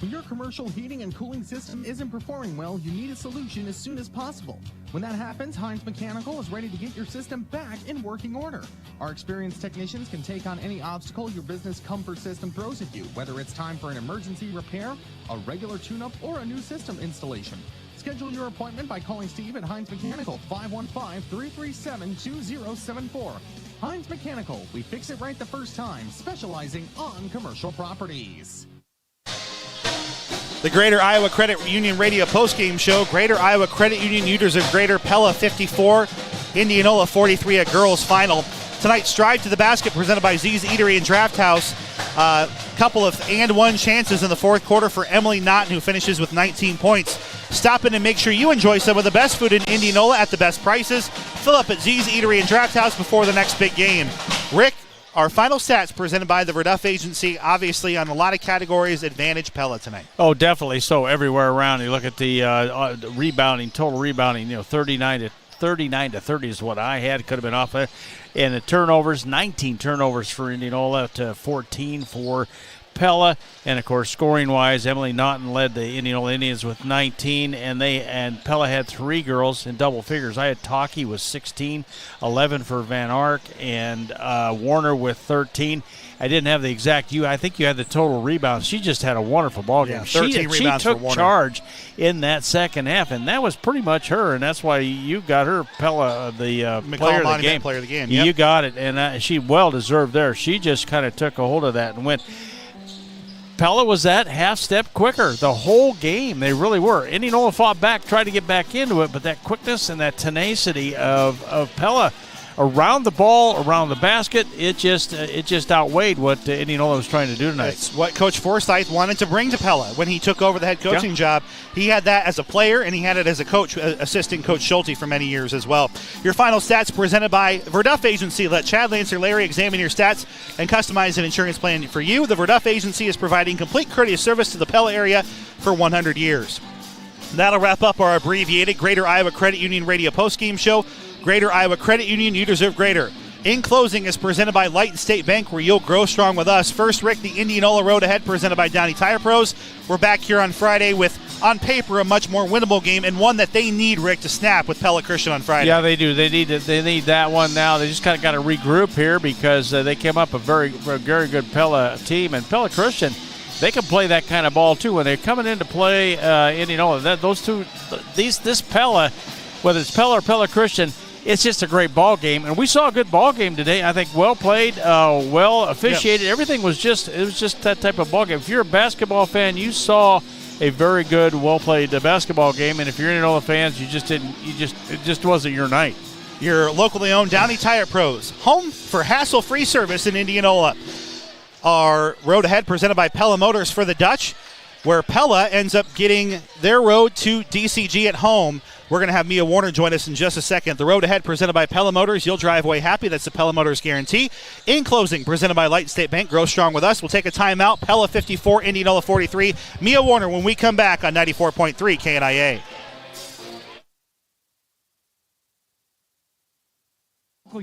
When your commercial heating and cooling system isn't performing well, you need a solution as soon as possible. When that happens, Heinz Mechanical is ready to get your system back in working order. Our experienced technicians can take on any obstacle your business comfort system throws at you, whether it's time for an emergency repair, a regular tune-up, or a new system installation. Schedule your appointment by calling Steve at Heinz Mechanical, 515-337-2074. Heinz Mechanical, we fix it right the first time, specializing on commercial properties. The Greater Iowa Credit Union Radio postgame show. Greater Iowa Credit Union, you deserve greater. Pella 54, Indianola 43, a girls final. Tonight, Strive to the Basket presented by Z's Eatery and Draft House. Couple of and one chances in the fourth quarter for Emily Naughton, who finishes with 19 points. Stop in and make sure you enjoy some of the best food in Indianola at the best prices. Fill up at Z's Eatery and Draft House before the next big game. Rick, our final stats presented by the Verduff Agency, obviously on a lot of categories, advantage Pella tonight. Oh, definitely so everywhere around. You look at the rebounding, total rebounding, 39 to 30 is what I had. Could have been off there. And the turnovers, 19 turnovers for Indianola to 14 for Pella. And, of course, scoring-wise, Emily Naughton led the Indianola Indians with 19, and Pella had 3 girls in double figures. I had Taki with 16, 11 for Van Ark, and Warner with 13. I didn't have the exact I think you had the total rebounds. She just had a wonderful ball game. Yeah, 13 rebounds she took for Warner. Charge in that second half, and that was pretty much her, and that's why you got her Pella the player of the game. Yep. You got it, and she well deserved there. She just kind of took a hold of that and went. Pella was that half step quicker the whole game. They really were. Indianola fought back, tried to get back into it, but that quickness and that tenacity of Pella around the ball, around the basket, it just outweighed what Indianola was trying to do tonight. It's what Coach Forsyth wanted to bring to Pella when he took over the head coaching job. He had that as a player, and he had it as a coach, assistant Coach Schulte for many years as well. Your final stats presented by Verduff Agency. Let Chad Lancer Larry examine your stats and customize an insurance plan for you. The Verduff Agency is providing complete courteous service to the Pella area for 100 years. That'll wrap up our abbreviated Greater Iowa Credit Union Radio postgame show. Greater Iowa Credit Union, you deserve greater. In closing is presented by Light and State Bank, where you'll grow strong with us. First, Rick, the Indianola Road Ahead presented by Downey Tire Pros. We're back here on Friday with, on paper, a much more winnable game and one that they need, Rick, to snap with Pella Christian on Friday. Yeah, they do. They need that one now. They just kind of got to regroup here because they came up a very good Pella team, and Pella Christian. They can play that kind of ball too when they're coming in to play Indianola. This Pella, whether it's Pella or Pella Christian, it's just a great ball game, and we saw a good ball game today. I think well played, well officiated. Yep. Everything was just that type of ball game. If you're a basketball fan, you saw a very good, well played basketball game, and if you're Indianola fans, it just wasn't your night. Your locally owned Downey Tire Pros, home for hassle-free service in Indianola. Our road ahead presented by Pella Motors for the Dutch, where Pella ends up getting their road to DCG at home. We're going to have Mia Warner join us in just a second. The road ahead presented by Pella Motors. You'll drive away happy. That's the Pella Motors guarantee. In closing, presented by Light and State Bank. Grow strong with us. We'll take a timeout. Pella 54, Indianola 43. Mia Warner when we come back on 94.3 KNIA.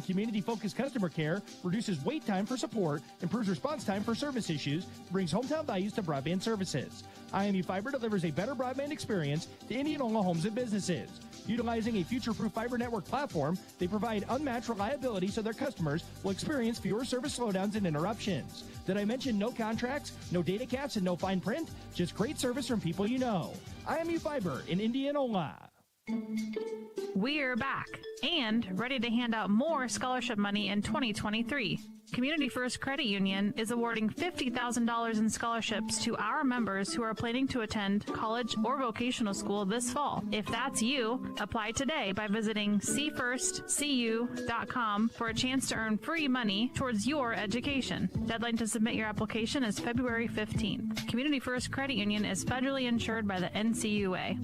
Community-focused customer care reduces wait time for support, improves response time for service issues, brings hometown values to broadband services. IMU Fiber delivers a better broadband experience to Indianola homes and businesses. Utilizing a future-proof fiber network platform, they provide unmatched reliability so their customers will experience fewer service slowdowns and interruptions. Did I mention no contracts, no data caps, and no fine print? Just great service from people you know. IMU Fiber in Indianola. We're back and ready to hand out more scholarship money in 2023. Community First Credit Union is awarding $50,000 in scholarships to our members who are planning to attend college or vocational school this fall. If that's you, apply today by visiting cfirstcu.com for a chance to earn free money towards your education. Deadline to submit your application is February 15th. Community First Credit Union is federally insured by the NCUA.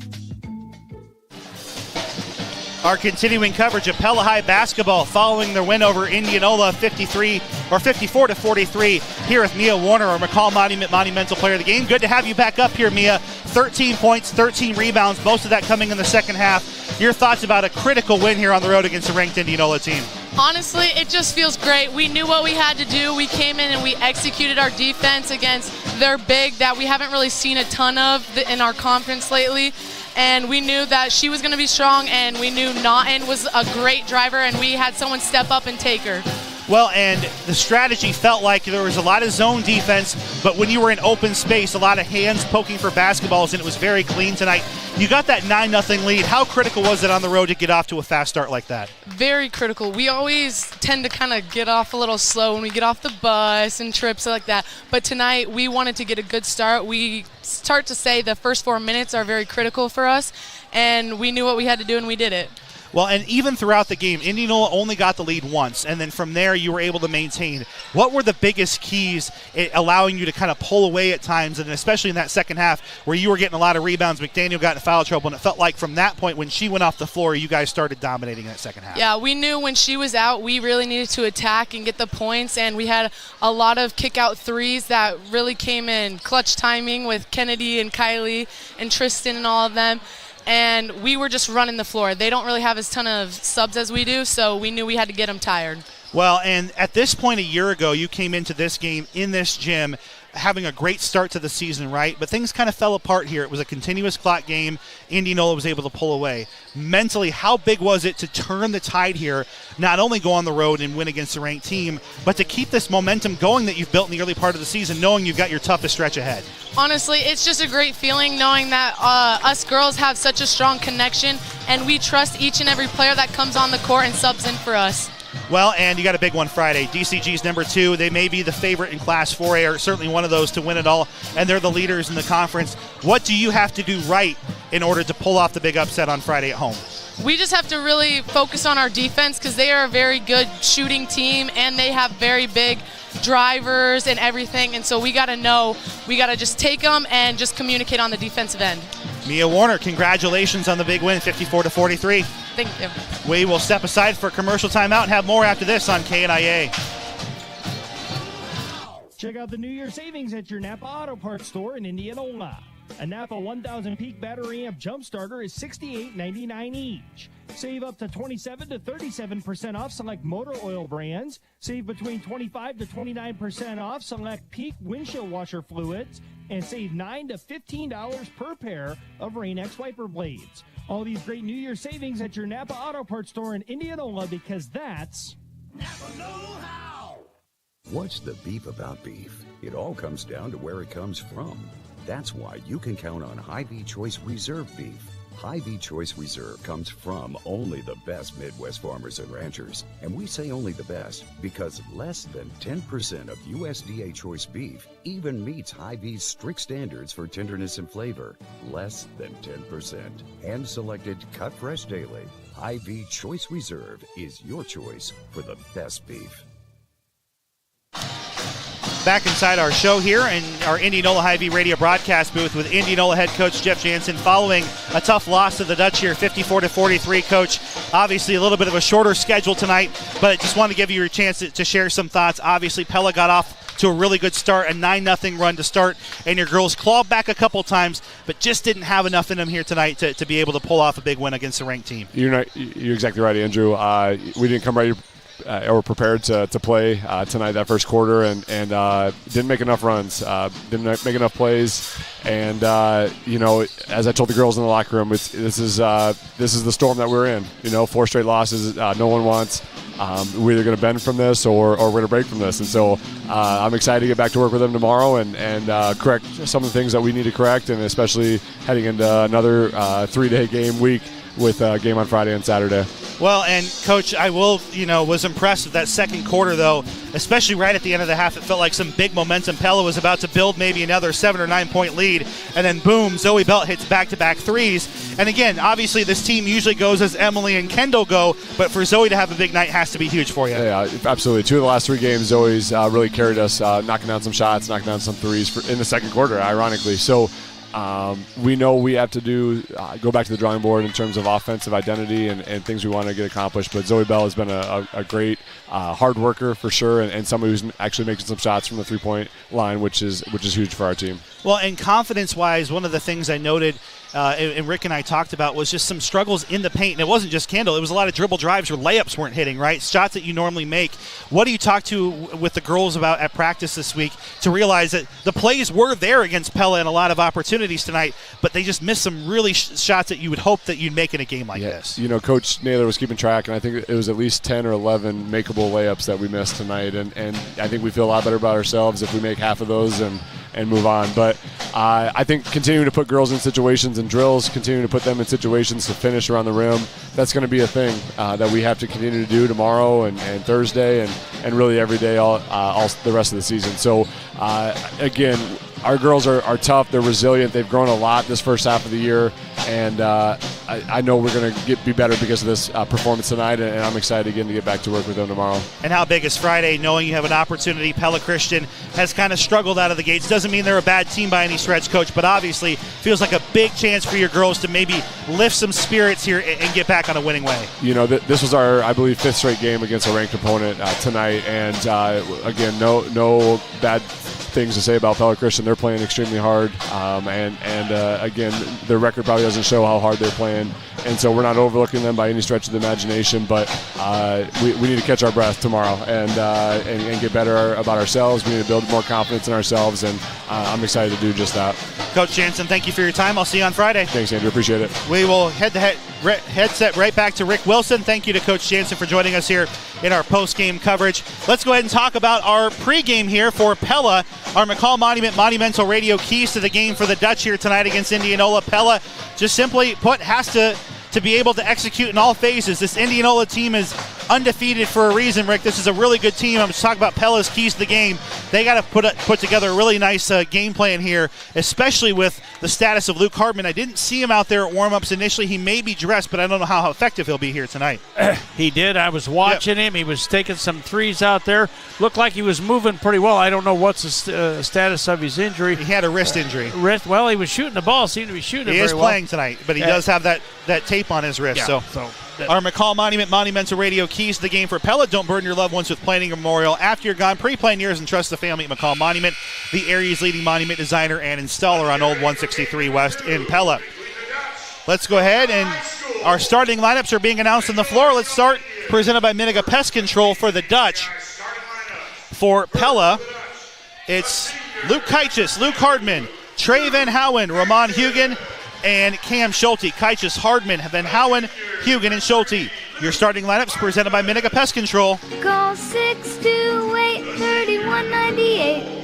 Our continuing coverage of Pella High basketball following their win over Indianola 54-43 here with Mia Warner, our McCall Monumental Player of the Game. Good to have you back up here, Mia. 13 points, 13 rebounds, most of that coming in the second half. Your thoughts about a critical win here on the road against a ranked Indianola team? Honestly, it just feels great. We knew what we had to do. We came in and we executed our defense against their big that we haven't really seen a ton of in our conference lately. And we knew that she was going to be strong, and we knew Naughton was a great driver, and we had someone step up and take her. Well, and the strategy felt like there was a lot of zone defense, but when you were in open space, a lot of hands poking for basketballs, and it was very clean tonight. You got that 9-0 lead. How critical was it on the road to get off to a fast start like that? Very critical. We always tend to kind of get off a little slow when we get off the bus and trips like that. But tonight, we wanted to get a good start. We start to say the first 4 minutes are very critical for us, and we knew what we had to do, and we did it. Well, and even throughout the game, Indianola only got the lead once, and then from there you were able to maintain. What were the biggest keys allowing you to kind of pull away at times, and especially in that second half where you were getting a lot of rebounds, McDaniel got in foul trouble, and it felt like from that point when she went off the floor, you guys started dominating that second half? Yeah, we knew when she was out, we really needed to attack and get the points, and we had a lot of kick-out threes that really came in clutch timing with Kennedy and Kylie and Tristan and all of them. And we were just running the floor. They don't really have as ton of subs as we do, so we knew we had to get them tired. Well, and at this point a year ago, you came into this game in this gym having a great start to the season, right? But things kind of fell apart here. It was a continuous clock game. Indianola was able to pull away. Mentally, how big was it to turn the tide here, not only go on the road and win against a ranked team, but to keep this momentum going that you've built in the early part of the season, knowing you've got your toughest stretch ahead? Honestly, it's just a great feeling knowing that us girls have such a strong connection, and we trust each and every player that comes on the court and subs in for us. Well, and you got a big one Friday. DCG's number 2. They may be the favorite in Class 4A, or certainly one of those to win it all, and they're the leaders in the conference. What do you have to do right in order to pull off the big upset on Friday at home? We just have to really focus on our defense because they are a very good shooting team, and they have very big drivers and everything, and so we got to just take them and just communicate on the defensive end. Mia Warner, congratulations on the big win, 54-43. Thank you. We will step aside for a commercial timeout and have more after this on KNIA. Check out the New Year savings at your Napa Auto Parts store in Indianola. A Napa 1000 peak battery amp jump starter is $68.99 each. Save up to 27 to 37% off select motor oil brands. Save between 25 to 29% off select peak windshield washer fluids. And save $9 to $15 per pair of Rain-X wiper blades. All these great New Year savings at your Napa Auto Parts store in Indianola, because that's Napa know-how. What's the beef about beef? It all comes down to where it comes from. That's why you can count on Hy-Vee Choice Reserve beef. Hy-Vee Choice Reserve comes from only the best Midwest farmers and ranchers. And we say only the best because less than 10% of USDA choice beef even meets Hy-Vee's strict standards for tenderness and flavor. Less than 10%. Hand-selected, cut fresh daily. Hy-Vee Choice Reserve is your choice for the best beef. Back inside our show here in our Indianola Hy-Vee radio broadcast booth with Indianola head coach Jeff Jansen following a tough loss to the Dutch here, 54-43. Coach, obviously a little bit of a shorter schedule tonight, but I just want to give you a chance to share some thoughts. Obviously, Pella got off to a really good start, a 9-0 run to start, and your girls clawed back a couple times, but just didn't have enough in them here tonight to be able to pull off a big win against a ranked team. You're exactly right, Andrew. We didn't come ready or prepared to play tonight, that first quarter, and didn't make enough runs, didn't make enough plays, and as I told the girls in the locker room, this is the storm that we're in. 4 straight losses, no one wants. We're either going to bend from this or we're going to break from this, and so I'm excited to get back to work with them tomorrow and correct some of the things that we need to correct, and especially heading into another 3-day game week with a game on Friday and Saturday. Well, and Coach, I was impressed with that second quarter, though, especially right at the end of the half. It felt like some big momentum. Pella was about to build maybe another 7 or 9 point lead, and then boom, Zoe Belt hits back-to-back threes. And again, obviously this team usually goes as Emily and Kendall go, but for Zoe to have a big night has to be huge for you. Yeah, absolutely. 2 of the last 3 games, Zoe's really carried us, knocking down some shots, knocking down some threes in the second quarter, ironically. So We know we have to go back to the drawing board in terms of offensive identity and things we want to get accomplished. But Zoe Bell has been a great hard worker for sure, and somebody who's actually making some shots from the three-point line, which is huge for our team. Well, and confidence-wise, one of the things I noted and Rick and I talked about was just some struggles in the paint. And it wasn't just Kendall. It was a lot of dribble drives where layups weren't hitting, right? Shots that you normally make. What do you talk to with the girls about at practice this week to realize that the plays were there against Pella and a lot of opportunities tonight, but they just missed some really shots that you would hope that you'd make in a game like this? You know, Coach Naylor was keeping track, and I think it was at least 10 or 11 makeable layups that we missed tonight. And I think we feel a lot better about ourselves if we make half of those and move on. But I think continuing to put girls in situations and drills, continuing to put them in situations to finish around the rim, that's going to be a thing that we have to continue to do tomorrow and Thursday and really every day all the rest of the season. So, again, our girls are tough. They're resilient. They've grown a lot this first half of the year, and I know we're going to be better because of this performance tonight, and I'm excited again to get back to work with them tomorrow. And how big is Friday, knowing you have an opportunity? Pella Christian has kind of struggled out of the gates. Doesn't mean they're a bad team by any stretch, Coach, but obviously feels like a big chance for your girls to maybe lift some spirits here and get back on a winning way. You know, this was our, I believe, 5th straight game against a ranked opponent tonight, and again, no bad things to say about Pella Christian. They're playing extremely hard, and again, their record probably doesn't show how hard they're playing, and so we're not overlooking them by any stretch of the imagination, but we need to catch our breath tomorrow and get better about ourselves. We need to build more confidence in ourselves, and I'm excited to do just that. Coach Jansen, thank you for your time. I'll see you on Friday. Thanks, Andrew. Appreciate it. We will headset right back to Rick Wilson. Thank you to Coach Jansen for joining us here in our post-game coverage. Let's go ahead and talk about our pregame here for Pella, our McCall Monument Monumental Radio keys to the game for the Dutch here tonight against Indianola. Pella, just simply put, has to be able to execute in all phases. This Indianola team is undefeated for a reason, Rick. This is a really good team. I'm just talking about Pella's keys to the game. They got to put together a really nice game plan here, especially with the status of Luke Hartman. I didn't see him out there at warm-ups initially. He may be dressed, but I don't know how effective he'll be here tonight. He did. I was watching him. He was taking some threes out there. Looked like he was moving pretty well. I don't know what's the status of his injury. He had a wrist injury. Well, he was shooting the ball. Seemed to be shooting it very well. He is playing tonight, but he does have that tape on his wrist. Yeah, so our McCall Monument Monumental Radio keys to the game for Pella. Don't burden your loved ones with planning a memorial after you're gone. Pre-plan yours and trust the family at McCall Monument, the area's leading monument designer and installer on Old 163 West in Pella. Let's go ahead, and our starting lineups are being announced on the floor. Let's start, presented by Miniga Pest Control for the Dutch. For Pella, it's Luke Keichus, Luke Hardman, Trey Van Houen, Ramon Hugen, and Cam Schulte. Keichus, Hardman, Van Houen, Hugen, and Schulte. Your starting lineups presented by Miniga Pest Control. Call 628-3198.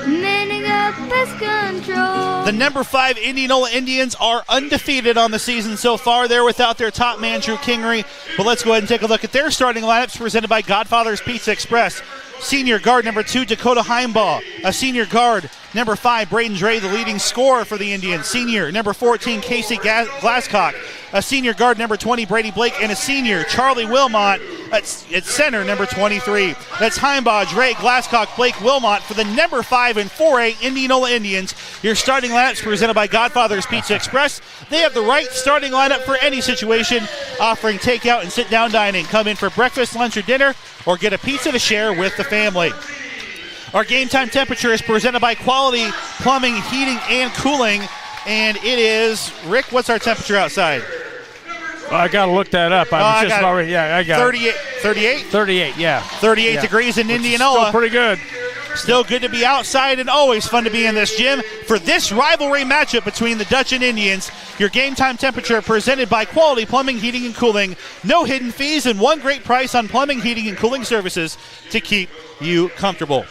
Miniga Pest Control. The number 5 Indianola Indians are undefeated on the season so far. They're without their top man, Drew Kingery. But let's go ahead and take a look at their starting lineups presented by Godfather's Pizza Express. Senior guard number 2, Dakota Heimbaugh. A senior guard number 5, Braden Dre, the leading scorer for the Indians. Senior number 14, Casey Glasscock. A senior guard number 20, Brady Blake, and a senior, Charlie Wilmot, at center number 23. That's Heimbaugh, Dre, Glasscock, Blake, Wilmot for the number 5 and 4A Indianola Indians. Your starting lineups presented by Godfather's Pizza Express. They have the right starting lineup for any situation, offering takeout and sit-down dining. Come in for breakfast, lunch, or dinner, or get a pizza to share with the family. Our game time temperature is presented by Quality Plumbing, Heating, and Cooling. And it is, Rick, what's our temperature outside? I got to look that up. I got it. 38? 38, yeah. 38 degrees in Indianola. Still pretty good. Still good to be outside and always fun to be in this gym. For this rivalry matchup between the Dutch and Indians, your game time temperature presented by Quality Plumbing, Heating, and Cooling. No hidden fees and one great price on plumbing, heating, and cooling services to keep you comfortable.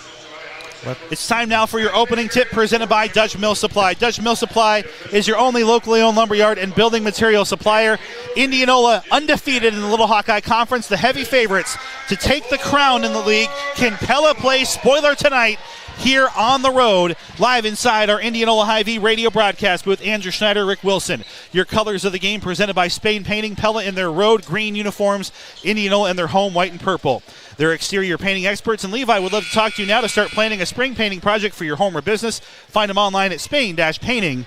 It's time now for your opening tip presented by Dutch Mill Supply. Dutch Mill Supply is your only locally owned lumberyard and building material supplier. Indianola undefeated in the Little Hawkeye Conference, the heavy favorites to take the crown in the league. Can Pella play spoiler tonight here on the road, live inside our Indianola Hy-Vee radio broadcast booth? Andrew Schneider, Rick Wilson. Your colors of the game presented by Spain Painting. Pella in their road green uniforms, Indianola in their home white and purple. They're exterior painting experts, and Levi would love to talk to you now to start planning a spring painting project for your home or business. Find them online at Spain-Painting.com.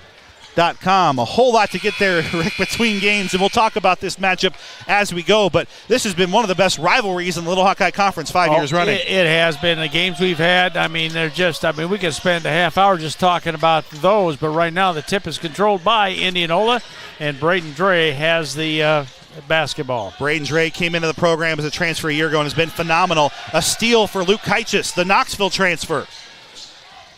A whole lot to get there, Rick, between games, and we'll talk about this matchup as we go. But this has been one of the best rivalries in the Little Hawkeye Conference 5 years running. It has been. The games we've had, we could spend a half hour just talking about those, but right now the tip is controlled by Indianola, and Braden Dre has the basketball. Braden Dre came into the program as a transfer a year ago and has been phenomenal. A steal for Luke Kaichis, the Knoxville transfer.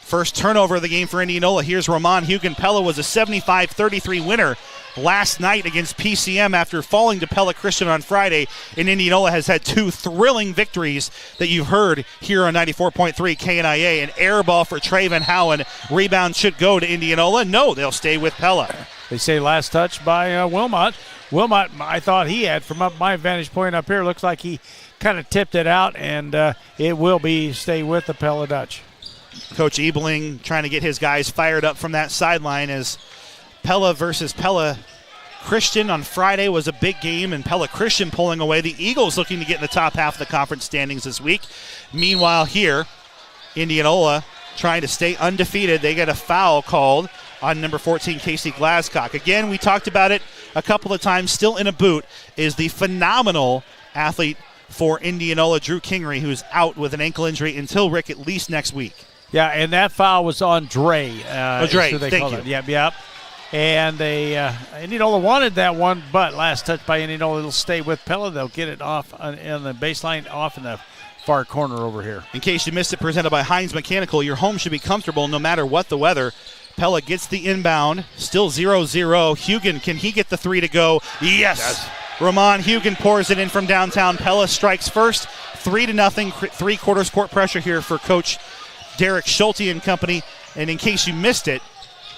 First turnover of the game for Indianola. Here's Roman Hugen. Pella was a 75-33 winner last night against PCM after falling to Pella Christian on Friday. And Indianola has had 2 thrilling victories that you've heard here on 94.3 KNIA. An air ball for Trey Van Howen. Rebound should go to Indianola. No, they'll stay with Pella. They say last touch by Wilmot. Wilmot, I thought he had, from up my vantage point up here, looks like he kind of tipped it out, and it will stay with the Pella Dutch. Coach Ebeling trying to get his guys fired up from that sideline as Pella versus Pella Christian on Friday was a big game, and Pella Christian pulling away. The Eagles looking to get in the top half of the conference standings this week. Meanwhile here, Indianola trying to stay undefeated. They get a foul called on number 14, Casey Glasscock. Again, we talked about it a couple of times. Still in a boot is the phenomenal athlete for Indianola, Drew Kingery, who's out with an ankle injury until, Rick, at least next week. Yeah, and that foul was on Dre. Dre, thank you. Yep. And Indianola wanted that one, but last touch by Indianola, it'll stay with Pella. They'll get it off on the baseline, off in the far corner over here. In case you missed it, presented by Hines Mechanical, your home should be comfortable no matter what the weather. Pella gets the inbound, still 0-0. Hugen, can he get the 3 to go? Yes. Roman Hugen pours it in from downtown. Pella strikes first, 3-0, 3/4 court pressure here for Coach Derek Schulte and company. And in case you missed it,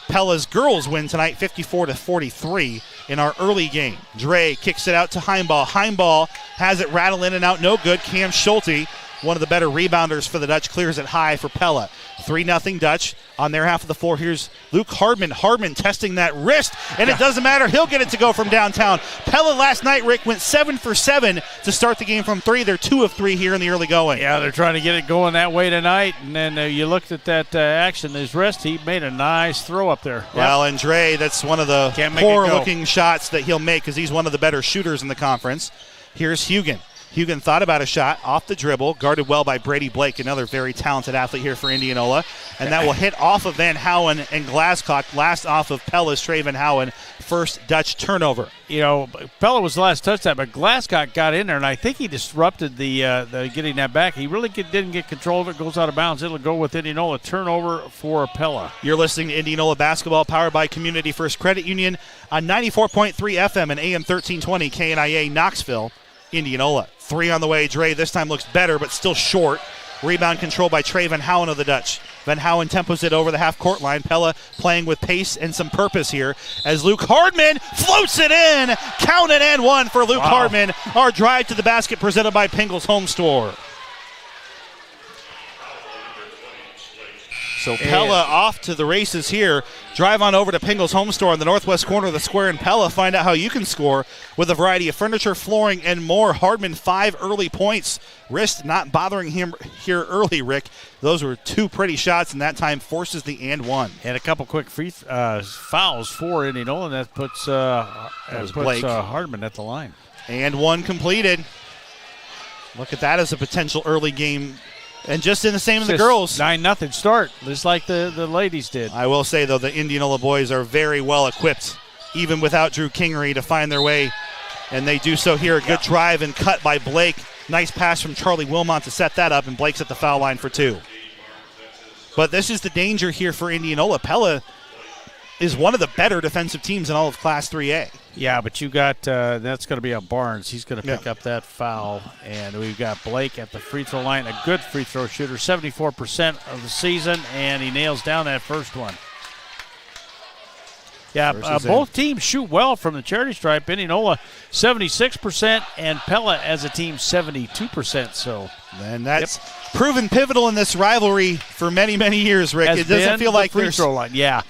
Pella's girls win tonight 54-43 in our early game. Dre kicks it out to Heimball. Heimball has it rattle in and out, no good. Cam Schulte, one of the better rebounders for the Dutch, clears it high for Pella. 3-0 Dutch on their half of the floor. Here's Luke Hardman. Hardman testing that wrist, and it doesn't matter. He'll get it to go from downtown. Pella last night, Rick, went 7 for 7 to start the game from 3. They're 2 of 3 here in the early going. Yeah, they're trying to get it going that way tonight, and then you looked at that action. His wrist, he made a nice throw up there. Well, and Dre, that's one of the poor-looking shots that he'll make because he's one of the better shooters in the conference. Here's Hugen. Hugen thought about a shot off the dribble, guarded well by Brady Blake, another very talented athlete here for Indianola. And that will hit off of Van Howen and Glasscock, last off of Pella's Trey Van Howen, first Dutch turnover. You know, Pella was the last touchdown, but Glasscock got in there, and I think he disrupted the getting that back. He really didn't get control of it. Goes out of bounds. It'll go with Indianola. Turnover for Pella. You're listening to Indianola basketball, powered by Community First Credit Union on 94.3 FM and AM 1320 KNIA Knoxville, Indianola. 3 on the way. Dre this time looks better, but still short. Rebound control by Trey Van Howen of the Dutch. Van Howen tempos it over the half-court line. Pella playing with pace and some purpose here as Luke Hardman floats it in. Count it and 1 for Luke Hardman. Our drive to the basket presented by Pingle's Home Store. So Pella off to the races here. Drive on over to Pingle's Home Store on the northwest corner of the square in Pella. Find out how you can score with a variety of furniture, flooring, and more. Hardman 5 early points. Wrist not bothering him here early, Rick. Those were 2 pretty shots, and that time forces the and 1. And a couple quick fouls for Indianola, and that puts Hardman at the line. And 1 completed. Look at that as a potential early game. And just in the same as the girls. 9-0 start, just like the ladies did. I will say, though, the Indianola boys are very well equipped, even without Drew Kingery, to find their way. And they do so here. A good drive and cut by Blake. Nice pass from Charlie Wilmot to set that up, and Blake's at the foul line for 2. But this is the danger here for Indianola. Pella is one of the better defensive teams in all of Class 3A. Yeah, but you got that's going to be on Barnes. He's going to pick up that foul. And we've got Blake at the free throw line, a good free throw shooter, 74% of the season, and he nails down that first one. Yeah, both teams shoot well from the charity stripe. Indianola 76% and Pella as a team 72%. So, and that's proven pivotal in this rivalry for many, many years, Rick. It doesn't feel like free throw line. Yeah,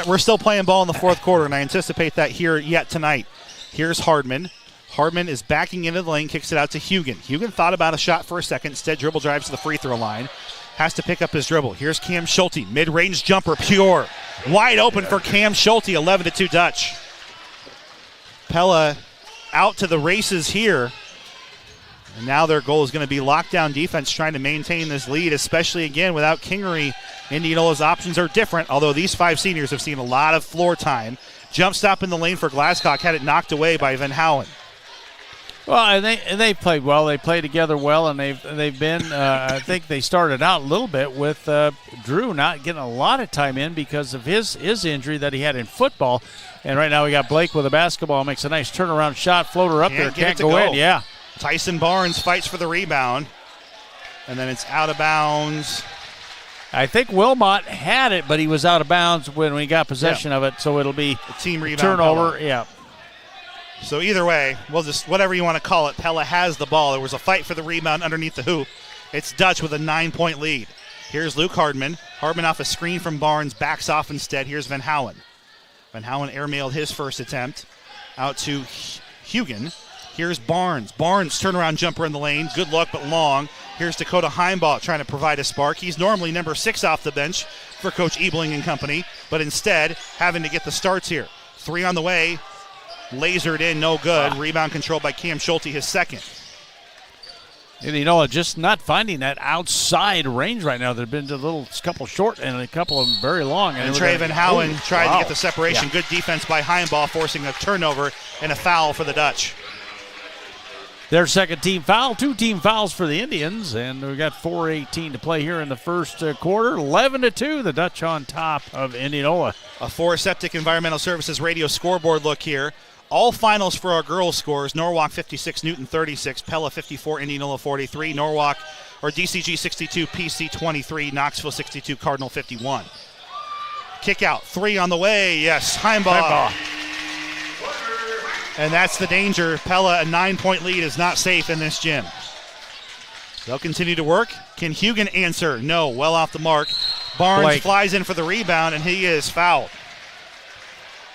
we're still playing ball in the fourth quarter, and I anticipate that here yet tonight. Here's Hardman. Hardman is backing into the lane, kicks it out to Hugen. Hugen thought about a shot for a second, instead dribble drives to the free throw line. Has to pick up his dribble. Here's Cam Schulte, mid-range jumper, pure. Wide open for Cam Schulte, 11-2 Dutch. Pella out to the races here. And now their goal is going to be lockdown defense, trying to maintain this lead, especially again without Kingery. Indianola's options are different, although these 5 seniors have seen a lot of floor time. Jump stop in the lane for Glasscock, had it knocked away by Van Houen. Well, and they played well. They played together well, and they've been. I think they started out a little bit with Drew not getting a lot of time in because of his injury that he had in football. And right now we got Blake with a basketball, makes a nice turnaround shot, floater up there, can't go in. Yeah. Tyson Barnes fights for the rebound, and then it's out of bounds. I think Wilmot had it, but he was out of bounds when we got possession of it, so it'll be a team rebound. Turnover. Pella. Yeah. So either way, we'll just whatever you want to call it, Pella has the ball. There was a fight for the rebound underneath the hoop. It's Dutch with a 9-point lead. Here's Luke Hardman. Hardman off a screen from Barnes, backs off instead. Here's Van Houen. Van Houen airmailed his first attempt out to Hugen. Here's Barnes. Barnes turnaround jumper in the lane. Good luck, but long. Here's Dakota Heimbaugh trying to provide a spark. He's normally number 6 off the bench for Coach Ebling and company, but instead having to get the starts here. 3 on the way. Lasered in, no good. Rebound controlled by Cam Schulte, his second. Indianola just not finding that outside range right now. They've been a couple short and a couple of them very long. And Trey Van Houen tried to get the separation. Yeah. Good defense by Heimbaugh, forcing a turnover and a foul for the Dutch. Their second team foul, 2 team fouls for the Indians, and we've got 4:18 to play here in the first quarter. 11-2, the Dutch on top of Indianola. A Forest Septic Environmental Services radio scoreboard look here. All finals for our girls' scores: Norwalk 56, Newton 36, Pella 54, Indianola 43, Norwalk or DCG 62, PC 23, Knoxville 62, Cardinal 51. Kick out, 3 on the way. Yes, Heimbaugh. And that's the danger. Pella, a 9-point lead, is not safe in this gym. They'll continue to work. Can Hugen answer? No, well off the mark. Barnes flies in for the rebound, and he is fouled.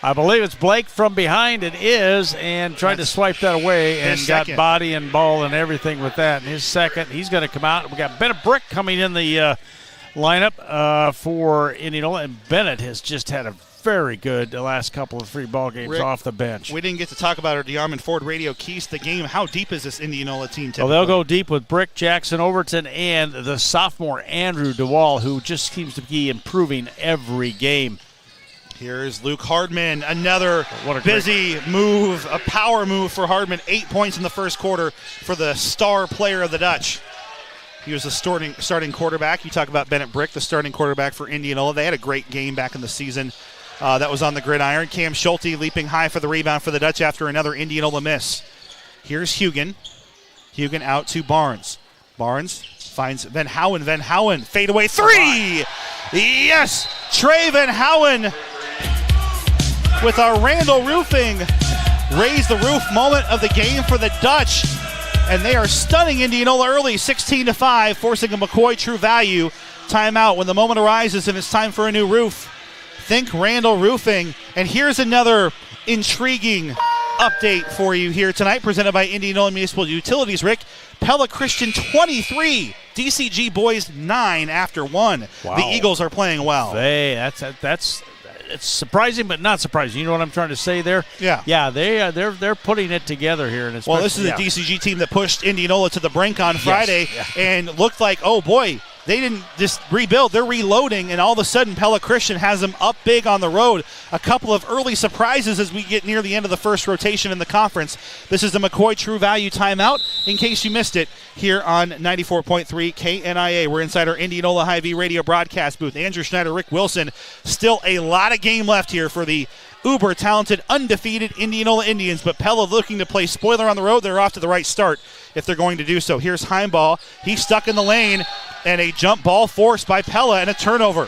I believe it's Blake from behind. It is, and tried to swipe that away and got body and ball and everything with that. And his second, he's going to come out. We got Bennett Brick coming in the lineup for Indianola, and Bennett has just had a very good the last couple of 3 ball games off the bench. We didn't get to talk about our DeArmond Ford radio keys to the game. How deep is this Indianola team typically? Well, they'll go deep with Brick, Jackson, Overton, and the sophomore Andrew DeWall, who just seems to be improving every game. Here's Luke Hardman, another busy move, a power move for Hardman. 8 points in the first quarter for the star player of the Dutch. He was the starting quarterback. You talk about Bennett Brick, the starting quarterback for Indianola. They had a great game back in the season. That was on the gridiron. Cam Schulte leaping high for the rebound for the Dutch after another Indianola miss. Here's Hugen. Hugen out to Barnes. Barnes finds Van Houen. Van Houen, fadeaway 3! Yes! Trey Van Houen with our Randall Roofing raise the roof moment of the game for the Dutch. And they are stunning Indianola early, 16-5, forcing a McCoy True Value timeout when the moment arises and it's time for a new roof. Think Randall Roofing. And here's another intriguing update for you here tonight, presented by Indianola Municipal Utilities. Rick, Pella Christian 23, DCG boys 9 after 1. Wow. The Eagles are playing well. Hey, that's it's surprising, but not surprising. You know what I'm trying to say there? Yeah. Yeah, they're putting it together here. And well, this is a DCG team that pushed Indianola to the brink on Friday and looked like, oh boy, they didn't just rebuild. They're reloading, and all of a sudden Pella Christian has them up big on the road. A couple of early surprises as we get near the end of the first rotation in the conference. This is the McCoy True Value timeout, in case you missed it, here on 94.3 KNIA. We're inside our Indianola Hy-Vee radio broadcast booth. Andrew Schneider, Rick Wilson. Still a lot of game left here for the uber-talented, undefeated Indianola Indians, but Pella looking to play spoiler on the road. They're off to the right start if they're going to do so. Here's Heimbaugh. He's stuck in the lane, and a jump ball forced by Pella and a turnover.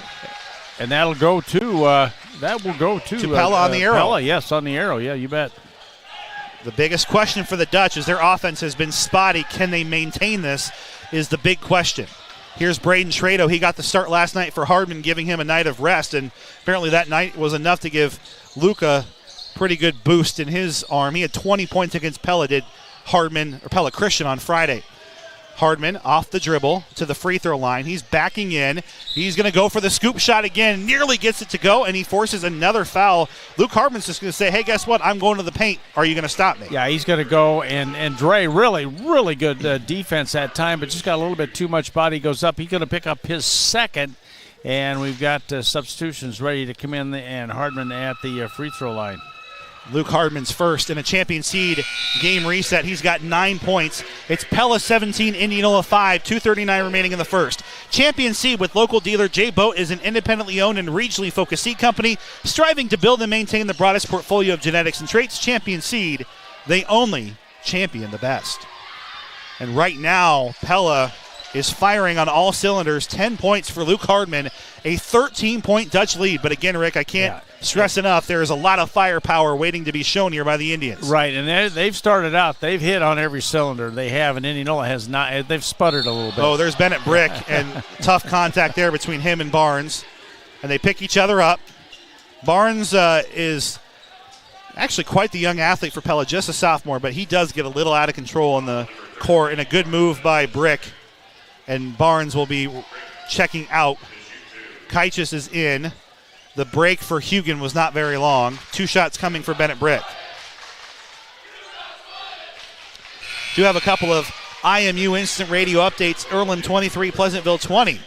And that'll go to Pella on the arrow. Pella, yes, on the arrow. Yeah, you bet. The biggest question for the Dutch is their offense has been spotty. Can they maintain this is the big question. Here's Braden Trado. He got the start last night for Hardman, giving him a night of rest, and apparently that night was enough to give Luca pretty good boost in his arm. He had 20 points against Pella, did Pella Christian on Friday. Hardman off the dribble to the free throw line. He's backing in. He's going to go for the scoop shot again. Nearly gets it to go, and he forces another foul. Luke Hardman's just going to say, hey, guess what? I'm going to the paint. Are you going to stop me? Yeah, he's going to go, and Dre, really good defense that time, but just got a little bit too much body. Goes up. He's going to pick up his second, and we've got substitutions ready to come in, and Hardman at the free throw line. Luke Hardman's first in a champion seed game reset. He's got 9 points. It's Pella 17, Indianola 5, 2:39 remaining in the first. Champion seed with local dealer J Boat is an independently owned and regionally focused seed company striving to build and maintain the broadest portfolio of genetics and traits. Champion seed, they only champion the best. And right now, Pella is firing on all cylinders. 10 points for Luke Hardman, a 13-point Dutch lead. But again, Rick, I can't stress enough, there is a lot of firepower waiting to be shown here by the Indians. Right, and they've started out. They've hit on every cylinder. They have, and Indianola has not. They've sputtered a little bit. Oh, there's Bennett Brick, and tough contact there between him and Barnes. And they pick each other up. Barnes is actually quite the young athlete for Pella, just a sophomore, but he does get a little out of control in the court, and a good move by Brick. And Barnes will be checking out. Kaichis is in. The break for Hugen was not very long. 2 shots coming for Bennett Brick. Do have a couple of IMU instant radio updates. Erlin 23, Pleasantville 20. And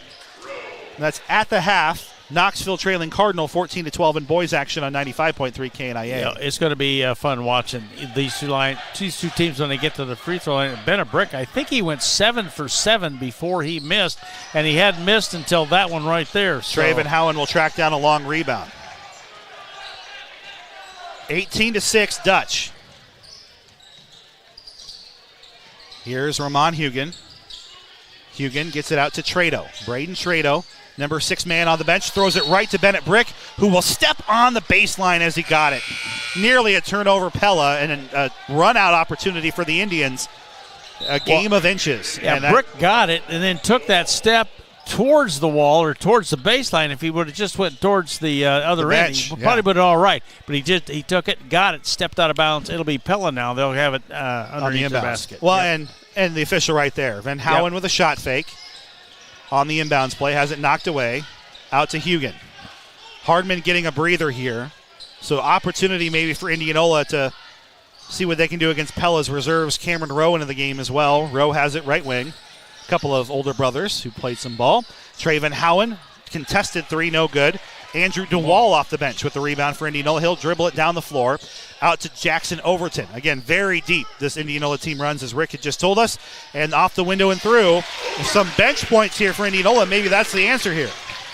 that's at the half. Knoxville trailing Cardinal 14-12 in boys action on 95.3 KNIA. Yeah, it's going to be fun watching these two teams when they get to the free throw line. Bennett Brick, I think he went 7 for 7 before he missed, and he hadn't missed until that one right there. So. Traven Howen will track down a long rebound. 18-6 Dutch. Here's Ramon Hugen. Hugen gets it out to Trado. Braden Trado, number 6 man on the bench, throws it right to Bennett Brick, who will step on the baseline as he got it. Nearly a turnover Pella and a run-out opportunity for the Indians. A game of inches. Yeah, and Brick got it and then took that step towards the wall or towards the baseline. If he would have just went towards the other end, he probably would have been all right. But he took it, got it, stepped out of bounds. It'll be Pella now. They'll have it underneath the basket. Well, and the official right there. Van Howen with a shot fake on the inbounds play. Has it knocked away. Out to Hugen. Hardman getting a breather here. So opportunity maybe for Indianola to see what they can do against Pella's reserves. Cameron Rowe into the game as well. Rowe has it right wing. A couple of older brothers who played some ball. Traven Howen, contested 3, no good. Andrew DeWall off the bench with the rebound for Indianola. He'll dribble it down the floor. Out to Jackson Overton. Again, very deep this Indianola team runs, as Rick had just told us. And off the window and through. Some bench points here for Indianola. Maybe that's the answer here.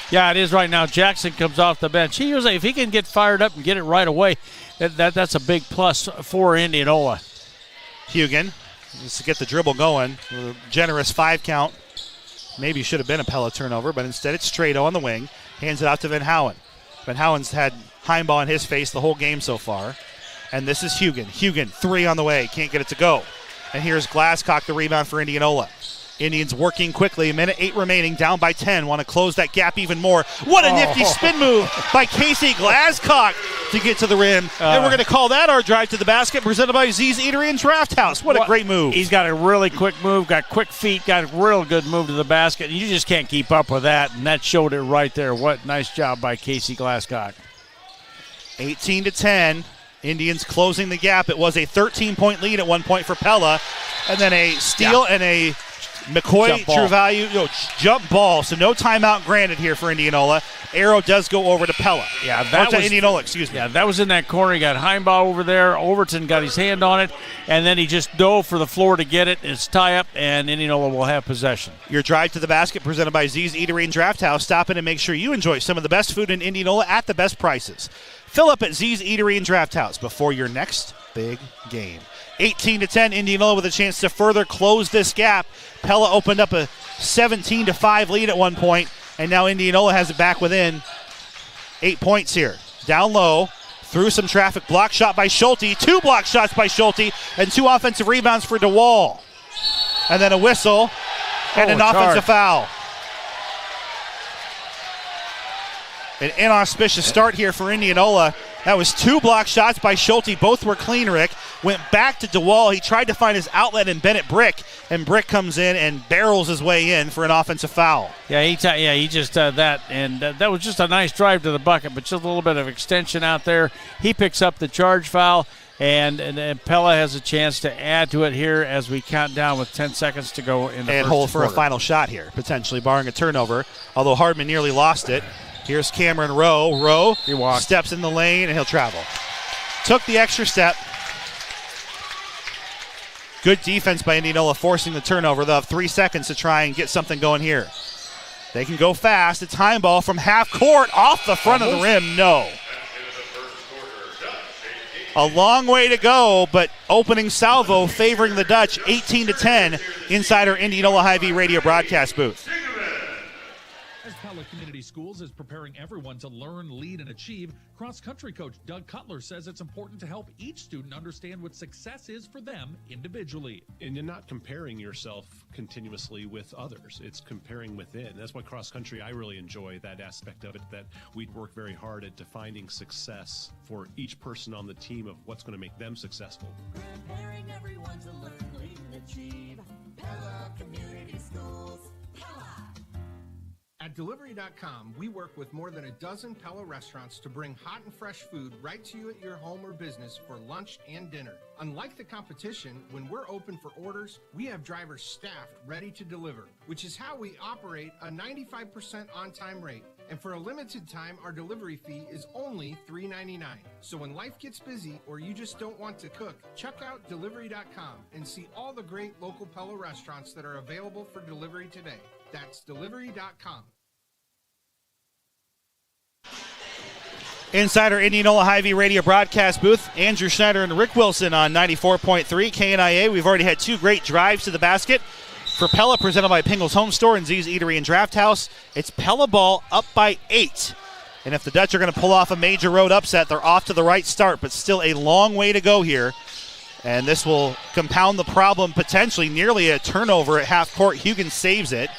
Yeah, it is right now. Jackson comes off the bench. He usually, if he can get fired up and get it right away, that's a big plus for Indianola. Hugen just to get the dribble going. A generous 5 count. Maybe should have been a Pella turnover, but instead it's Trado on the wing. Hands it out to Van Howen. Van Howen's had Heimball in his face the whole game so far. And this is Hugen. Hugen, 3 on the way. Can't get it to go. And here's Glasscock, the rebound for Indianola. Indians working quickly. 1:08 remaining, down by 10. Want to close that gap even more. What a nifty spin move by Casey Glasscock to get to the rim. And we're going to call that our drive to the basket, presented by Z's Eatery and Draft House. What a great move. He's got a really quick move, got quick feet, got a real good move to the basket. You just can't keep up with that, and that showed it right there. What nice job by Casey Glasscock. 18-10. Indians closing the gap. It was a 13-point lead at one point for Pella. And then a steal and a McCoy True Value jump ball. So no timeout granted here for Indianola. Arrow does go over to Pella. Yeah, that was Indianola, excuse me. Yeah, that was in that corner. He got Heimball over there. Overton got his hand on it, and then he just dove for the floor to get it. It's tie up, and Indianola will have possession. Your drive to the basket presented by Z's Eatery and Draft House. Stop in and make sure you enjoy some of the best food in Indianola at the best prices. Fill up at Z's Eatery and Draft House before your next big game. 18-10, Indianola with a chance to further close this gap. Pella opened up a 17-5 lead at one point, and now Indianola has it back within 8 points here. Down low, through some traffic, block shot by Schulte, 2 block shots by Schulte, and 2 offensive rebounds for DeWall. And then a whistle and an offensive foul. An inauspicious start here for Indianola. That was 2 block shots by Schulte. Both were clean, Rick. went back to DeWall. He tried to find his outlet in Bennett Brick, and Brick comes in and barrels his way in for an offensive foul. Yeah, he just that, and that was just a nice drive to the bucket, but just a little bit of extension out there. He picks up the charge foul, and Pella has a chance to add to it here as we count down with 10 seconds to go in the and first hold for quarter. a final shot here, potentially barring a turnover, although Hardman nearly lost it. Here's Cameron Rowe. Rowe steps in the lane, and he'll travel. Took the extra step. Good defense by Indianola forcing the turnover. They'll have 3 seconds to try and get something going here. They can go fast. A time ball from half court off the front of the rim. No. A long way to go, but opening salvo favoring the Dutch 18-10 inside our Indianola Hy-Vee radio broadcast booth. As Pella Community Schools is preparing everyone to learn, lead, and achieve, cross-country coach Doug Cutler says it's important to help each student understand what success is for them individually. And you're not comparing yourself continuously with others. It's comparing within. That's why cross-country, I really enjoy that aspect of it, that we work very hard at defining success for each person on the team of what's going to make them successful. Preparing everyone to learn, lead, and achieve. Pella Community Schools. Pella. At Delivery.com, we work with more than a dozen Pella restaurants to bring hot and fresh food right to you at your home or business for lunch and dinner. Unlike the competition, when we're open for orders, we have drivers staffed ready to deliver, which is how we operate a 95% on-time rate. And for a limited time, our delivery fee is only $3.99. So when life gets busy or you just don't want to cook, check out Delivery.com and see all the great local Pella restaurants that are available for delivery today. That's Delivery.com. Inside our Indianola Hy-Vee radio broadcast booth, Andrew Schneider and Rick Wilson on 94.3 KNIA. We've already had 2 great drives to the basket. For Pella, presented by Pingle's Home Store and Z's Eatery and Draft House, it's Pella ball up by 8. And if the Dutch are going to pull off a major road upset, they're off to the right start, but still a long way to go here. And this will compound the problem potentially. Nearly a turnover at half court. Hugan saves it.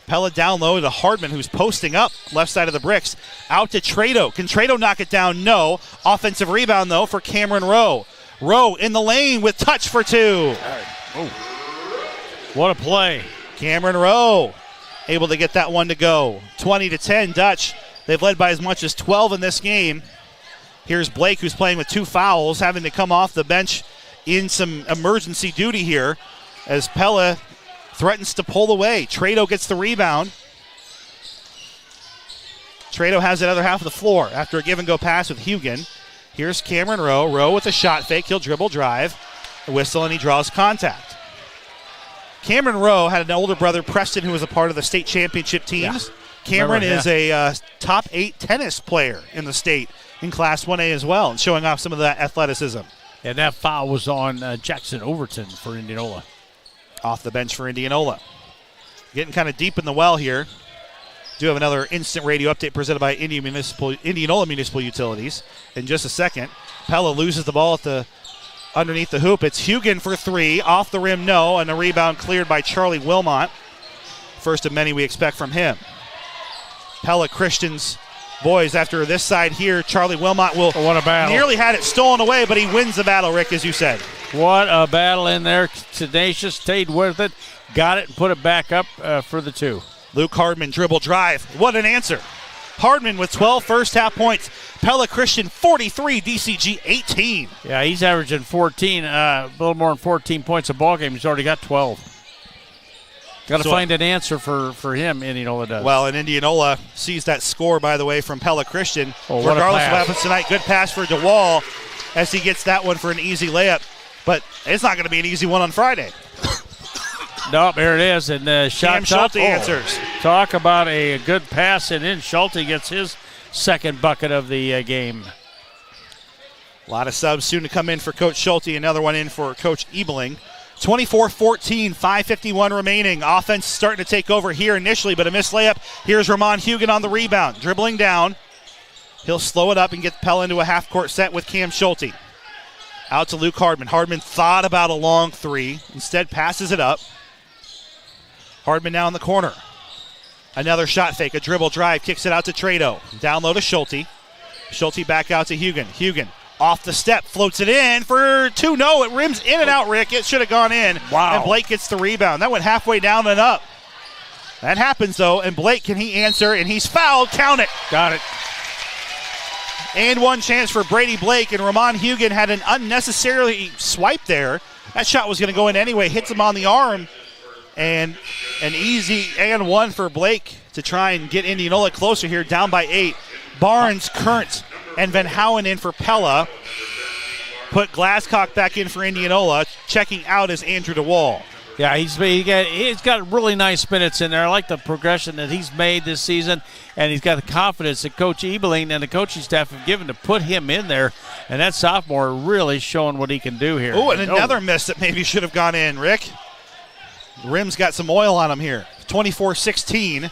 Pella down low to Hardman, who's posting up left side of the bricks. Out to Trado. Can Trado knock it down? No. Offensive rebound, though, for Cameron Rowe. Rowe in the lane with touch for 2. Oh. What a play. Cameron Rowe able to get that one to go. 20-10 Dutch. They've led by as much as 12 in this game. Here's Blake, who's playing with 2 fouls, having to come off the bench in some emergency duty here as Pella threatens to pull away. Trado gets the rebound. Trado has another half of the floor after a give-and-go pass with Hugan. Here's Cameron Rowe. Rowe with a shot fake. He'll dribble, drive, whistle, and he draws contact. Cameron Rowe had an older brother, Preston, who was a part of the state championship teams. Yeah. Cameron is a top 8 tennis player in the state in Class 1A as well, and showing off some of that athleticism. And that foul was on Jackson Overton for Indianola. Off the bench for Indianola. Getting kind of deep in the well here. Do have another instant radio update presented by Indianola Municipal Utilities in just a second. Pella loses the ball at underneath the hoop. It's Hugan for 3. Off the rim, no. And the rebound cleared by Charlie Wilmot. First of many we expect from him. Pella Christians boys after this side here. Charlie Wilmot will what a battle. Nearly had it stolen away, but he wins the battle, Rick, as you said. What a battle in there. Tenacious, stayed with it, got it, and put it back up for the 2. Luke Hardman dribble drive. What an answer. Hardman with 12 first half points. Pella Christian 43, DCG 18. Yeah, he's averaging 14, a little more than 14 points a ball game. He's already got 12. Got to find an answer for him, Indianola does. Well, and Indianola sees that score, by the way, from Pella Christian. Regardless of what happens tonight, good pass for DeWall as he gets that one for an easy layup. But it's not going to be an easy one on Friday. Nope, there it is. And shot Schulte answers. Talk about a good pass, and then Schulte gets his second bucket of the game. A lot of subs soon to come in for Coach Schulte. Another one in for Coach Ebeling. 24-14, 5:51 remaining. Offense starting to take over here initially, but a missed layup. Here's Ramon Hugan on the rebound. Dribbling down. He'll slow it up and get Pella into a half-court set with Cam Schulte. Out to Luke Hardman. Hardman thought about a long 3. Instead passes it up. Hardman now in the corner. Another shot fake, a dribble drive, kicks it out to Trado. Down low to Schulte. Schulte back out to Hugan. Hugan Off the step, floats it in for 2. No, it rims in and out, Rick. It should have gone in. Wow. And Blake gets the rebound. That went halfway down and up. That happens, though, and Blake, can he answer? And he's fouled. Count it. Got it. And one chance for Brady Blake, and Ramon Hugan had an unnecessarily swipe there. That shot was going to go in anyway. Hits him on the arm. And an easy and one for Blake to try and get Indianola closer here, down by 8. Barnes, Current, and Van Houen in for Pella. Put Glasscock back in for Indianola. Checking out is Andrew DeWall. Yeah, he's got really nice minutes in there. I like the progression that he's made this season, and he's got the confidence that Coach Ebeling and the coaching staff have given to put him in there, and that sophomore really showing what he can do here. Oh, and another miss that maybe should have gone in, Rick. The rim's got some oil on him here. 24-16.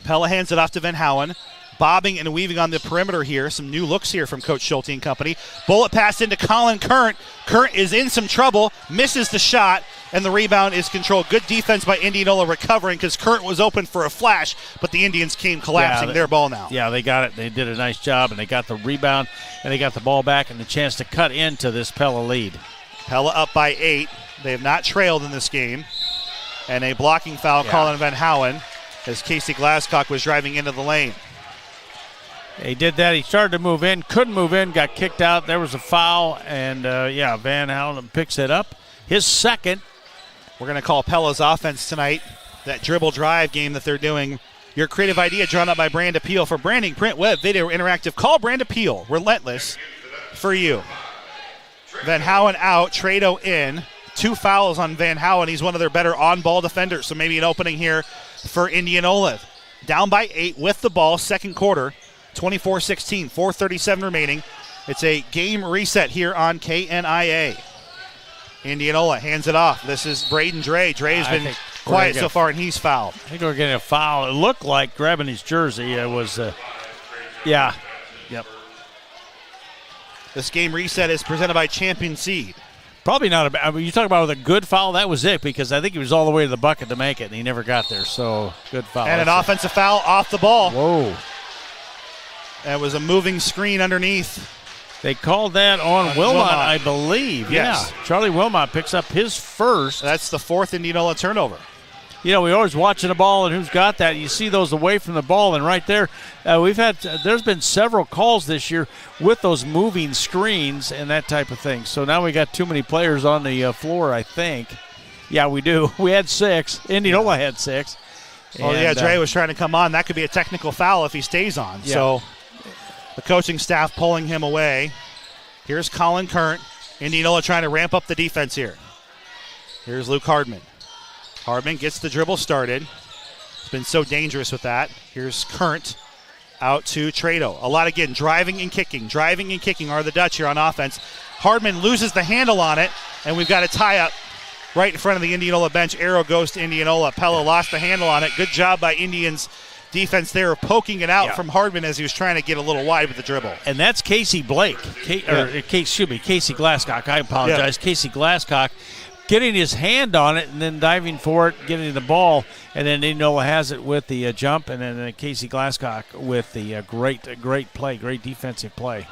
Pella hands it off to Van Houen. Bobbing and weaving on the perimeter here. Some new looks here from Coach Schulte and company. Bullet pass into Colin Current. Current is in some trouble, misses the shot, and the rebound is controlled. Good defense by Indianola recovering because Current was open for a flash, but the Indians came collapsing their ball now. Yeah, they got it. They did a nice job, and they got the rebound, and they got the ball back and the chance to cut into this Pella lead. Pella up by 8. They have not trailed in this game. And a blocking foul call on Van Houen as Casey Glasscock was driving into the lane. He did that. He started to move in, couldn't move in, got kicked out. There was a foul, and, Van Houen picks it up. His second. We're going to call Pella's offense tonight, that dribble drive game that they're doing. Your creative idea drawn up by Brand Appeal. For branding, print, web, video, interactive, call Brand Appeal. Relentless for you. Van Houen out, Trado in. 2 fouls on Van Houen. He's one of their better on-ball defenders, so maybe an opening here for Indianola. Down by 8 with the ball, second quarter. 24-16, 4:37 remaining. It's a game reset here on KNIA. Indianola hands it off. This is Braden Dre. Dre's been quiet so far, and he's fouled. I think we're getting a foul. It looked like grabbing his jersey. It was, Yep. This game reset is presented by Champion Seed. Probably not a bad. I mean, you talk about with a good foul, that was it, because I think he was all the way to the bucket to make it, and he never got there. So, good foul. And an offensive foul off the ball. Whoa. That was a moving screen underneath. They called that on Wilmot, I believe. Yes. Yeah. Charlie Wilmot picks up his first. That's the 4th Indianola turnover. You know, we always watching the ball and who's got that. You see those away from the ball, and right there, there's been several calls this year with those moving screens and that type of thing. So now we got too many players on the floor, I think. Yeah, we do. We had 6. Indianola had 6. Dre was trying to come on. That could be a technical foul if he stays on. Yeah. So the coaching staff pulling him away. Here's Colin Current. Indianola trying to ramp up the defense here. Here's Luke Hardman. Hardman gets the dribble started. It's been so dangerous with that. Here's Current out to Trado. A lot again, driving and kicking. Driving and kicking are the Dutch here on offense. Hardman loses the handle on it, and we've got a tie-up right in front of the Indianola bench. Arrow goes to Indianola. Pella lost the handle on it. Good job by Indians defense there of poking it out from Hardman as he was trying to get a little wide with the dribble. And that's Casey Blake. Casey Glasscock. I apologize. Yeah. Casey Glasscock getting his hand on it and then diving for it, getting the ball, and then Indianola has it with the jump, and then Casey Glasscock with the great play, great defensive play.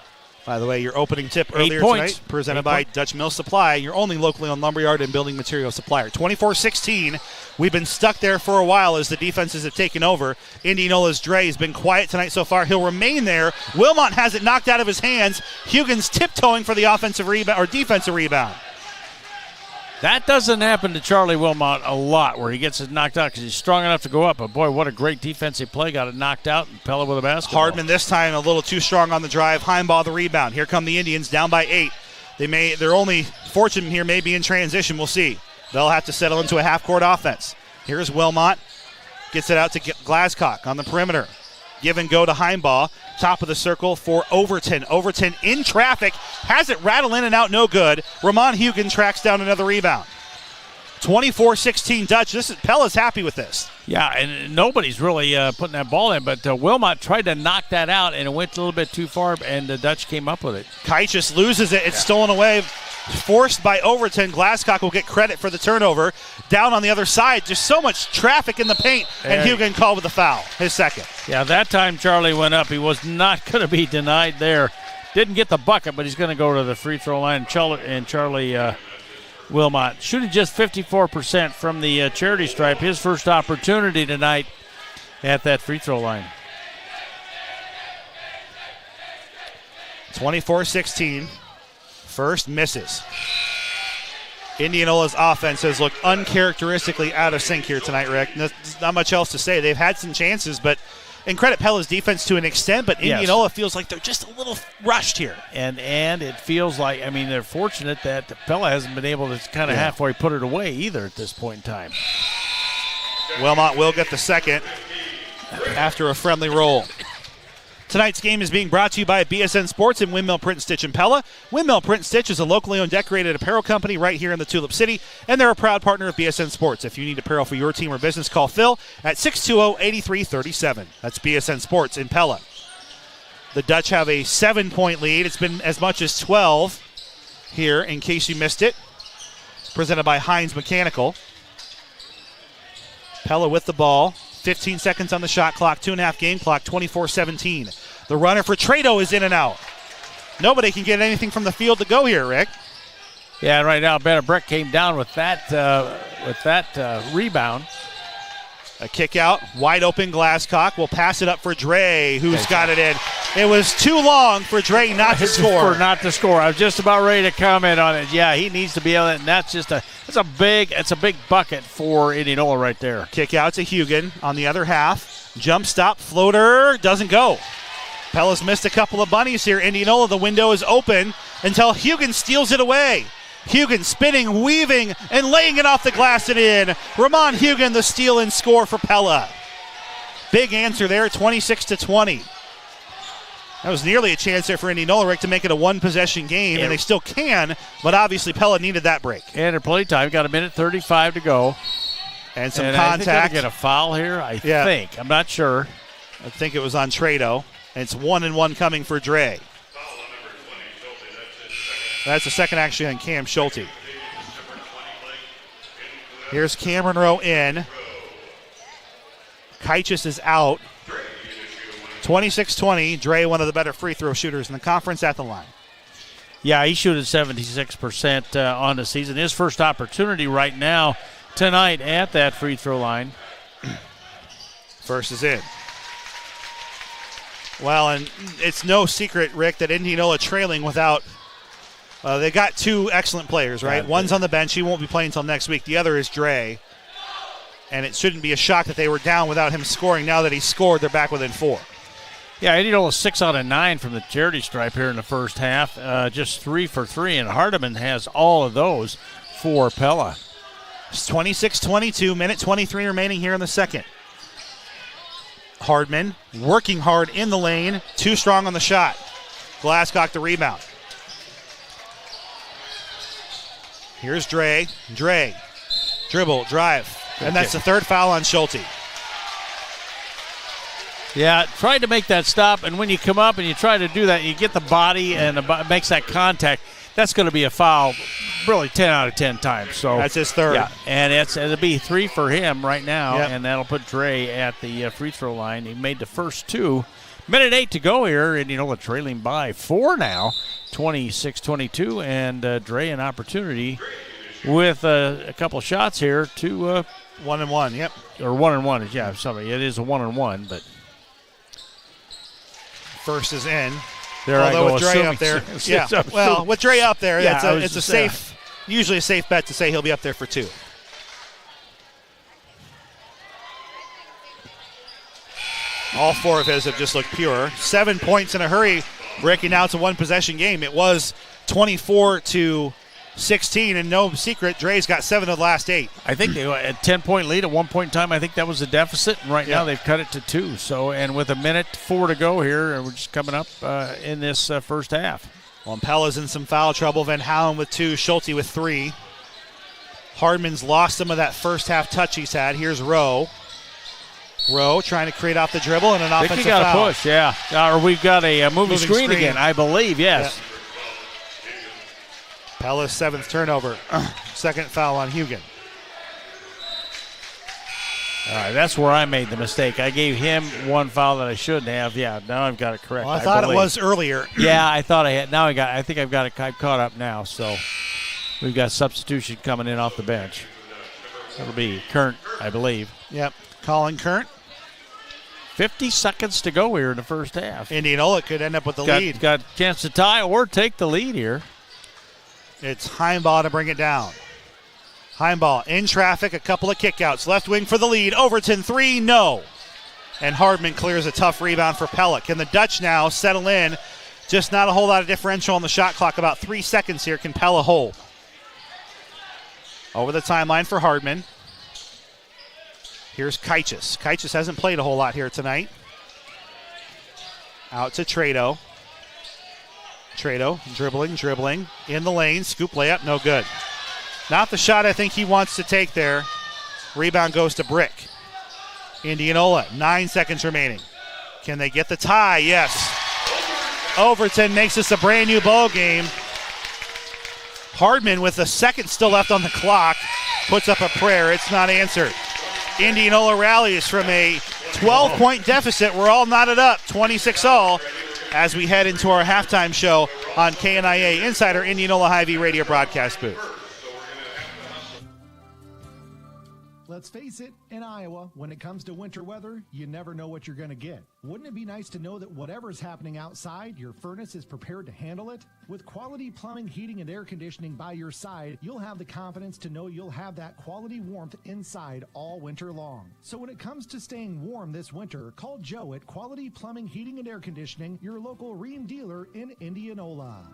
By the way, your opening tip earlier tonight, presented by Dutch Mill Supply, your only locally owned lumberyard and building material supplier. 24-16. We've been stuck there for a while as the defenses have taken over. Indianola's Dre has been quiet tonight so far. He'll remain there. Wilmot has it knocked out of his hands. Hugan's tiptoeing for the offensive rebound or defensive rebound. That doesn't happen to Charlie Wilmot a lot where he gets it knocked out because he's strong enough to go up. But, boy, what a great defensive play. Got it knocked out, and Pella with a basketball. Hardman this time a little too strong on the drive. Heimbaugh the rebound. Here come the Indians down by 8. Their only fortune here may be in transition. We'll see. They'll have to settle into a half-court offense. Here's Wilmot. Gets it out to Glasscock on the perimeter. Give and go to Heimbaugh. Top of the circle for Overton. Overton in traffic. Has it rattle in and out, no good. Ramon Hugan tracks down another rebound. 24-16 Dutch. Pella's happy with this. Yeah, and nobody's really putting that ball in, but Wilmot tried to knock that out, and it went a little bit too far, and the Dutch came up with it. Kaichis loses it. It's stolen away. Forced by Overton. Glasscock will get credit for the turnover. Down on the other side, just so much traffic in the paint, and Hugan called with a foul, his second. Yeah, that time Charlie went up. He was not going to be denied there. Didn't get the bucket, but he's going to go to the free throw line. And Charlie Wilmot shooting just 54% from the charity stripe. His first opportunity tonight at that free throw line. 24-16. First misses. Indianola's offense has looked uncharacteristically out of sync here tonight, Rick. There's not much else to say. They've had some chances, and credit Pella's defense to an extent, but Indianola feels like they're just a little rushed here. And it feels like, they're fortunate that Pella hasn't been able to kind of halfway put it away either at this point in time. Wilmot will get the second after a friendly roll. Tonight's game is being brought to you by BSN Sports and Windmill Print and Stitch in Pella. Windmill Print and Stitch is a locally owned decorated apparel company right here in the Tulip City, and they're a proud partner of BSN Sports. If you need apparel for your team or business, call Phil at 620-8337. That's BSN Sports in Pella. The Dutch have a 7-point lead. It's been as much as 12 here, in case you missed it. Presented by Hines Mechanical. Pella with the ball. 15 seconds on the shot clock, 2.5 game clock, 24-17. The runner for Trado is in and out. Nobody can get anything from the field to go here, Rick. Yeah, and right now, Breck came down with that rebound. A kick out, wide open Glasscock will pass it up for Dre, who's got it in. It was too long for Dre not to score. I was just about ready to comment on it. Yeah, he needs to be able to, and that's a big bucket for Indianola right there. Kick out to Hugan on the other half. Jump stop, floater, doesn't go. Pella's missed a couple of bunnies here. Indianola, the window is open until Hugan steals it away. Hugan spinning, weaving, and laying it off the glass and in. Ramon Hugan, the steal and score for Pella. Big answer there, 26-20. That was nearly a chance there for Indianola, Rick, to make it a one-possession game, and they still can, but obviously Pella needed that break. And at playtime, got a minute 35 to go. And some contact. I think they get a foul here, I think. I'm not sure. I think it was on Trado. And it's 1-1 coming for Dre. That's the second actually on Cam Schulte. Here's Cameron Rowe in. Kaichis is out. 26-20. Dre, one of the better free throw shooters in the conference, at the line. Yeah, he's shooting 76% on the season. His first opportunity right now tonight at that free throw line. First is in. Well, and it's no secret, Rick, that Indianola trailing without they got two excellent players, right? One's on the bench. He won't be playing until next week. The other is Dre. And it shouldn't be a shock that they were down without him scoring. Now that he scored, they're back within 4. Yeah, Indianola 6 out of 9 from the charity stripe here in the first half. Just 3 for 3, and Hardiman has all of those for Pella. It's 26-22, minute 23 remaining here in the second. Hardman working hard in the lane, too strong on the shot. Glasscock the rebound. Here's Dre. Dre, dribble, drive. And that's the third foul on Schulte. Yeah, tried to make that stop, and when you come up and you try to do that, you get the body and it makes that contact. That's going to be a foul really 10 out of 10 times. So that's his third. Yeah, and it'll be 3 for him right now, and that'll put Dre at the free throw line. He made the first 2. Minute 8 to go here. Indianola trailing by 4 now, 26-22, and Dre an opportunity with a couple shots here to 1-1. Yep, or 1-1. Yeah, sorry, it is a 1-1, but first is in. There although I go, with Dre up there, well, with Dre up there, it's a safe, usually a safe bet to say he'll be up there for 2. All 4 of his have just looked pure. 7 points in a hurry, Ricky. Now it's a one-possession game. It was 24-16, and no secret, Dre's got 7 of the last 8. I think they had a 10-point lead at one point in time. I think that was the deficit, and right now they've cut it to 2. So, and with a minute 4 to go here, we're just coming up in this first half. Well, Pella's in some foul trouble. Van Halen with 2, Schulte with 3. Hardman's lost some of that first half touch he's had. Here's Rowe. Rowe trying to create off the dribble and an offensive foul. I think he got a push, yeah. Or we've got a moving screen again, I believe, yes. Yeah. Pella's 7th turnover. Second foul on Hugan. That's where I made the mistake. I gave him one foul that I shouldn't have. Yeah, now I've got it correct. Well, I thought it was earlier. Yeah, I thought I had. Now I think I've got it. I've caught up now. So we've got substitution coming in off the bench. It'll be Kern, I believe. Yep, Colin Kern. 50 seconds to go here in the first half. Indianola could end up with the lead. Got a chance to tie or take the lead here. It's Heimbaugh to bring it down. Heimbaugh in traffic, a couple of kickouts. Left wing for the lead. Overton 3, no. And Hardman clears a tough rebound for Pella. Can the Dutch now settle in? Just not a whole lot of differential on the shot clock. About 3 seconds here. Can Pella hold? Over the timeline for Hardman. Here's Kaichis. Kaichis hasn't played a whole lot here tonight. Out to Trado. Trado dribbling. In the lane. Scoop layup, no good. Not the shot I think he wants to take there. Rebound goes to Brick. Indianola, 9 seconds remaining. Can they get the tie? Yes. Overton makes this a brand new ball game. Hardman with a second still left on the clock puts up a prayer. It's not answered. Indianola rallies from a 12-point deficit. We're all knotted up, 26-all, as we head into our halftime show on KNIA inside our Indianola Hy-Vee radio broadcast booth. Let's face it, in Iowa, when it comes to winter weather, you never know what you're going to get. Wouldn't it be nice to know that whatever's happening outside, your furnace is prepared to handle it? With quality plumbing, heating, and air conditioning by your side, you'll have the confidence to know you'll have that quality warmth inside all winter long. So when it comes to staying warm this winter, call Joe at Quality Plumbing, Heating, and Air Conditioning, your local Rheem dealer in Indianola.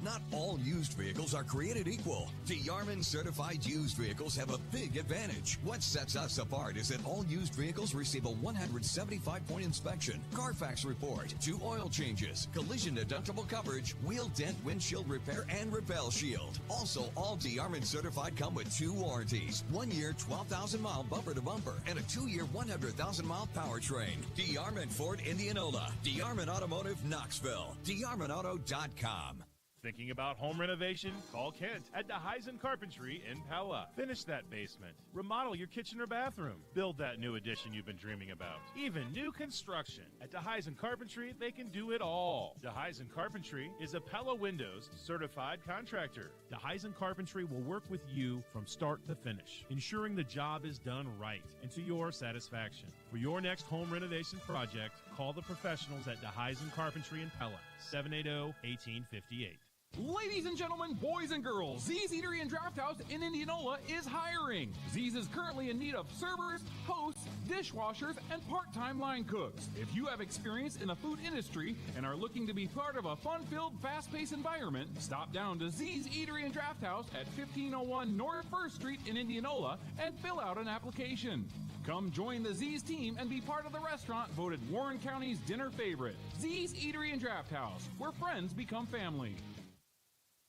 Not all used vehicles are created equal. DeYarman certified used vehicles have a big advantage. What sets us apart is that all used vehicles receive a 175-point inspection, Carfax report, 2 oil changes, collision deductible coverage, wheel dent windshield repair, and repel shield. Also, all DeYarman certified come with 2 warranties, 1 year 12,000-mile bumper to bumper, and a 2-year 100,000-mile powertrain. DeYarman Ford Indianola, DeYarman Automotive Knoxville, DeYarmanAuto.com. Thinking about home renovation? Call Kent at DeHeisen Carpentry in Pella. Finish that basement. Remodel your kitchen or bathroom. Build that new addition you've been dreaming about. Even new construction. At DeHeisen Carpentry, they can do it all. DeHeisen Carpentry is a Pella Windows certified contractor. DeHeisen Carpentry will work with you from start to finish, ensuring the job is done right and to your satisfaction. For your next home renovation project, call the professionals at DeHeisen Carpentry in Pella, 780-1858. Ladies and gentlemen, boys and girls, Z's Eatery and Draft House in Indianola is hiring. Z's is currently in need of servers, hosts, dishwashers, and part-time line cooks. If you have experience in the food industry and are looking to be part of a fun-filled, fast-paced environment, stop down to Z's Eatery and Draft House at 1501 North 1st Street in Indianola and fill out an application. Come join the Z's team and be part of the restaurant voted Warren County's dinner favorite. Z's Eatery and Draft House, where friends become family.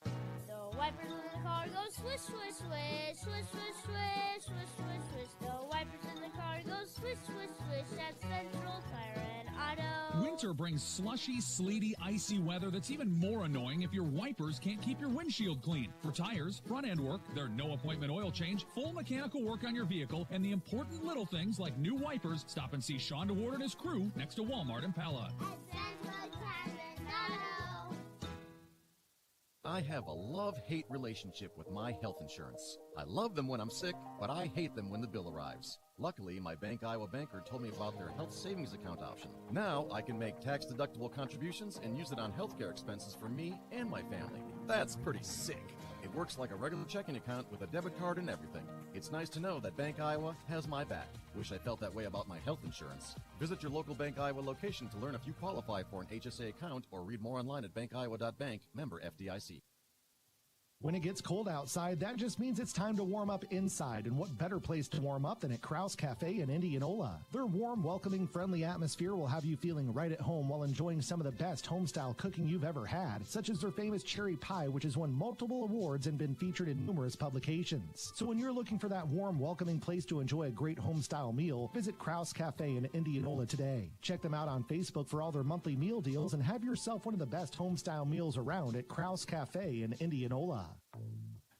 The wipers in the car go swish, swish, swish, swish, swish, swish, swish, swish, swish. The wipers in the car go swish, swish, swish at Central Tire and Auto. Winter brings slushy, sleety, icy weather that's even more annoying if your wipers can't keep your windshield clean. For tires, front end work, their no appointment oil change, full mechanical work on your vehicle, and the important little things like new wipers, stop and see Sean DeWard and his crew next to Walmart in Pella. I have a love-hate relationship with my health insurance. I love them when I'm sick, but I hate them when the bill arrives. Luckily, my Bank Iowa banker told me about their health savings account option. Now I can make tax-deductible contributions and use it on healthcare expenses for me and my family. That's pretty sick. It works like a regular checking account with a debit card and everything. It's nice to know that Bank Iowa has my back. Wish I felt that way about my health insurance. Visit your local Bank Iowa location to learn if you qualify for an HSA account or read more online at bankiowa.bank, member FDIC. When it gets cold outside, that just means it's time to warm up inside. And what better place to warm up than at Krause Cafe in Indianola? Their warm, welcoming, friendly atmosphere will have you feeling right at home while enjoying some of the best homestyle cooking you've ever had, such as their famous cherry pie, which has won multiple awards and been featured in numerous publications. So when you're looking for that warm, welcoming place to enjoy a great homestyle meal, visit Krause Cafe in Indianola today. Check them out on Facebook for all their monthly meal deals and have yourself one of the best homestyle meals around at Krause Cafe in Indianola.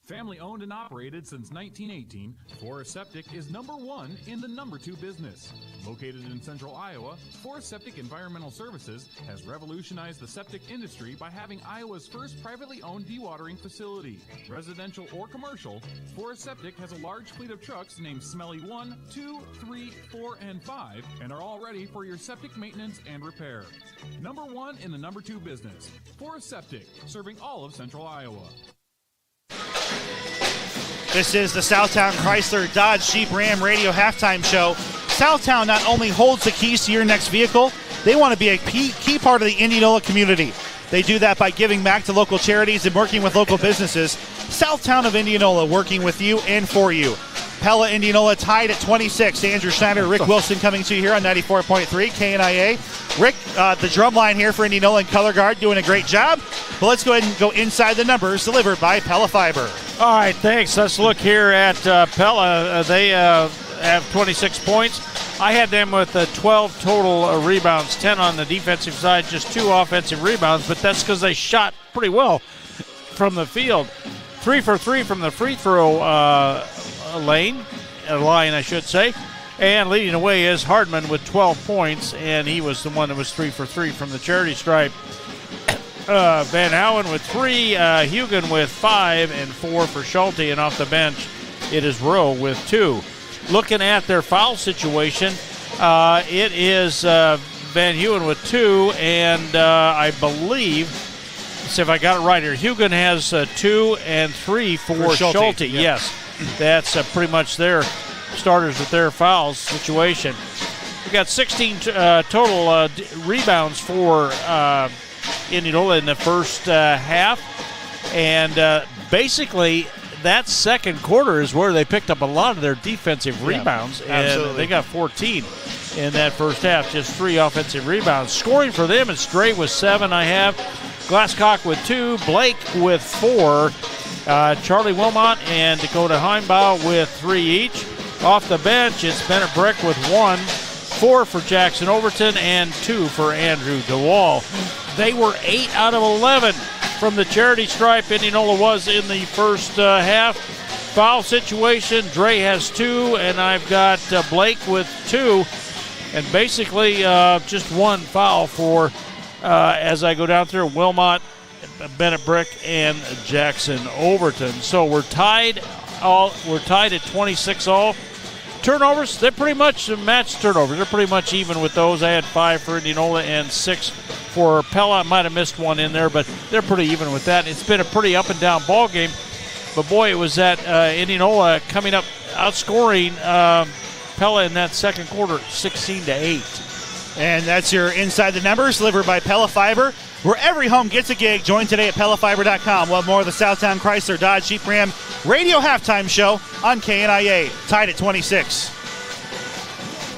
Family owned and operated since 1918, Forest Septic is #1 in the #2 business. Located in central Iowa, Forest Septic Environmental Services has revolutionized the septic industry by having Iowa's first privately owned dewatering facility. Residential or commercial, Forest Septic has a large fleet of trucks named Smelly 1, 2, 3, 4, and 5 and are all ready for your septic maintenance and repair. #1 in the #2 business, Forest Septic, serving all of central Iowa. This is the Southtown Chrysler Dodge Jeep Ram Radio halftime show. Southtown not only holds the keys to your next vehicle, they want to be a key part of the Indianola community. They do that by giving back to local charities and working with local businesses. Southtown of Indianola working with you and for you. Pella, Indianola tied at 26. Andrew Schneider, Rick Wilson coming to you here on 94.3 KNIA. Rick, the drum line here for Indianola and Color Guard doing a great job. But let's go ahead and go inside the numbers delivered by Pella Fiber. All right, thanks. Let's look here at Pella. They have 26 points. I had them with 12 total rebounds, 10 on the defensive side, just 2 offensive rebounds, but that's because they shot pretty well from the field. 3 for 3 from the free throw line, I should say. And leading the way is Hardman with 12 points, and he was the one that was 3 for 3 from the charity stripe. Van Houen with 3, Hugen with 5, and 4 for Schulte. And off the bench, it is Rowe with 2. Looking at their foul situation, it is Van Houen with 2, and I believe, let's see if I got it right here, Hugen has 2 and 3 for Schulte. Yep. Yes, that's pretty much their starters with their foul situation. We got 16 total rebounds for Indianola in the first half, and basically that second quarter is where they picked up a lot of their defensive rebounds, and they got 14 in that first half, just 3 offensive rebounds. Scoring for them, it's Dre with 7 I have, Glasscock with 2, Blake with 4, Charlie Wilmot and Dakota Heimbaugh with 3 each. Off the bench, it's Bennett Brick with 1, 4 for Jackson Overton, and 2 for Andrew DeWall. They were 8 out of 11 from the charity stripe. Indianola was in the first half. Foul situation, Dre has 2, and I've got Blake with 2. And basically just 1 foul for, as I go down through, Wilmot, Bennett Brick, and Jackson Overton. So we're tied at 26 all. Turnovers, they're pretty much matched turnovers. They're pretty much even with those. I had 5 for Indianola and 6 for Pella. I might have missed one in there, but they're pretty even with that. It's been a pretty up and down ball game. But boy, it was that Indianola coming up, outscoring Pella in that second quarter, 16-8. And that's your Inside the Numbers delivered by Pella Fiber. Where every home gets a gig, join today at PellaFiber.com. We'll have more of the Southtown Chrysler Dodge Jeep Ram Radio halftime show on KNIA, tied at 26.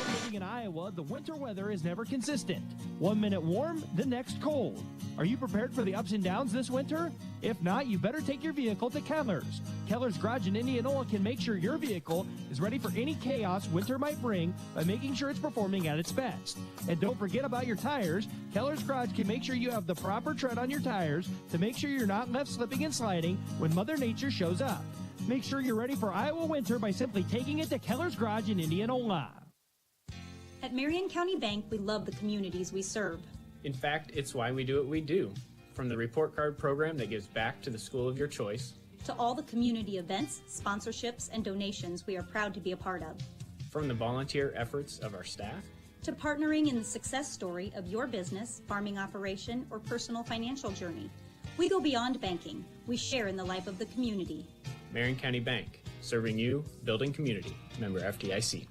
Living in Iowa, the winter weather is never consistent. 1 minute warm, the next cold. Are you prepared for the ups and downs this winter? If not, you better take your vehicle to Keller's. Keller's Garage in Indianola can make sure your vehicle is ready for any chaos winter might bring by making sure it's performing at its best. And don't forget about your tires. Keller's Garage can make sure you have the proper tread on your tires to make sure you're not left slipping and sliding when Mother Nature shows up. Make sure you're ready for Iowa winter by simply taking it to Keller's Garage in Indianola. At Marion County Bank, we love the communities we serve. In fact, it's why we do what we do. From the report card program that gives back to the school of your choice, to all the community events, sponsorships, and donations we are proud to be a part of. From the volunteer efforts of our staff, to partnering in the success story of your business, farming operation, or personal financial journey. We go beyond banking. We share in the life of the community. Marion County Bank, serving you, building community. Member FDIC.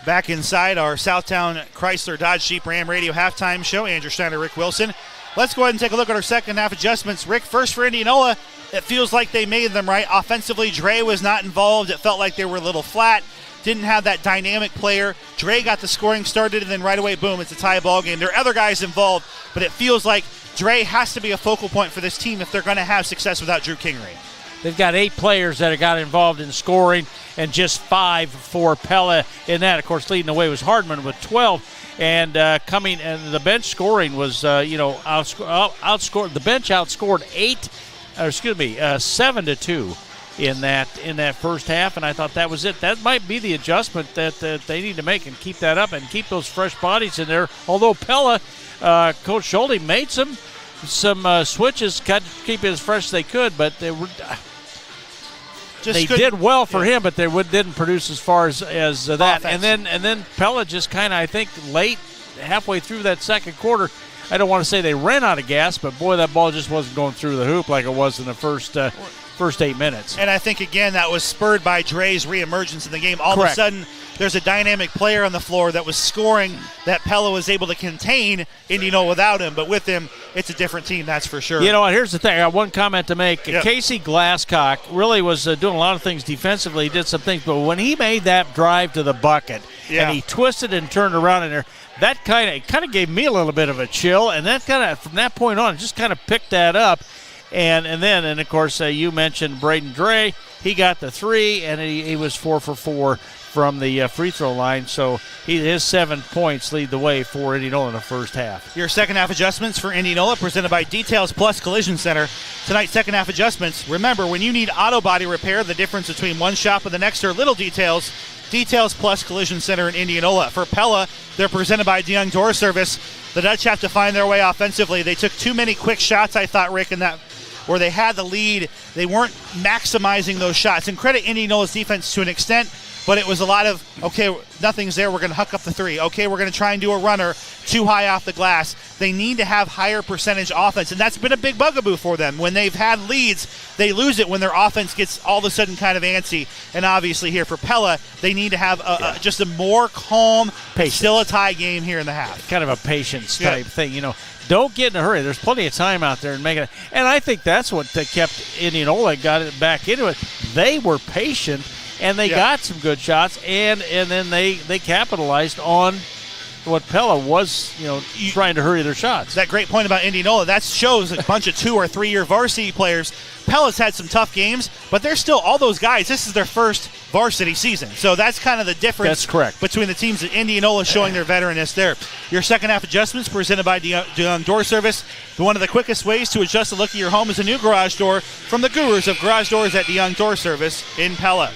Back inside our Southtown Chrysler Dodge Jeep Ram Radio halftime show, Andrew Schneider, Rick Wilson. Let's go ahead and take a look at our second half adjustments. Rick, first for Indianola, it feels like they made them right. Offensively, Dre was not involved. It felt like they were a little flat. Didn't have that dynamic player. Dre got the scoring started, and then right away, boom, it's a tie ball game. There are other guys involved, but it feels like Dre has to be a focal point for this team if they're going to have success without Drew Kingery. They've got 8 players that have got involved in scoring and just 5 for Pella in that. Of course, leading the way was Hardman with 12. And the bench scoring was, outscored. The bench outscored 8 7-2 in that first half, and I thought that was it. That might be the adjustment that they need to make and keep that up and keep those fresh bodies in there. Although Pella, Coach Schulte made some switches, got to keep it as fresh as they could, but they were. They did well for him, but they didn't produce as far as that. And then Pella just kind of, I think, late, halfway through that second quarter, I don't want to say they ran out of gas, but boy, that ball just wasn't going through the hoop like it was in the first 8 minutes. And I think, again, that was spurred by Dre's reemergence in the game. All of a sudden, there's a dynamic player on the floor that was scoring that Pella was able to contain Indianola without him. But with him, it's a different team, that's for sure. You know what? Here's the thing. I got one comment to make. Yep. Casey Glasscock really was doing a lot of things defensively. He did some things. But when he made that drive to the bucket and he twisted and turned around in there, that kind of gave me a little bit of a chill. And that kind of, from that point on, just kind of picked that up. And then, of course, you mentioned Braden Dre. He got the three, and he was 4 for 4 from the free throw line. So his 7 points lead the way for Indianola in the first half. Your second half adjustments for Indianola presented by Details Plus Collision Center. Tonight's second half adjustments. Remember, when you need auto body repair, the difference between one shop and the next are little details. Details Plus Collision Center in Indianola. For Pella, they're presented by DeYoung Door Service. The Dutch have to find their way offensively. They took too many quick shots, I thought, Rick, in that where they had the lead. They weren't maximizing those shots. And credit Indianola's defense to an extent, but it was a lot of, okay, nothing's there, we're going to huck up the three. Okay, we're going to try and do a runner too high off the glass. They need to have higher percentage offense, and that's been a big bugaboo for them. When they've had leads, they lose it when their offense gets all of a sudden kind of antsy. And obviously here for Pella, they need to have just a more calm, still a tie game here in the half. Kind of a patience type thing, you know. Don't get in a hurry. There's plenty of time out there and make it. And I think that's what kept Indianola, got it back into it. They were patient, and they got some good shots, and then they capitalized on what Pella was, trying to hurry their shots. That great point about Indianola, that shows a bunch of 2 or 3 year varsity players. Pella's had some tough games, but they're still, all those guys, this is their first varsity season. So that's kind of the difference. That's correct. Between the teams. Indianola showing their veteranness there. Your second half adjustments presented by DeYoung Door Service. One of the quickest ways to adjust the look of your home is a new garage door from the gurus of garage doors at DeYoung Door Service in Pella.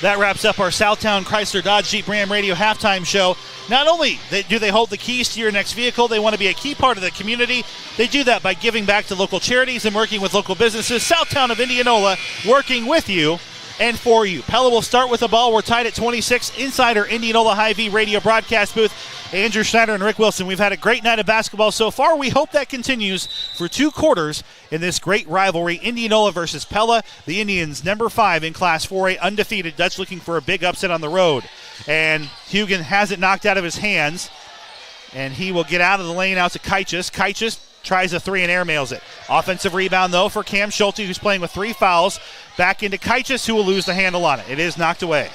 That wraps up our Southtown Chrysler Dodge Jeep Ram Radio halftime show. Not only do they hold the keys to your next vehicle, they want to be a key part of the community. They do that by giving back to local charities and working with local businesses. Southtown of Indianola, working with you and for you. Pella will start with the ball. We're tied at 26 inside our Indianola Hy-Vee radio broadcast booth. Andrew Schneider and Rick Wilson, we've had a great night of basketball so far. We hope that continues for 2 quarters in this great rivalry. Indianola versus Pella. The Indians, number 5 in Class 4A, undefeated. Dutch looking for a big upset on the road. And Hugan has it knocked out of his hands. And he will get out of the lane out to Kaichis. Kaichis tries a 3 and airmails it. Offensive rebound, though, for Cam Schulte, who's playing with 3 fouls. Back into Kaichis, who will lose the handle on it. It is knocked away.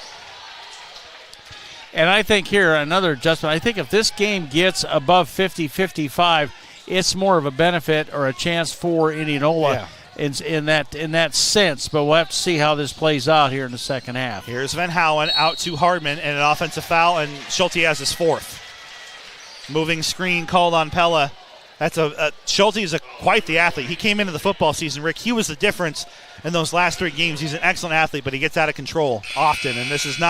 And I think here, another adjustment, I think if this game gets above 50-55, it's more of a benefit or a chance for Indianola in that sense. But we'll have to see how this plays out here in the second half. Here's Van Houen out to Hardman and an offensive foul, and Schulte has his 4th. Moving screen called on Pella. That's Schulte is quite the athlete. He came into the football season, Rick. He was the difference in those last 3 games. He's an excellent athlete, but he gets out of control often, and this is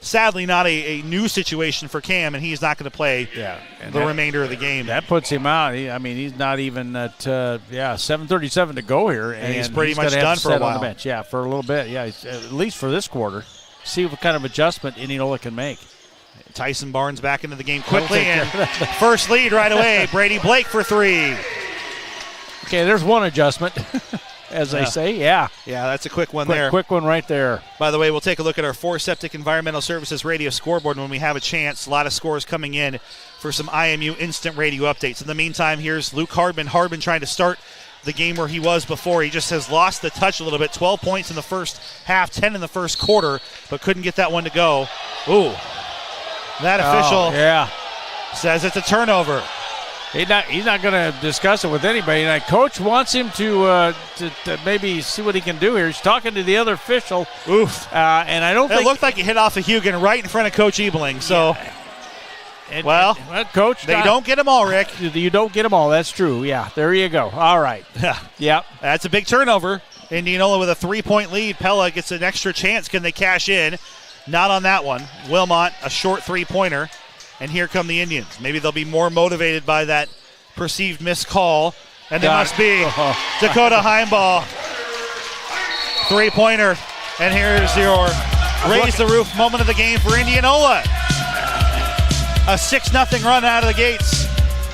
sadly not a new situation for Cam, and he's not going to play the remainder of the game. That puts him out. He's not even at 7:37 to go here, and he's pretty much done for a while. On the bench. Yeah, for a little bit. Yeah, at least for this quarter. See what kind of adjustment Indianola can make. Tyson Barnes back into the game quickly, and first lead right away. Brady Blake for 3. Okay, there's one adjustment. As they say, yeah, that's a quick one there. Quick one right there. By the way, we'll take a look at our For Septic Environmental Services radio scoreboard when we have a chance. A lot of scores coming in for some IMU instant radio updates. In the meantime, here's Luke Hardman. Hardman trying to start the game where he was before. He just has lost the touch a little bit. 12 points in the first half, 10 in the first quarter, but couldn't get that one to go. Ooh, that official says it's a turnover. He's not going to discuss it with anybody. And Coach wants him to maybe see what he can do here. He's talking to the other official. Oof. And I don't think it looked like he hit off of Hugan right in front of Coach Ebeling. So Coach, they don't get them all, Rick. You don't get them all. That's true. Yeah, there you go. All right. Yep. That's a big turnover. Indianola with a 3-point lead. Pella gets an extra chance. Can they cash in? Not on that one. Wilmot, a short three-pointer. And here come the Indians. Maybe they'll be more motivated by that perceived missed call. And they must be. Dakota Heimball. Three-pointer. And here's your raise the roof moment of the game for Indianola. A 6-0 run out of the gates.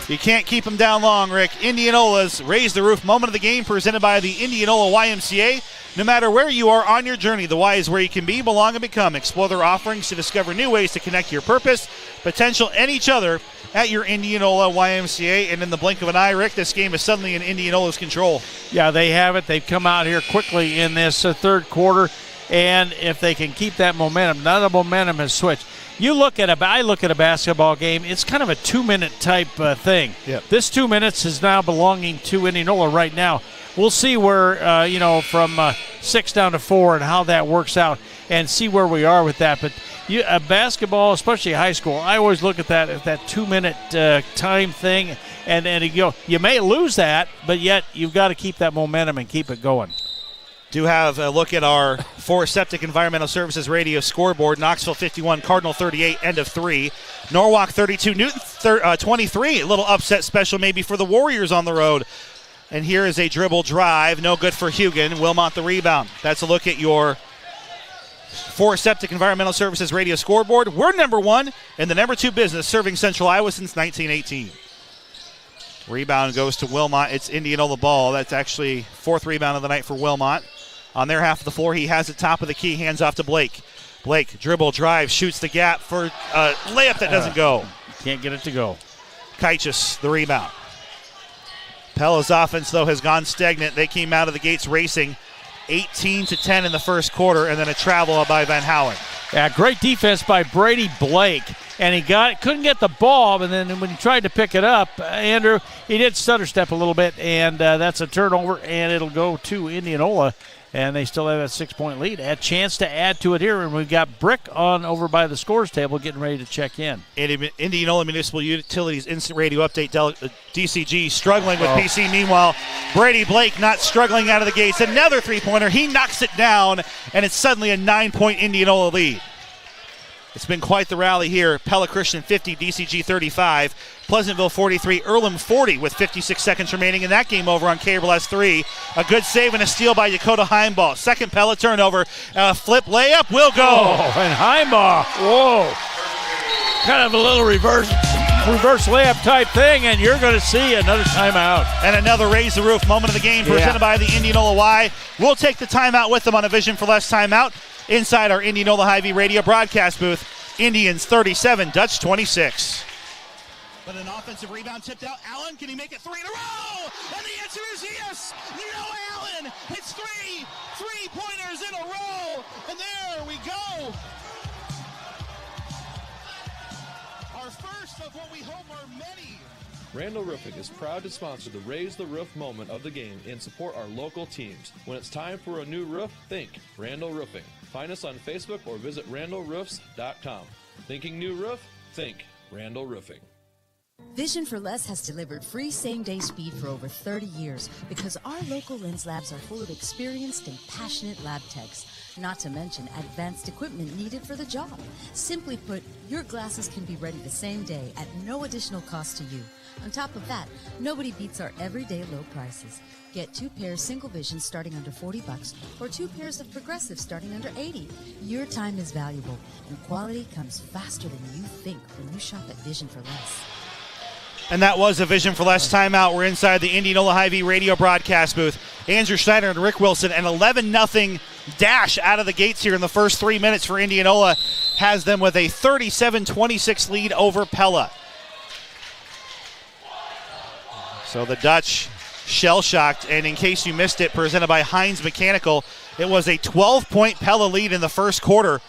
You can't keep them down long, Rick. Indianola's raise the roof moment of the game presented by the Indianola YMCA. No matter where you are on your journey, the Y is where you can be, belong, and become. Explore their offerings to discover new ways to connect your purpose, potential, and each other at your Indianola YMCA. And in the blink of an eye, Rick, this game is suddenly in Indianola's control. Yeah, they have it. They've come out here quickly in this third quarter. And if they can keep that momentum, now the momentum has switched. I look at a basketball game, it's kind of a 2-minute type thing. Yep. This 2 minutes is now belonging to Indianola right now. We'll see where, from 6 down to 4 and how that works out and see where we are with that. But basketball, especially high school, I always look at that 2-minute time thing. And you may lose that, but yet you've got to keep that momentum and keep it going. Do have a look at our Forest Septic Environmental Services radio scoreboard. Knoxville 51, Cardinal 38, end of 3. Norwalk 32, Newton 23. A little upset special maybe for the Warriors on the road. And here is a dribble drive. No good for Hugon. Wilmot the rebound. That's a look at your Forest Septic Environmental Services radio scoreboard. We're number 1 in the number 2 business serving Central Iowa since 1918. Rebound goes to Wilmot. It's Indianola ball. That's actually 4th rebound of the night for Wilmot. On their half of the floor, he has it top of the key. Hands off to Blake. Blake, dribble, drive, shoots the gap for a layup that doesn't go. Can't get it to go. Kaichis, the rebound. Pella's offense, though, has gone stagnant. They came out of the gates racing 18-10 in the first quarter, and then a travel by Van Howen. Yeah, great defense by Brady Blake. And he couldn't get the ball, and then when he tried to pick it up, Andrew, he did stutter step a little bit, and that's a turnover, and it'll go to Indianola, and they still have that 6-point lead. A chance to add to it here, and we've got Brick on over by the scores table getting ready to check in. Indianola Municipal Utilities Instant Radio Update, DCG struggling with PC. Meanwhile, Brady Blake not struggling out of the gates. Another three-pointer. He knocks it down, and it's suddenly a 9-point Indianola lead. It's been quite the rally here. Pella Christian 50, DCG 35, Pleasantville 43, Earlham 40 with 56 seconds remaining in that game over on KBLS 3. A good save and a steal by Dakota Heimball. Second Pella turnover. Flip layup will go. Oh, and Heimball. Whoa. Kind of a little reverse layup type thing, and you're going to see another timeout. And another raise the roof moment of the game presented by the Indianola Y. We'll take the timeout with them on a Vision for Less timeout. Inside our Indianola Hy-Vee radio broadcast booth, Indians 37, Dutch 26. But an offensive rebound tipped out. Allen, can he make it 3 in a row? And the answer is yes. Noah Allen hits 3 3-pointers in a row. And there we go. Our first of what we hope are many. Randall Roofing is proud to sponsor the Raise the Roof moment of the game and support our local teams. When it's time for a new roof, think Randall Roofing. Find us on Facebook or visit randallroofs.com. Thinking new roof? Think Randall Roofing. Vision for Less has delivered free same-day speed for over 30 years because our local lens labs are full of experienced and passionate lab techs, not to mention advanced equipment needed for the job. Simply put, your glasses can be ready the same day at no additional cost to you. On top of that, nobody beats our everyday low prices. Get 2 pairs single vision starting under $40 or 2 pairs of progressive starting under $80. Your time is valuable, and quality comes faster than you think when you shop at Vision for Less. And that was a Vision for Less timeout. We're inside the Indianola Hy-Vee radio broadcast booth. Andrew Schneider and Rick Wilson, an 11-0 dash out of the gates here in the first 3 minutes for Indianola, has them with a 37-26 lead over Pella. So the Dutch shell-shocked, and in case you missed it, presented by Heinz Mechanical, it was a 12-point Pella lead in the first quarter.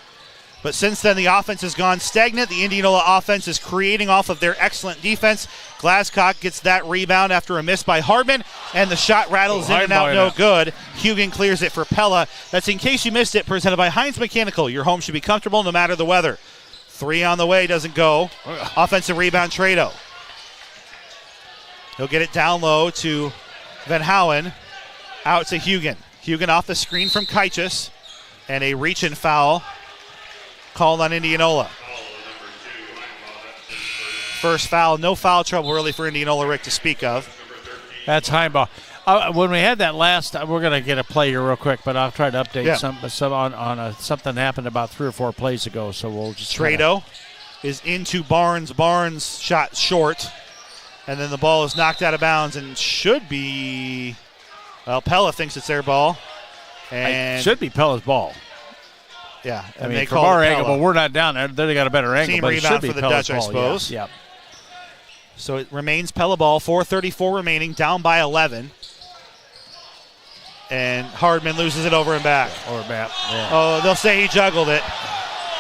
But since then, the offense has gone stagnant. The Indianola offense is creating off of their excellent defense. Glasscock gets that rebound after a miss by Hardman, and the shot rattles in and out, no good. Hugon clears it for Pella. That's in case you missed it, presented by Heinz Mechanical. Your home should be comfortable no matter the weather. Three on the way, doesn't go. Offensive rebound, Trado. He'll get it down low to Van Houen. Out to Hugen. Hugen off the screen from Kaichis. And a reach-in foul called on Indianola. First foul, no foul trouble really for Indianola, Rick, to speak of. That's Heimbach. When we had that last, we're going to get a play here real quick, but I'll try to update some on something that happened about 3 or 4 plays ago. So we'll just Trado is into Barnes. Barnes shot short, and then the ball is knocked out of bounds and should be. Well, Pella thinks it's their ball, and it should be Pella's ball. Yeah, I mean, they from call our it angle, Pella. but we're not down there. They got a better angle. Team but it rebound should be for the Pella's Dutch, I ball, suppose. Yeah. So it remains Pella ball. 4:34 remaining, down by 11. And Hardman loses it over and back. Over back. Yeah. Oh, they'll say he juggled it,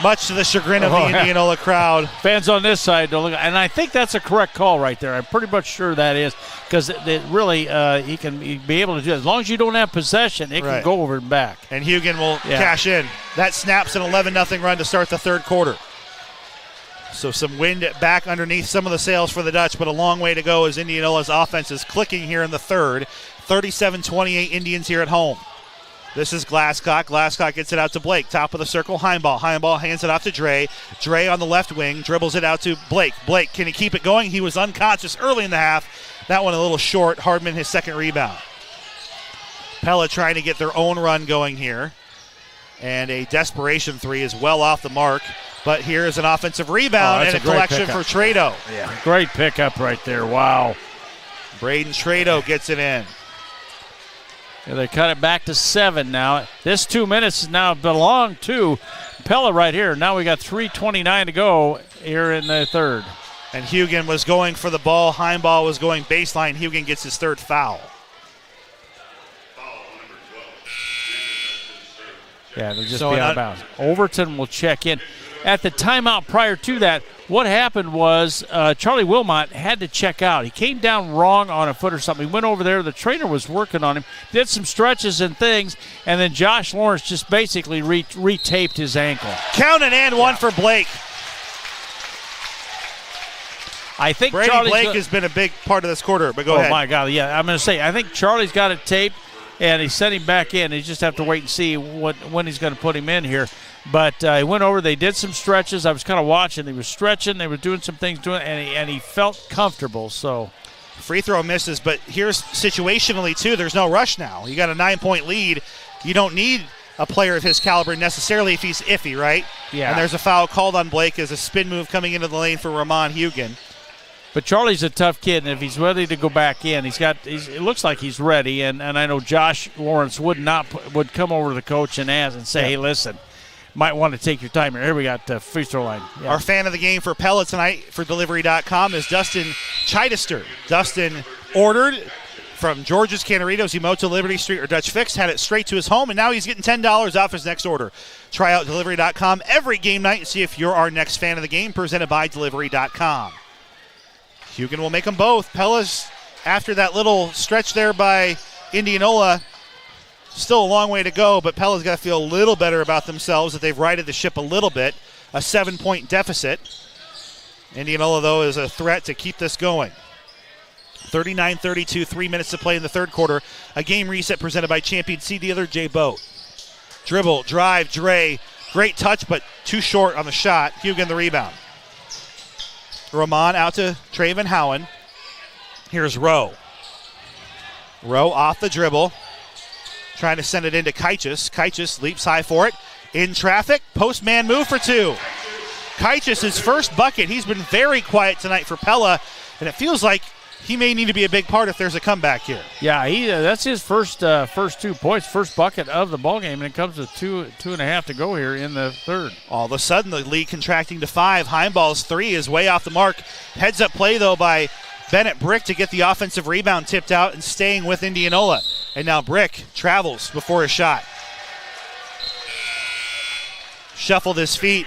much to the chagrin of the Indianola crowd. Fans on this side don't look, and I think that's a correct call right there. I'm pretty much sure that is, because it really he can be able to do it. As long as you don't have possession, it can go over and back. And Hugen will cash in. That snaps an 11-0 run to start the third quarter. So some wind back underneath some of the sails for the Dutch, but a long way to go as Indianola's offense is clicking here in the third. 37-28 Indians here at home. This is Glasscock. Glasscock gets it out to Blake. Top of the circle, Heimball. Heimball hands it off to Dre. Dre on the left wing dribbles it out to Blake. Blake, can he keep it going? He was unconscious early in the half. That one a little short. Hardman his second rebound. Pella trying to get their own run going here. And a desperation three is well off the mark. But here is an offensive rebound and a collection for Trado. Yeah, great pickup right there. Wow. Braden Trado gets it in. Yeah, they cut it back to 7 now. This 2 minutes now belong to Pella right here. Now we got 3:29 to go here in the third. And Hugen was going for the ball. Heimball was going baseline. Hugen gets his third foul. Yeah, they'll just be out of bounds. Overton will check in. At the timeout prior to that, what happened was Charlie Wilmot had to check out. He came down wrong on a foot or something. He went over there. The trainer was working on him, did some stretches and things, and then Josh Lawrence just basically retaped his ankle. Count it and one for Blake. I think Brady Blake has been a big part of this quarter, but go ahead. Oh, my God, yeah. I'm going to say, I think Charlie's got it taped, and he sent him back in. You just have to wait and see when he's going to put him in here. But he went over. They did some stretches. I was kind of watching. They were stretching. They were doing some things, and he felt comfortable. So, free throw misses. But here's situationally too. There's no rush now. You got a 9-point lead. You don't need a player of his caliber necessarily if he's iffy, right? Yeah. And there's a foul called on Blake as a spin move coming into the lane for Ramon Hugen. But Charlie's a tough kid, and if he's ready to go back in, it looks like he's ready. And I know Josh Lawrence would come over to the coach and ask and say, hey, listen, might want to take your time here. Here we got the free throw line. Yeah. Our fan of the game for Pella tonight for Delivery.com is Dustin Chidester. Dustin ordered from George's Canaritos, Emoto, Liberty Street, or Dutch Fix, had it straight to his home, and now he's getting $10 off his next order. Try out Delivery.com every game night and see if you're our next fan of the game, presented by Delivery.com. Hugen will make them both. Pella's, after that little stretch there by Indianola, still a long way to go, but Pella's got to feel a little better about themselves that they've righted the ship a little bit. A 7-point deficit. Indianola, though, is a threat to keep this going. 39-32, 3 minutes to play in the third quarter. A game reset presented by Champion Seed Dealer Jay Boat. Dribble, drive, Dre. Great touch, but too short on the shot. Hugen the rebound. Ramon out to Trey Van Houen. Here's Rowe. Rowe off the dribble. Trying to send it into Kaichis. Kaichis leaps high for it. In traffic. Post-man move for two. Kaichis, his first bucket. He's been very quiet tonight for Pella, and it feels like he may need to be a big part if there's a comeback here. Yeah, that's his first 2 points, first bucket of the ballgame, and it comes with 2.5 to go here in the third. All of a sudden, the lead contracting to 5. Heimball's three is way off the mark. Heads-up play, though, by Bennett Brick to get the offensive rebound tipped out and staying with Indianola. And now Brick travels before his shot. Shuffled his feet.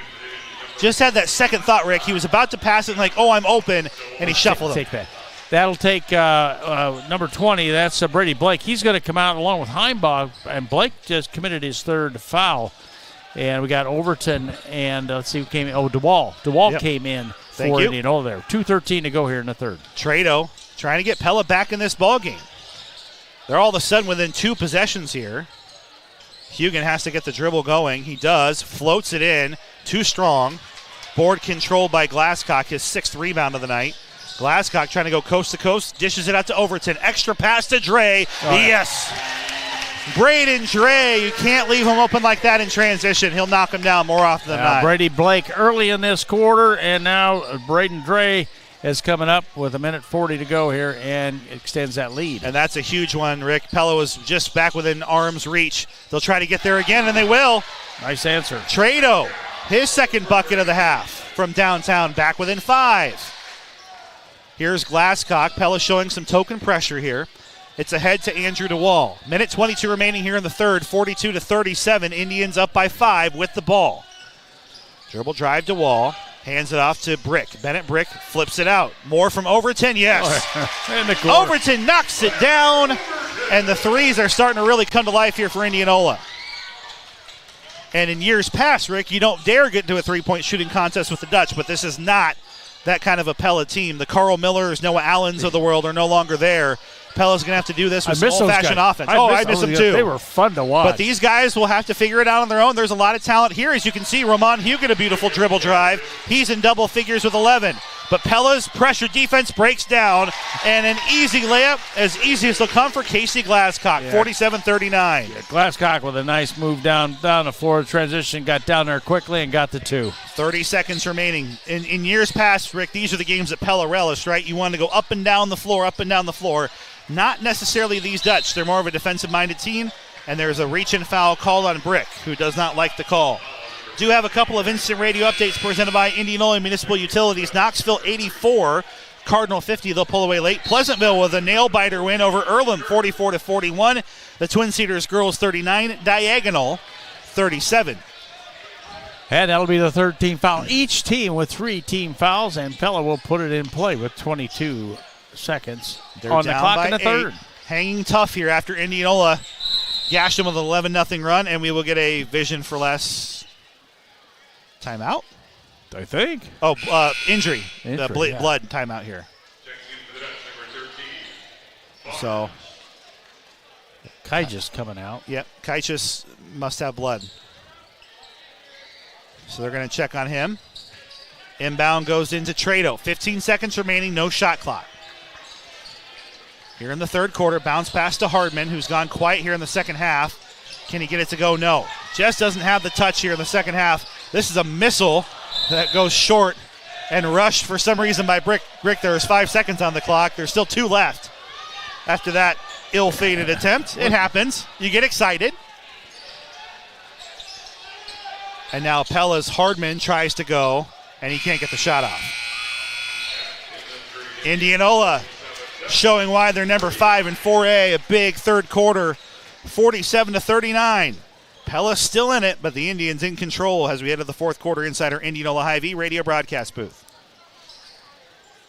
Just had that second thought, Rick. He was about to pass it and like, oh, I'm open, and he shuffled it. Take that. That'll take number 20. That's Brady Blake. He's going to come out along with Heimbach, and Blake just committed his third foul. And we got Overton and let's see who came in. Oh, DeWall. DeWall came in for Indianola there. 2:13 to go here in the third. Trado trying to get Pella back in this ball game. They're all of a sudden within 2 possessions here. Hugan has to get the dribble going. He does. Floats it in. Too strong. Board controlled by Glasscock, his 6th rebound of the night. Glasscock trying to go coast to coast. Dishes it out to Overton. Extra pass to Dre. Yes. Braden Dre. You can't leave him open like that in transition. He'll knock him down more often than not. Brady Blake early in this quarter, and now Braden Dre is coming up with 1:40 to go here and extends that lead. And that's a huge one, Rick. Pella was just back within arm's reach. They'll try to get there again, and they will. Nice answer. Trado, his 2nd bucket of the half from downtown, back within 5. Here's Glasscock. Pella showing some token pressure here. It's ahead to Andrew DeWall. 1:22 remaining here in the third, 42-37. Indians up by 5 with the ball. Dribble drive DeWall. Hands it off to Brick. Bennett Brick flips it out. More from Overton, yes. Overton knocks it down, and the threes are starting to really come to life here for Indianola. And in years past, Rick, you don't dare get into a three-point shooting contest with the Dutch, but this is not that kind of a Pella team. The Carl Millers, Noah Allens of the world are no longer there. Pella's going to have to do this with some old-fashioned offense. I miss them too. They were fun to watch. But these guys will have to figure it out on their own. There's a lot of talent here. As you can see, Ramon Hugan, a beautiful dribble drive. He's in double figures with 11. But Pella's pressure defense breaks down, and an easy layup, as easy as they'll come for Casey Glasscock, 47-39. Yeah, Glasscock with a nice move down the floor. Transition, got down there quickly and got the 2. 30 seconds remaining. In years past, Rick, these are the games that Pella relished, right? You wanted to go up and down the floor. Not necessarily these Dutch. They're more of a defensive-minded team, and there's a reach-in foul called on Brick, who does not like the call. Do have a couple of instant radio updates presented by Indianola Municipal Utilities. Knoxville 84, Cardinal 50. They'll pull away late. Pleasantville with a nail-biter win over Earlham, 44-41. The Twin Cedars girls 39, Diagonal 37. And that'll be the 3rd team foul. Each team with 3 team fouls, and Pella will put it in play with 22 seconds on the clock in the 3rd. Hanging tough here after Indianola gashed them with an 11-0 run, and we will get a Vision for Less timeout. I think. Oh, injury. Blood timeout here. So. Kaijas coming out. Yep, Kaijas must have blood. So they're going to check on him. Inbound goes into Trado. 15 seconds remaining, no shot clock. Here in the 3rd quarter, bounce pass to Hardman, who's gone quiet here in the 2nd half. Can he get it to go? No. Just doesn't have the touch here in the 2nd half. This is a missile that goes short and rushed for some reason by Brick. There's 5 seconds on the clock. There's still 2 left. After that ill-fated attempt, it happens. You get excited. And now Pella's Hardman tries to go, and he can't get the shot off. Indianola showing why they're number 5 in 4A, a big 3rd quarter, 47-39. Pella still in it, but the Indians in control as we head to the 4th quarter inside our Indianola Hy-Vee radio broadcast booth.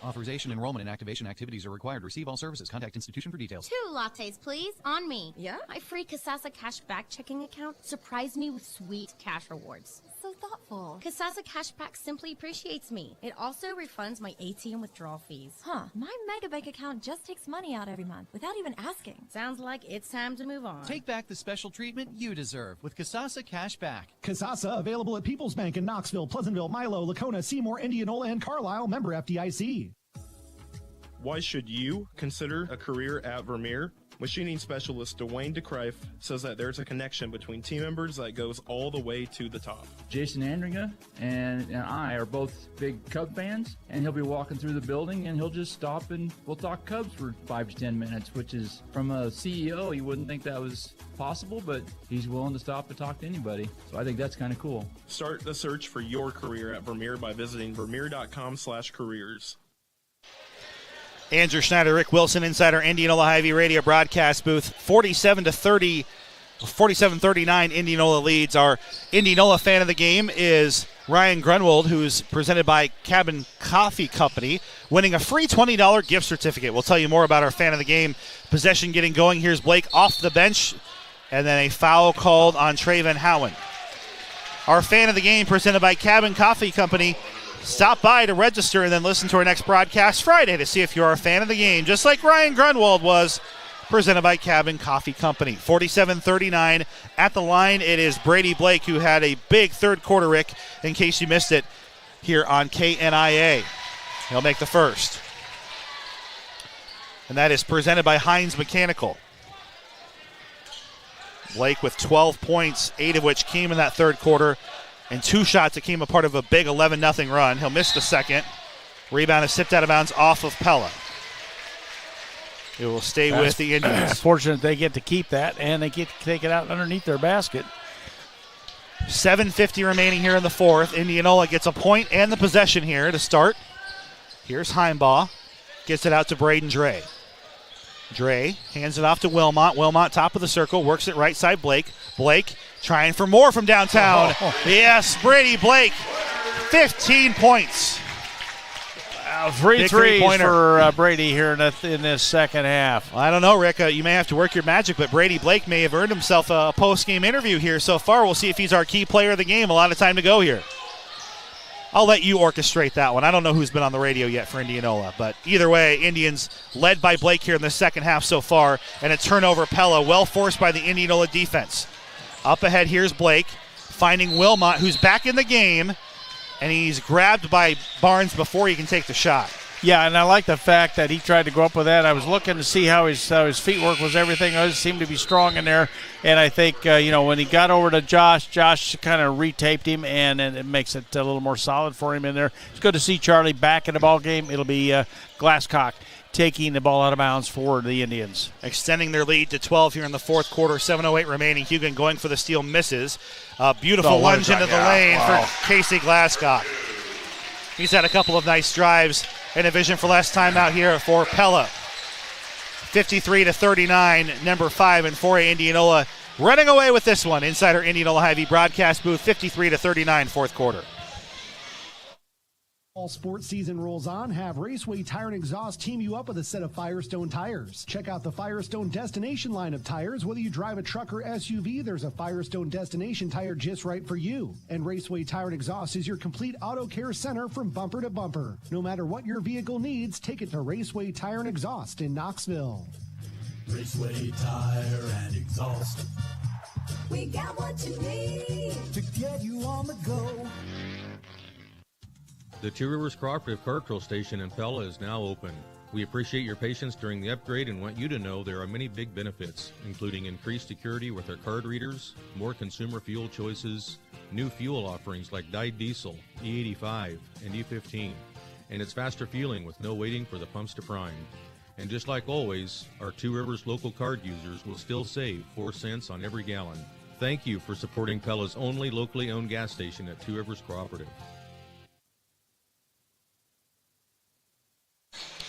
Authorization, enrollment, and activation activities are required. Receive all services. Contact institution for details. 2 lattes, please. On me. Yeah? My free Kasasa Cashback checking account surprised me with sweet cash rewards. So thoughtful. Kasasa Cashback simply appreciates me. It also refunds my ATM withdrawal fees. Huh. My Megabank account just takes money out every month without even asking. Sounds like it's time to move on. Take back the special treatment you deserve with Kasasa Cashback. Kasasa available at People's Bank in Knoxville, Pleasantville, Milo, Lacona, Seymour, Indianola, and Carlisle. Member FDIC. Why should you consider a career at Vermeer? Machining specialist Dwayne DeCrife says that there's a connection between team members that goes all the way to the top. Jason Andringa and I are both big Cub fans, and he'll be walking through the building and he'll just stop and we'll talk Cubs for 5 to 10 minutes, which is, from a CEO, you wouldn't think that was possible, but he's willing to stop and talk to anybody. So I think that's kind of cool. Start the search for your career at Vermeer by visiting vermeer.com/careers. Andrew Schneider, Rick Wilson inside our Indianola Hy-Vee radio broadcast booth. 47-39 Indianola leads. Our Indianola fan of the game is Ryan Grunwald, who's presented by Cabin Coffee Company, winning a free $20 gift certificate. We'll tell you more about our fan of the game. Possession getting going. Here's Blake off the bench, and then a foul called on Traven Howen. our fan of the game presented by Cabin Coffee Company. Stop by to register and then listen to our next broadcast Friday to see if you're a fan of the game, just like Ryan Grunwald was, presented by Cabin Coffee Company. 47-39 at the line. It is Brady Blake who had a big third quarter, Rick, in case you missed it, here on KNIA. He'll make the first. And that is presented by Hines Mechanical. Blake with 12 points, 8 of which came in that third quarter, and 2 shots that came a part of a big 11-0 run. He'll miss the second. Rebound is tipped out of bounds off of Pella. It will stay with the Indians. Fortunate they get to keep that, and they get to take it out underneath their basket. 7:50 remaining here in the fourth. Indianola gets a point and the possession here to start. Here's Heimbaugh. Gets it out to Braden Dre. Dre hands it off to Wilmot. Wilmot, top of the circle, works it right side Blake. Blake trying for more from downtown. Yes, Brady Blake, 15 points. 3 threes for Brady here in this second half. Well, I don't know, Rick. You may have to work your magic, but Brady Blake may have earned himself a post-game interview here so far. We'll see if he's our key player of the game. A lot of time to go here. I'll let you orchestrate that one. I don't know who's been on the radio yet for Indianola, but either way, Indians led by Blake here in the second half so far, and a turnover. Pella well forced by the Indianola defense. Up ahead, here's Blake finding Wilmot, who's back in the game, and he's grabbed by Barnes before he can take the shot. Yeah, and I like the fact that he tried to go up with that. I was looking to see how his feet work was. Everything seemed to be strong in there. And I think, when he got over to Josh kind of retaped him, and it makes it a little more solid for him in there. It's good to see Charlie back in the ball game. It'll be Glasscock taking the ball out of bounds for the Indians. Extending their lead to 12 here in the fourth quarter. 7:08 remaining. Hugan going for the steal, misses. Beautiful lunge into the lane for Casey Glasscock. He's had a couple of nice drives. And a vision for less time out here for Pella. 53-39, number 5 in 4A Indianola running away with this one inside our Indianola Hy-Vee broadcast booth. 53-39, fourth quarter. All sports season rolls on. Have Raceway Tire and Exhaust team you up with a set of Firestone tires. Check out the Firestone Destination line of tires. Whether you drive a truck or SUV, there's a Firestone Destination tire just right for you. And Raceway Tire and Exhaust is your complete auto care center from bumper to bumper. No matter what your vehicle needs, take it to Raceway Tire and Exhaust in Knoxville. Raceway Tire and Exhaust. We got what you need to get you on the go. The Two Rivers Cooperative Car Control Station in Pella is now open. We appreciate your patience during the upgrade and want you to know there are many big benefits, including increased security with our card readers, more consumer fuel choices, new fuel offerings like dyed diesel, E85, and E15, and it's faster fueling with no waiting for the pumps to prime. And just like always, our Two Rivers local card users will still save 4 cents on every gallon. Thank you for supporting Pella's only locally owned gas station at Two Rivers Cooperative.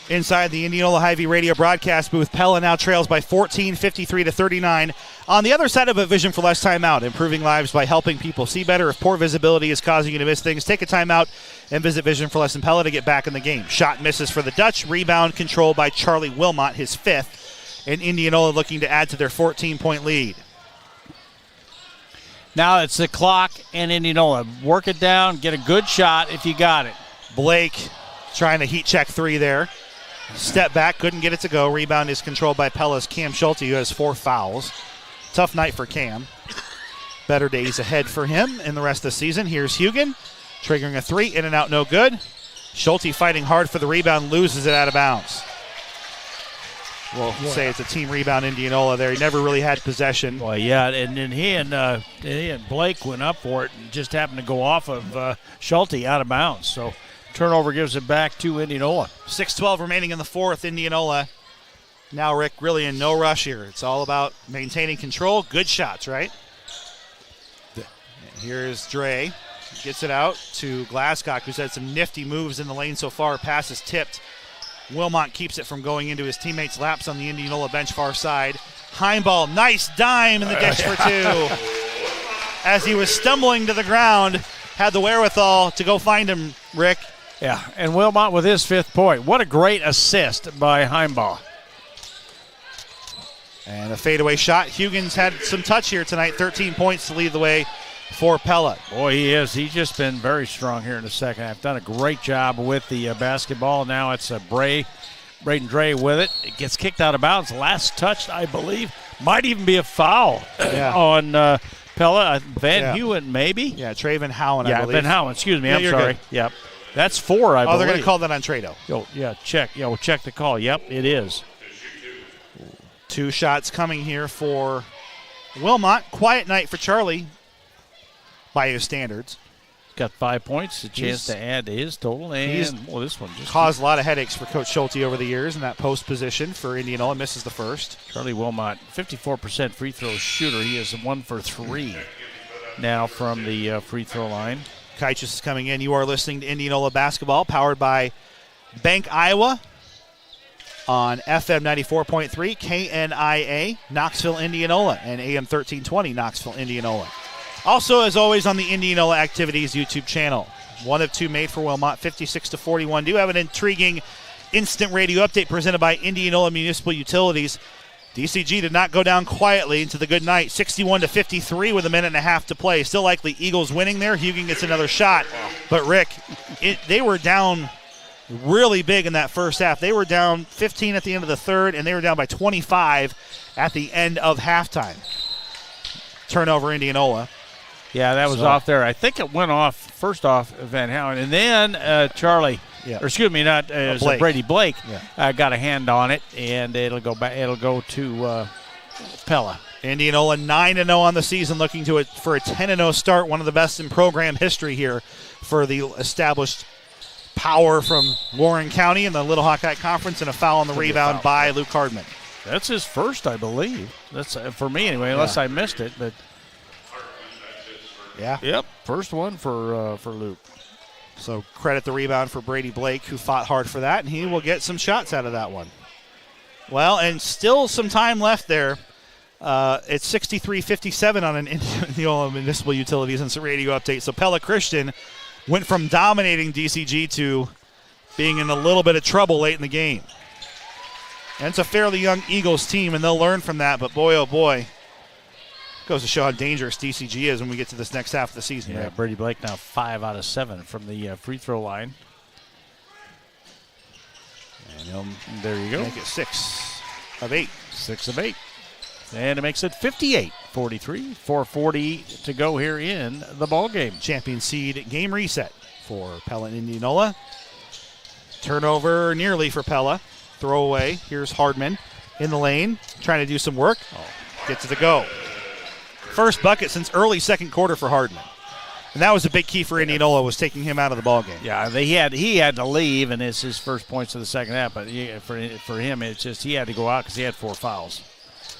Inside the Indianola Hy-Vee radio broadcast booth, Pella now trails by 14, 53-39. On the other side of a vision for less time out, improving lives by helping people see better. If poor visibility is causing you to miss things, take a time out and visit Vision for Less in Pella to get back in the game. Shot misses for the Dutch. Rebound controlled by Charlie Wilmot, his 5th. And Indianola looking to add to their 14-point lead. Now it's the clock and Indianola. Work it down, get a good shot if you got it. Blake trying to heat check 3 there. Step back, couldn't get it to go. Rebound is controlled by Pella's Cam Schulte, who has 4 fouls. Tough night for Cam. Better days ahead for him in the rest of the season. Here's Hugan, triggering a 3, in and out, no good. Schulte fighting hard for the rebound, loses it out of bounds. We'll say it's a team rebound, Indianola there. He never really had possession. Well, yeah, and then he and Blake went up for it and just happened to go off of Schulte out of bounds. So turnover gives it back to Indianola. 6:12 remaining in the fourth. Indianola now, Rick, really in no rush here. It's all about maintaining control. Good shots, right? And here's Dre. Gets it out to Glasscock, who's had some nifty moves in the lane so far. Pass is tipped. Wilmot keeps it from going into his teammates' laps on the Indianola bench far side. Heimball, nice dime in the dish for 2. As he was stumbling to the ground, had the wherewithal to go find him, Rick. Yeah, and Wilmot with his 5th point. What a great assist by Heimball. And a fadeaway shot. Hugan's had some touch here tonight. 13 points to lead the way for Pella. Boy, he is. He's just been very strong here in the second half. Done a great job with the basketball. Now it's Braden Dre with it. It gets kicked out of bounds. Last touch, I believe, might even be a foul on Pella. Van Hewen, maybe? Yeah, Traven Howen, I believe. Van Howen. Excuse me. I'm you're sorry. Good. Yep. That's 4, I believe. Oh, they're going to call that on Trado. Oh, yeah, check. Yeah, we'll check the call. Yep, it is. 2 shots coming here for Wilmot. Quiet night for Charlie by his standards. Got 5 points, a chance to add to his total. And this one just caused a lot of headaches for Coach Schulte over the years in that post position for Indianola. Misses the first. Charlie Wilmot, 54% free throw shooter. He is 1 for 3 now from the free throw line. Kaichis is coming in. You are listening to Indianola basketball, powered by Bank Iowa on FM 94.3 KNIA, Knoxville, Indianola, and AM 1320, Knoxville, Indianola. Also, as always, on the Indianola Activities YouTube channel. 1 of 2 made for Wilmot, 56-41. Do have an intriguing instant radio update presented by Indianola Municipal Utilities. DCG did not go down quietly into the good night. 61-53 with a minute and a half to play. Still likely Eagles winning there. Hugan gets another shot. But, Rick, they were down really big in that first half. They were down 15 at the end of the third, and they were down by 25 at the end of halftime. Turnover, Indianola. Yeah, that was off there. I think it went off, first off, Van Howen. And then Charlie, or excuse me, not Brady Blake, got a hand on it, and it'll go back. It'll go to Pella. Indianola 9-0 on the season, looking for a 10-0 start. One of the best in program history here for the established power from Warren County in the Little Hawkeye Conference, and a foul on the rebound by Luke Hardman. That's his first, I believe. That's for me anyway, unless I missed it, but. Yeah. Yep. First one for Luke. So credit the rebound for Brady Blake, who fought hard for that, and he will get some shots out of that one. Well, and still some time left there. It's 63-57 on an Indianola Municipal Utilities Instant Radio update. So Pella Christian went from dominating DCG to being in a little bit of trouble late in the game. And it's a fairly young Eagles team, and they'll learn from that. But boy, oh boy. Goes to show how dangerous DCG is when we get to this next half of the season. Yeah, right? Brady Blake now 5 out of 7 from the free throw line. And there you go. Make it 6 of 8. 6 of 8. And it makes it 58-43. 4:40 to go here in the ball game. Champion seed game reset for Pella and Indianola. Turnover nearly for Pella. Throwaway. Here's Hardman in the lane, trying to do some work. Gets it to go. First bucket since early second quarter for Hardman. And that was a big key for Indianola, was taking him out of the ballgame. Yeah, he had to leave, and it's his first points of the second half. But for him, it's just he had to go out because he had 4 fouls.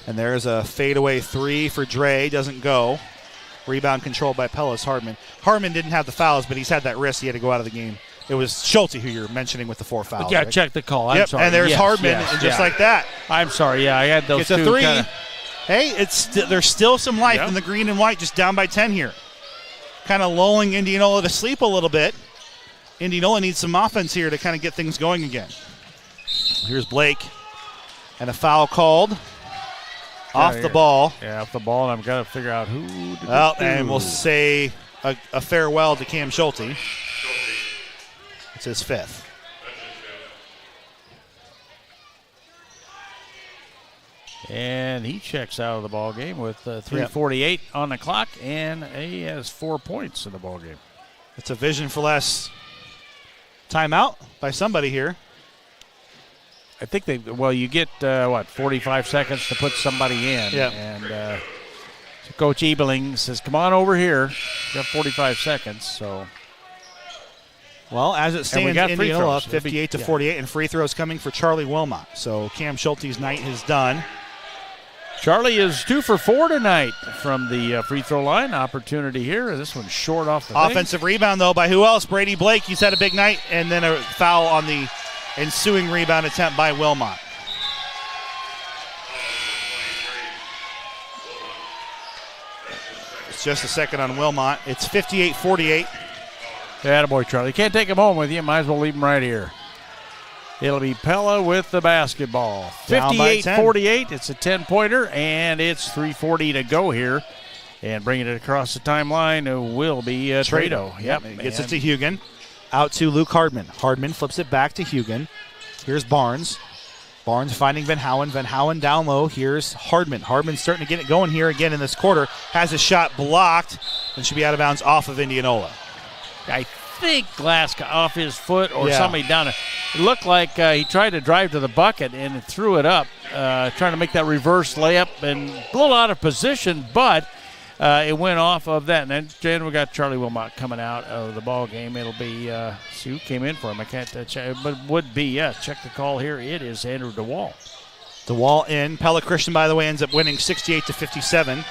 And there's a fadeaway 3 for Dre. Doesn't go. Rebound controlled by Pella's Hardman. Hardman didn't have the fouls, but he's had that wrist. He had to go out of the game. It was Schulte who you're mentioning with the 4 fouls. Yeah, right? Check the call. I'm sorry. And there's Hardman, and just like that. I'm sorry. Yeah, I had those two. It's a 3. Kinda. Hey, there's still some life in the green and white, just down by 10 here. Kind of lulling Indianola to sleep a little bit. Indianola needs some offense here to kind of get things going again. Here's Blake. And a foul called off the ball. Yeah, off the ball, and I've got to figure out who did and we'll say a farewell to Cam Schulte. It's his 5th. And he checks out of the ball game with 3:48 on the clock, and he has 4 points in the ball game. It's a vision for less timeout by somebody here. I think you get 45 seconds to put somebody in. Yeah. And Coach Ebeling says, "Come on over here." You got 45 seconds, so. Well, as it stands, Indianola 58-48, and free throws coming for Charlie Wilmot. So Cam Schulte's night is done. Charlie is 2 for 4 tonight from the free throw line. Opportunity here. This one's short off the offensive rebound, though, by who else? Brady Blake. He's had a big night, and then a foul on the ensuing rebound attempt by Wilmot. It's just a second on Wilmot. It's 58-48. Attaboy, Charlie. You can't take him home with you. Might as well leave him right here. It'll be Pella with the basketball. 58-48. It's a 10-pointer, and it's 3:40 to go here And bringing it across the timeline will be Trado. Yep, gets it to Hugan. Out to Luke Hardman. Hardman flips it back to Hugan. Here's Barnes. Barnes finding Van Howen. Van Howen down low. Here's Hardman. Hardman's starting to get it going here again in this quarter. Has a shot blocked and should be out of bounds off of Indianola. I think Glasgow off his foot or somebody down it. It looked like he tried to drive to the bucket and threw it up, trying to make that reverse layup and a little out of position, but it went off of that. And then we got Charlie Wilmot coming out of the ball game. It'll be, see who came in for him. I can't check, but it would be, check the call here. It is Andrew DeWall. DeWall in. Pella Christian, by the way, ends up winning 68-57.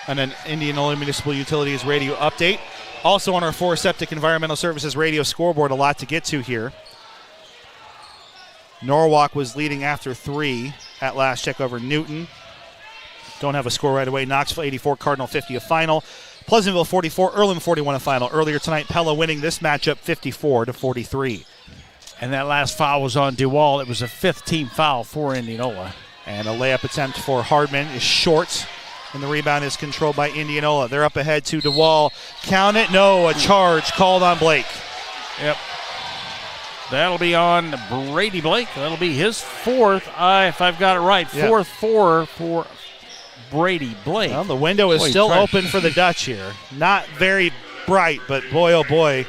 And an Indianola Municipal Utilities radio update. Also on our For Septic Environmental Services radio scoreboard, a lot to get to here. Norwalk was leading after 3 at last check over Newton. Don't have a score right away. Knoxville 84, Cardinal 50 a final. Pleasantville 44, Earlham 41 a final. Earlier tonight, Pella winning this matchup 54-43. And that last foul was on DeWall. It was a 5th team foul for Indianola. And a layup attempt for Hardman is short. And the rebound is controlled by Indianola. They're up ahead to DeWall. Count it. No, a charge called on Blake. Yep. That'll be on Brady Blake. That'll be his 4th, if I've got it right, 4th for Brady Blake. Well, the window is still open for the Dutch here. Not very bright, but boy, oh boy.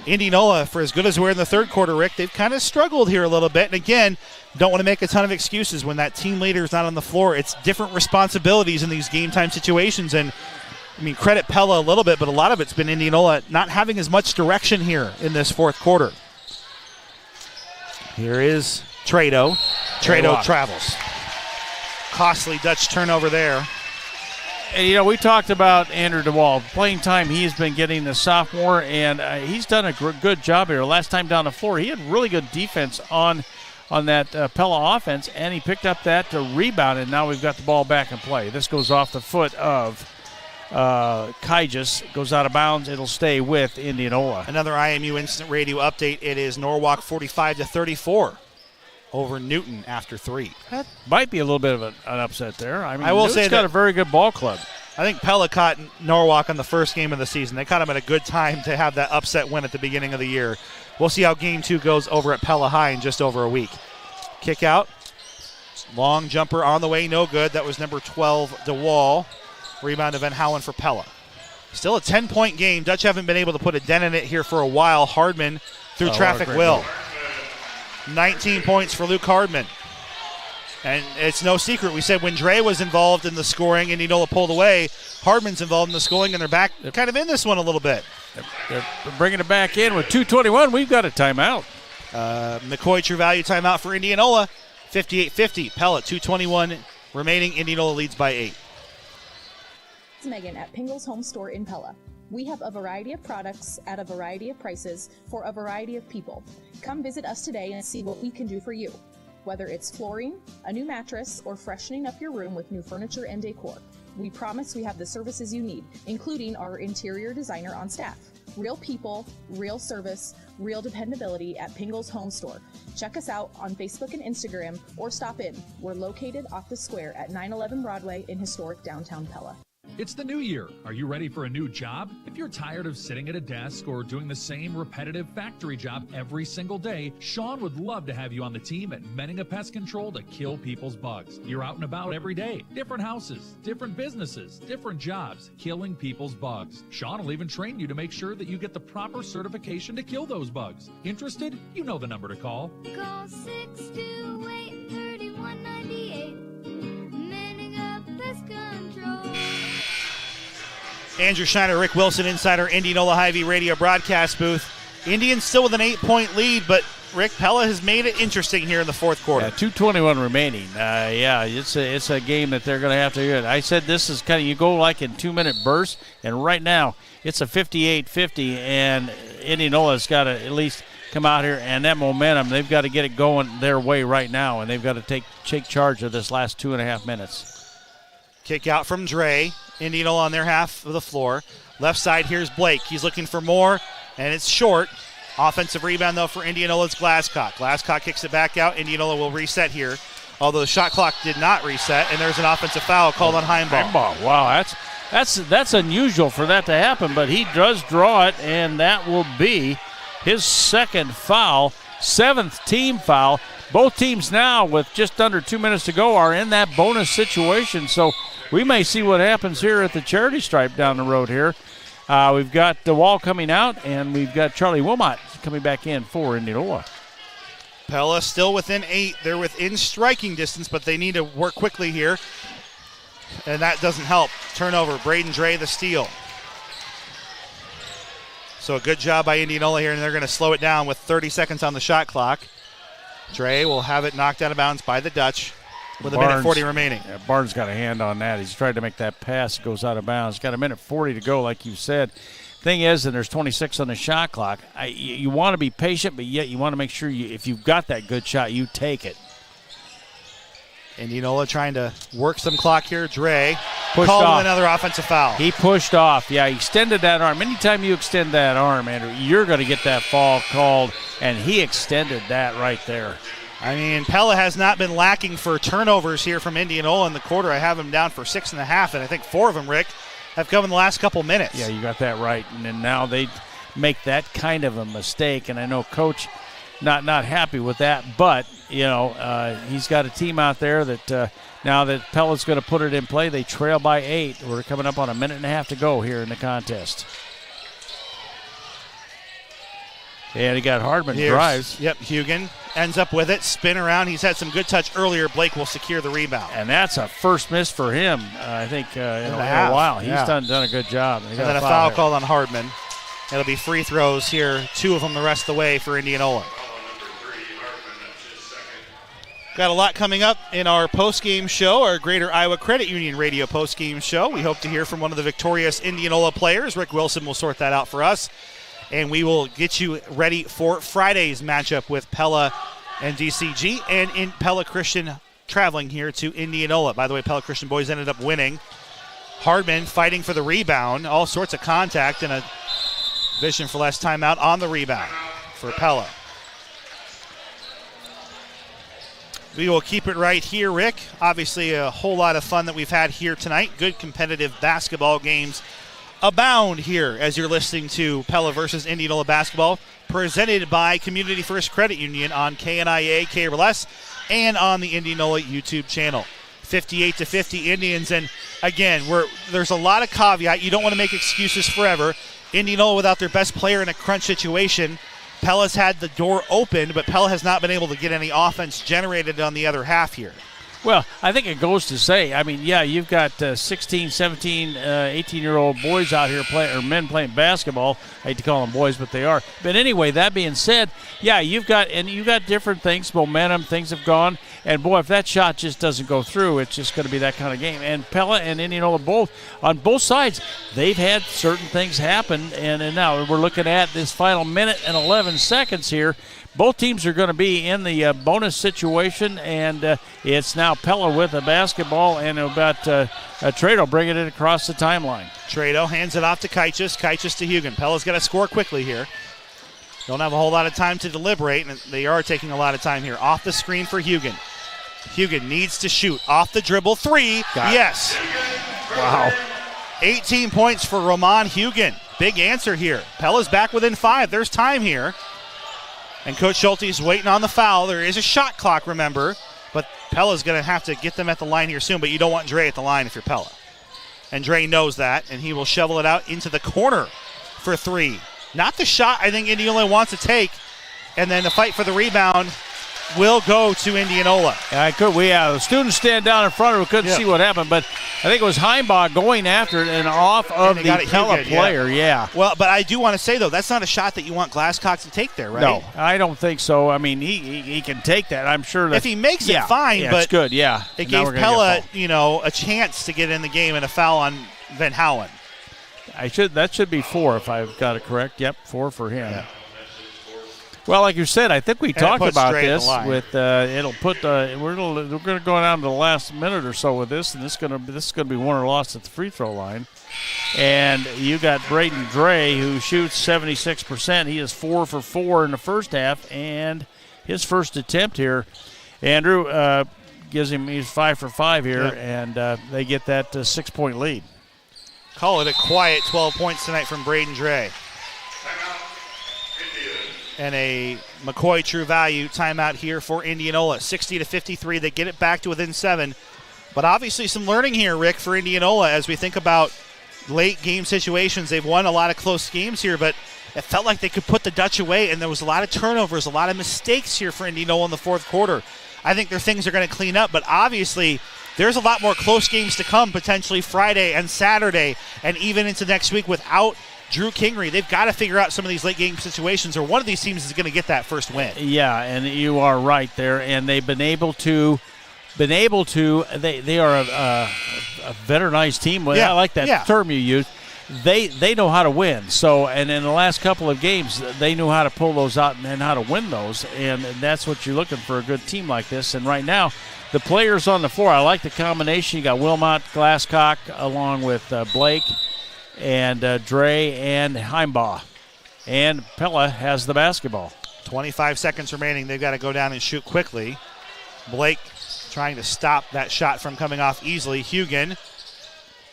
Indianola, for as good as we're in the third quarter, Rick, they've kind of struggled here a little bit. And again, don't want to make a ton of excuses when that team leader is not on the floor. It's different responsibilities in these game time situations. And, I mean, credit Pella a little bit, but a lot of it's been Indianola not having as much direction here in this fourth quarter. Here is Trado. Trado travels. Costly Dutch turnover there. And, we talked about Andrew DeWall. Playing time he has been getting the sophomore, and he's done a good job here. Last time down the floor, he had really good defense on that Pella offense, and he picked up that rebound, and now we've got the ball back in play. This goes off the foot of Kygis, goes out of bounds. It'll stay with Indianola. Another IMU Instant Radio update. It is Norwalk 45-34. Over Newton after 3. That might be a little bit of an upset there. I mean, I will Newton's say got a very good ball club. I think Pella caught Norwalk on the first game of the season. They caught him at a good time to have that upset win at the beginning of the year. We'll see how game 2 goes over at Pella High in just over a week. Kick out. Long jumper on the way, no good. That was number 12, DeWall. Rebound to Van Howen for Pella. Still a 10-point game. Dutch haven't been able to put a dent in it here for a while. Hardman through traffic will. 19 points for Luke Hardman. And it's no secret. We said when Dre was involved in the scoring and Indianola pulled away, Hardman's involved in the scoring, and they're back kind of in this one a little bit. They're bringing it back in with 2:21. We've got a timeout. McCoy True Value timeout for Indianola. 58-50. Pella, 2:21 remaining. Indianola leads by 8. It's Megan at Pingle's Home Store in Pella. We have a variety of products at a variety of prices for a variety of people. Come visit us today and see what we can do for you. Whether it's flooring, a new mattress, or freshening up your room with new furniture and decor. We promise we have the services you need, including our interior designer on staff. Real people, real service, real dependability at Pingle's Home Store. Check us out on Facebook and Instagram or stop in. We're located off the square at 911 Broadway in historic downtown Pella. It's the new year. Are you ready for a new job? If you're tired of sitting at a desk or doing the same repetitive factory job every single day, Sean would love to have you on the team at Menninga Pest Control to kill people's bugs. You're out and about every day. Different houses, different businesses, different jobs, killing people's bugs. Sean will even train you to make sure that you get the proper certification to kill those bugs. Interested? You know the number to call. Call 628-3198. Menninga Pest Control. Andrew Schneider, Rick Wilson, Insider, Indianola Hy-Vee radio broadcast booth. Indians still with an 8-point lead, but Rick, Pella has made it interesting here in the fourth quarter. 2:21 remaining. It's a game that they're going to have to get. I said this is kind of, you go like in 2-minute bursts, and right now it's a 58-50, and Indianola's got to at least come out here, and that momentum, they've got to get it going their way right now, and they've got to take charge of this last 2.5 minutes. Kick out from Dre. Indianola on their half of the floor. Left side, here's Blake. He's looking for more, and it's short. Offensive rebound, though, for Indianola's Glasscock. Glasscock kicks it back out. Indianola will reset here. although the shot clock did not reset, and there's an offensive foul called on Heimball. Wow, that's unusual for that to happen, but he does draw it, and that will be his second foul, 7th team foul. Both teams now, with just under 2 minutes to go, are in that bonus situation, so we may see what happens here at the charity stripe down the road here. We've got the Wall coming out, and we've got Charlie Wilmot coming back in for Indianola. Pella still within 8. They're within striking distance, but they need to work quickly here, and that doesn't help. Turnover, Braden Dre the steal. So a good job by Indianola here, and they're going to slow it down with 30 seconds on the shot clock. Dre will have it knocked out of bounds by the Dutch with a minute 40 remaining. Yeah, Barnes got a hand on that. He's tried to make that pass. It goes out of bounds. Got a minute 40 to go, like you said. Thing is, and there's 26 on the shot clock. You want to be patient, but yet you want to make sure if you've got that good shot, you take it. Indianola trying to work some clock here. Dre pushed called off. Another offensive foul. He pushed off. Yeah, he extended that arm. Anytime you extend that arm, Andrew, you're going to get that foul called, and he extended that right there. I mean, Pella has not been lacking for turnovers here from Indianola in the quarter. I have him down for 6.5, and I think 4 of them, Rick, have come in the last couple minutes. Yeah, you got that right. And then now they make that kind of a mistake, and I know Coach not happy with that, but, he's got a team out there that now that Pella's going to put it in play, they trail by 8. We're coming up on a minute and a half to go here in the contest. And he got Hardman drives. Yep, Hugan ends up with it. Spin around. He's had some good touch earlier. Blake will secure the rebound. And that's a first miss for him, I think, in a while. Yeah. He's done a good job. And then a foul called on Hardman. It'll be free throws here, 2 of them the rest of the way for Indianola. Got a lot coming up in our post-game show, our Greater Iowa Credit Union radio post-game show. We hope to hear from one of the victorious Indianola players. Rick Wilson will sort that out for us. And we will get you ready for Friday's matchup with Pella and DCG, and in Pella Christian traveling here to Indianola. By the way, Pella Christian boys ended up winning. Hardman fighting for the rebound, all sorts of contact, and a vision for less timeout on the rebound for Pella. We will keep it right here, Rick. Obviously a whole lot of fun that we've had here tonight. Good competitive basketball games abound here as you're listening to Pella versus Indianola basketball, presented by Community First Credit Union on KNIA, KRLS, and on the Indianola YouTube channel. 58-50 Indians, and again, there's a lot of caveat. You don't want to make excuses forever. Indianola without their best player in a crunch situation. Pella's had the door open, but Pella has not been able to get any offense generated on the other half here. Well, I think it goes to say, I mean, yeah, you've got 16, 17, 18-year-old boys out here or men playing basketball. I hate to call them boys, but they are. But anyway, that being said, yeah, you've got different things, momentum, things have gone. And, boy, if that shot just doesn't go through, it's just going to be that kind of game. And Pella and Indianola on both sides, they've had certain things happen. And now we're looking at this final minute and 11 seconds here. Both teams are going to be in the bonus situation, and it's now Pella with the basketball, and about Trado bringing it across the timeline. Trado hands it off to Kaichis. Kaichis to Hugan. Pella's got to score quickly here. Don't have a whole lot of time to deliberate, and they are taking a lot of time here. Off the screen for Hugan. Hugan needs to shoot. Off the dribble. 3. Yes. Wow. 18 points for Roman Hugan. Big answer here. Pella's back within 5. There's time here. And Coach Schulte is waiting on the foul. There is a shot clock, remember, but Pella's going to have to get them at the line here soon, but you don't want Dre at the line if you're Pella. And Dre knows that, and he will shovel it out into the corner for 3. Not the shot I think Indianola wants to take, and then the fight for the rebound will go to Indianola. We had students stand down in front of it. We couldn't see what happened, but I think it was Heimbaugh going after it and off of the Pella player. Yeah. Well, but I do want to say, though, that's not a shot that you want Glasscock to take there, right? No, I don't think so. I mean, he can take that. I'm sure that if he makes it, fine. But it's good. Yeah, it gave Pella, a chance to get in the game and a foul on Van Houen. That should be 4 if I've got it correct. Yep, 4 for him. Yeah. Well, like you said, I think we talked about this. With it'll put we're going to go down to the last minute or so with this, and this is going to be won or lost at the free throw line. And you got Braden Dre, who shoots 76%. He is 4 for 4 in the first half, and his first attempt here, Andrew. he's 5 for 5 here, and they get that 6-point lead. Call it a quiet 12 points tonight from Braden Dre. And a McCoy True Value timeout here for Indianola. 60-53, they get it back to within 7. But obviously some learning here, Rick, for Indianola as we think about late game situations. They've won a lot of close games here, but it felt like they could put the Dutch away, and there was a lot of turnovers, a lot of mistakes here for Indianola in the fourth quarter. I think their things are going to clean up, but obviously there's a lot more close games to come, potentially Friday and Saturday, and even into next week without Drew Kingery. They've got to figure out some of these late game situations, or one of these teams is going to get that first win. Yeah, and you are right there, and they've been able to. They are a veteranized team. I like that term you used. They know how to win. So, and in the last couple of games, they knew how to pull those out and how to win those, and that's what you're looking for, a good team like this. And right now, the players on the floor, I like the combination. You got Wilmot, Glasscock, along with Blake and Dre and Heimbaugh. And Pella has the basketball. 25 seconds remaining. They've got to go down and shoot quickly. Blake trying to stop that shot from coming off easily. Hugan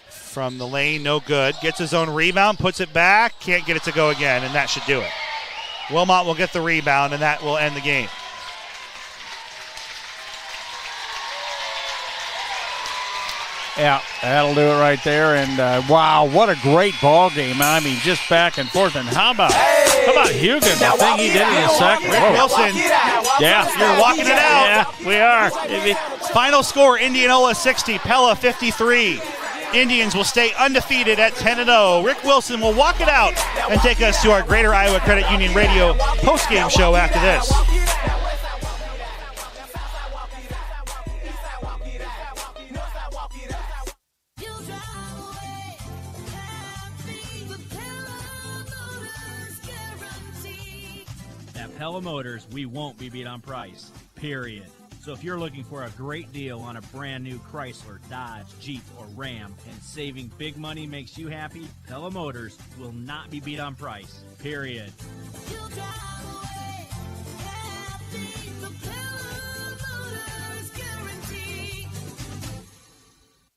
from the lane, no good. Gets his own rebound, puts it back, can't get it to go again, and that should do it. Wilmot will get the rebound, and that will end the game. Yeah, that'll do it right there. And wow, what a great ball game! I mean, just back and forth. And how about Hugan? The thing he did in the second. Rick Wilson. Yeah, you're walking it out. Yeah, we are. Final score: Indianola 60, Pella 53. Indians will stay undefeated at 10-0. Rick Wilson will walk it out and take us to our Greater Iowa Credit Union Radio postgame show after this. At Pella Motors, we won't be beat on price, period. So if you're looking for a great deal on a brand new Chrysler, Dodge, Jeep, or Ram, and saving big money makes you happy, Pella Motors will not be beat on price, period.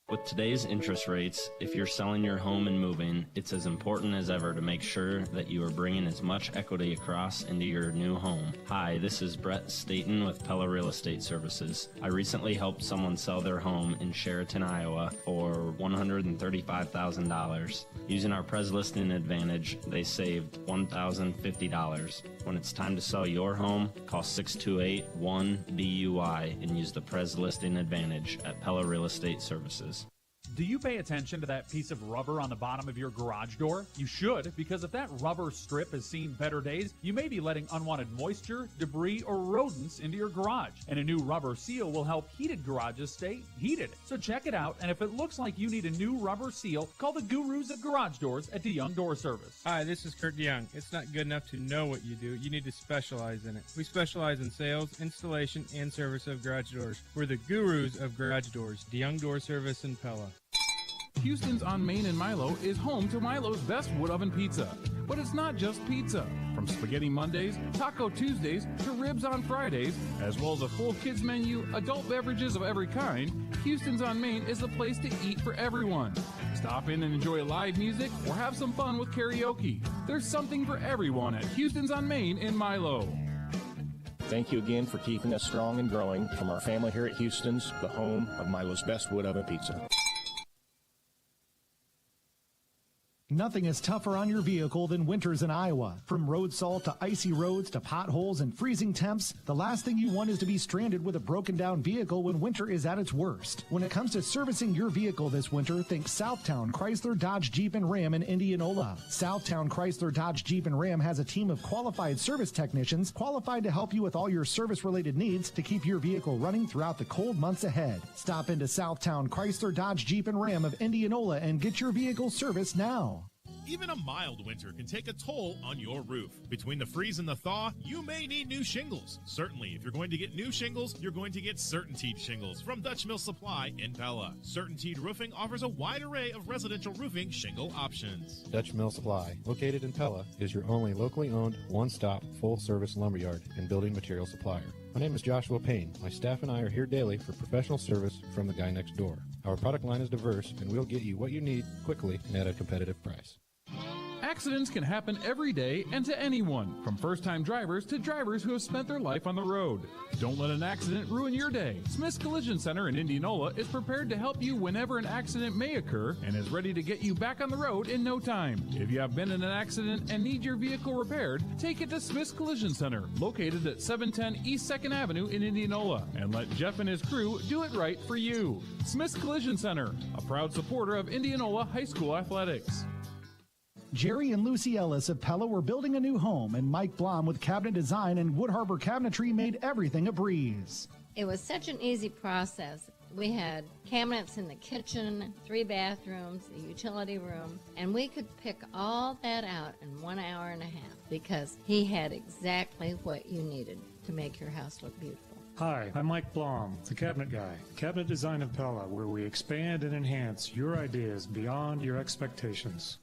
With today's interest rates, if you're selling your home and moving, it's as important as ever to make sure that you are bringing as much equity across into your new home. Hi, this is Brett Staten with Pella Real Estate Services. I recently helped someone sell their home in Sheraton, Iowa for $135,000. Using our Pres Listing Advantage, they saved $1,050. When it's time to sell your home, call 628-1BUI and use the Pres Listing Advantage at Pella Real Estate Services. Do you pay attention to that piece of rubber on the bottom of your garage door? You should, because if that rubber strip has seen better days, you may be letting unwanted moisture, debris, or rodents into your garage. And a new rubber seal will help heated garages stay heated. So check it out, and if it looks like you need a new rubber seal, call the gurus of garage doors at DeYoung Door Service. Hi, this is Kurt DeYoung. It's not good enough to know what you do. You need to specialize in it. We specialize in sales, installation, and service of garage doors. We're the gurus of garage doors. DeYoung Door Service in Pella. Houston's on Main in Milo is home to Milo's best wood oven pizza. But it's not just pizza. From Spaghetti Mondays, Taco Tuesdays, to ribs on Fridays, as well as a full kids menu, adult beverages of every kind, Houston's on Main is the place to eat for everyone. Stop in and enjoy live music or have some fun with karaoke. There's something for everyone at Houston's on Main in Milo. Thank you again for keeping us strong and growing. From our family here at Houston's, the home of Milo's best wood oven pizza. Nothing is tougher on your vehicle than winters in Iowa. From road salt to icy roads to potholes and freezing temps, the last thing you want is to be stranded with a broken down vehicle when winter is at its worst. When it comes to servicing your vehicle this winter, think Southtown Chrysler Dodge Jeep and Ram in Indianola. Southtown Chrysler Dodge Jeep and Ram has a team of qualified service technicians qualified to help you with all your service-related needs to keep your vehicle running throughout the cold months ahead. Stop into Southtown Chrysler Dodge Jeep and Ram of Indianola and get your vehicle serviced now. Even a mild winter can take a toll on your roof. Between the freeze and the thaw, you may need new shingles. Certainly, if you're going to get new shingles, you're going to get CertainTeed shingles from Dutch Mill Supply in Pella. CertainTeed Roofing offers a wide array of residential roofing shingle options. Dutch Mill Supply, located in Pella, is your only locally owned, one-stop, full-service lumberyard and building material supplier. My name is Joshua Payne. My staff and I are here daily for professional service from the guy next door. Our product line is diverse, and we'll get you what you need quickly and at a competitive price. Accidents can happen every day and to anyone, from first-time drivers to drivers who have spent their life on the road. Don't let an accident ruin your day. Smith's Collision Center in Indianola is prepared to help you whenever an accident may occur and is ready to get you back on the road in no time. If you have been in an accident and need your vehicle repaired, take it to Smith's Collision Center, located at 710 East 2nd Avenue in Indianola, and let Jeff and his crew do it right for you. Smith's Collision Center, a proud supporter of Indianola High School athletics. Jerry and Lucy Ellis of Pella were building a new home, and Mike Blom with Cabinet Design and Wood Harbor Cabinetry made everything a breeze. It was such an easy process. We had cabinets in the kitchen, 3 bathrooms, a utility room, and we could pick all that out in 1 hour and a half because he had exactly what you needed to make your house look beautiful. Hi, I'm Mike Blom, the Cabinet Guy. Cabinet Design of Pella, where we expand and enhance your ideas beyond your expectations.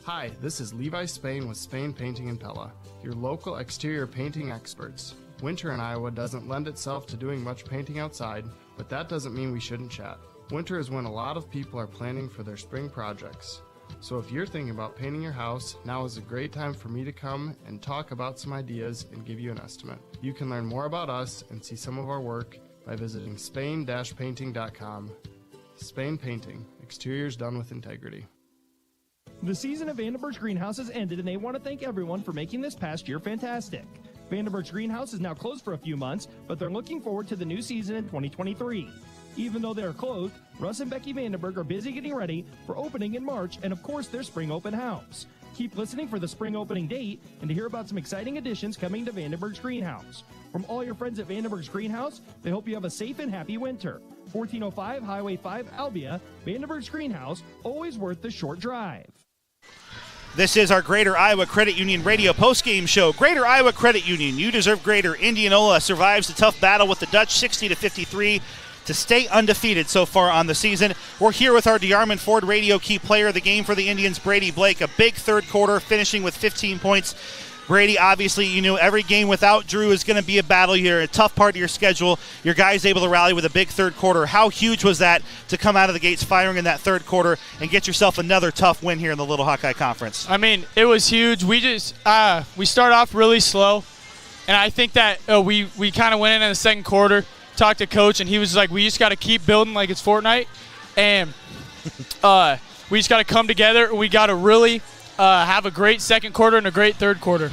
Hi, this is Levi Spain with Spain Painting in Pella, your local exterior painting experts. Winter in Iowa doesn't lend itself to doing much painting outside, but that doesn't mean we shouldn't chat. Winter is when a lot of people are planning for their spring projects. So if you're thinking about painting your house, now is a great time for me to come and talk about some ideas and give you an estimate. You can learn more about us and see some of our work by visiting spain-painting.com. Spain Painting, exteriors done with integrity. The season of Vandenberg's Greenhouse has ended, and they want to thank everyone for making this past year fantastic. Vandenberg's Greenhouse is now closed for a few months, but they're looking forward to the new season in 2023. Even though they are closed, Russ and Becky Vandenberg are busy getting ready for opening in March and, of course, their spring open house. Keep listening for the spring opening date and to hear about some exciting additions coming to Vandenberg's Greenhouse. From all your friends at Vandenberg's Greenhouse, they hope you have a safe and happy winter. 1405 Highway 5, Albia, Vandenberg's Greenhouse, always worth the short drive. This is our Greater Iowa Credit Union radio postgame show. Greater Iowa Credit Union, you deserve greater. Indianola survives the tough battle with the Dutch 60-53 to stay undefeated so far on the season. We're here with our DeArmond Ford radio key player of the game for the Indians, Brady Blake. A big third quarter, finishing with 15 points. Brady, obviously, you know every game without Drew is going to be a battle here, a tough part of your schedule. Your guys able to rally with a big third quarter. How huge was that to come out of the gates firing in that third quarter and get yourself another tough win here in the Little Hawkeye Conference? I mean, it was huge. We just we start off really slow, and I think that we kind of went in the second quarter, talked to Coach, and he was like, we just got to keep building like it's Fortnite, and we just got to come together, and we got to really have a great second quarter and a great third quarter.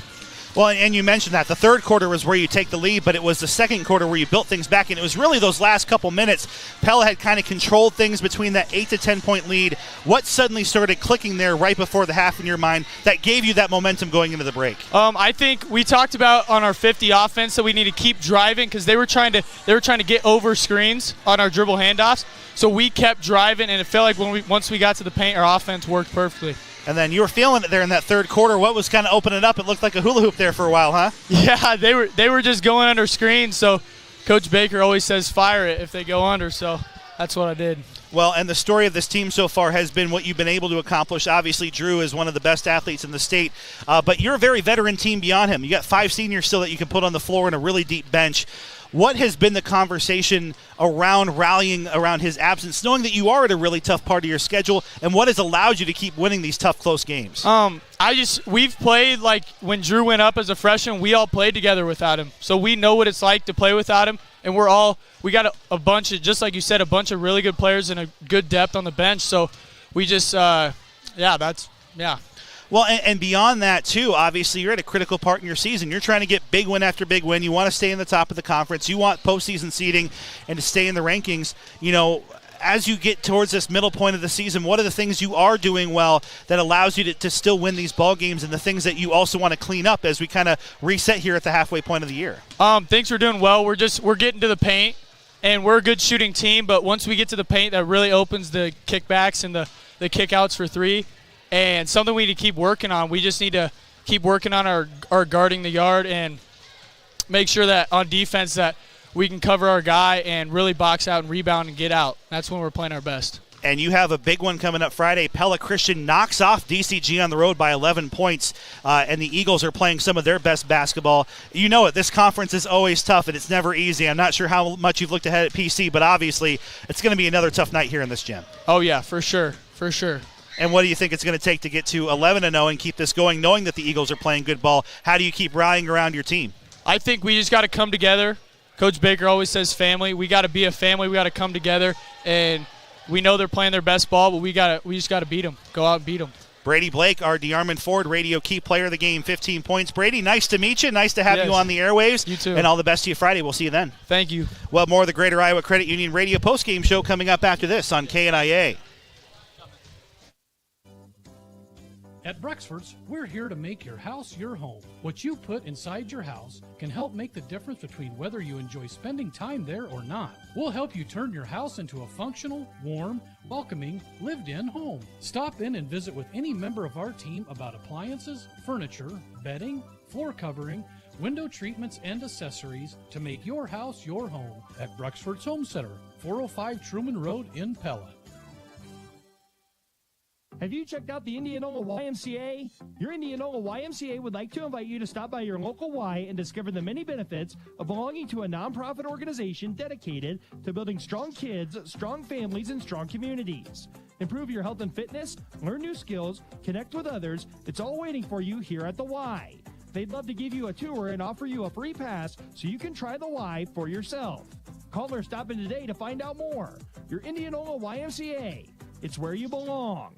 Well, and you mentioned that. The third quarter was where you take the lead, but it was the second quarter where you built things back, and it was really those last couple minutes. Pella had kind of controlled things between that 8 to 10-point lead. What suddenly started clicking there right before the half in your mind that gave you that momentum going into the break? I think we talked about on our 50 offense that we need to keep driving because they were trying to get over screens on our dribble handoffs. So we kept driving, and it felt like once we got to the paint, our offense worked perfectly. And then you were feeling it there in that third quarter. What was kind of opening up? It looked like a hula hoop there for a while, huh? Yeah, they were just going under screens. So Coach Baker always says fire it if they go under. So that's what I did. Well, and the story of this team so far has been what you've been able to accomplish. Obviously, Drew is one of the best athletes in the state, but you're a very veteran team beyond him. You got 5 seniors still that you can put on the floor and a really deep bench. What has been the conversation around rallying around his absence, knowing that you are at a really tough part of your schedule, and what has allowed you to keep winning these tough, close games? We've played like when Drew went up as a freshman, we all played together without him. So we know what it's like to play without him, and we got a bunch of, just like you said, a bunch of really good players and a good depth on the bench. So we just, yeah. Well, and beyond that, too, obviously you're at a critical part in your season. You're trying to get big win after big win. You want to stay in the top of the conference. You want postseason seeding and to stay in the rankings. You know, as you get towards this middle point of the season, what are the things you are doing well that allows you to still win these ball games, and the things that you also want to clean up as we kind of reset here at the halfway point of the year? Things we're doing well. We're getting to the paint, and we're a good shooting team, but once we get to the paint, that really opens the kickbacks and the kickouts for three. And something we need to keep working on. We just need to keep working on our guarding the yard and make sure that on defense that we can cover our guy and really box out and rebound and get out. That's when we're playing our best. And you have a big one coming up Friday. Pella Christian knocks off DCG on the road by 11 points, and the Eagles are playing some of their best basketball. You know it. This conference is always tough, and it's never easy. I'm not sure how much you've looked ahead at PC, but obviously it's going to be another tough night here in this gym. Oh, yeah, for sure. For sure. And what do you think it's going to take to get to 11-0 and keep this going, knowing that the Eagles are playing good ball? How do you keep rallying around your team? I think we just got to come together. Coach Baker always says family. We got to be a family. We got to come together, and we know they're playing their best ball, but we just got to beat them. Go out and beat them. Brady Blake, our DeArmond Ford radio key player of the game, 15 points. Brady, nice to meet you. Nice to have you on the airwaves. You too. And all the best to you Friday. We'll see you then. Thank you. Well, more of the Greater Iowa Credit Union radio postgame show coming up after this on KNIA. At Brexford's, we're here to make your house your home. What you put inside your house can help make the difference between whether you enjoy spending time there or not. We'll help you turn your house into a functional, warm, welcoming, lived-in home. Stop in and visit with any member of our team about appliances, furniture, bedding, floor covering, window treatments, and accessories to make your house your home at Brexford's Home Center, 405 Truman Road in Pella. Have you checked out the Indianola YMCA? Your Indianola YMCA would like to invite you to stop by your local Y and discover the many benefits of belonging to a nonprofit organization dedicated to building strong kids, strong families, and strong communities. Improve your health and fitness, learn new skills, connect with others. It's all waiting for you here at the Y. They'd love to give you a tour and offer you a free pass so you can try the Y for yourself. Call or stop in today to find out more. Your Indianola YMCA. It's where you belong.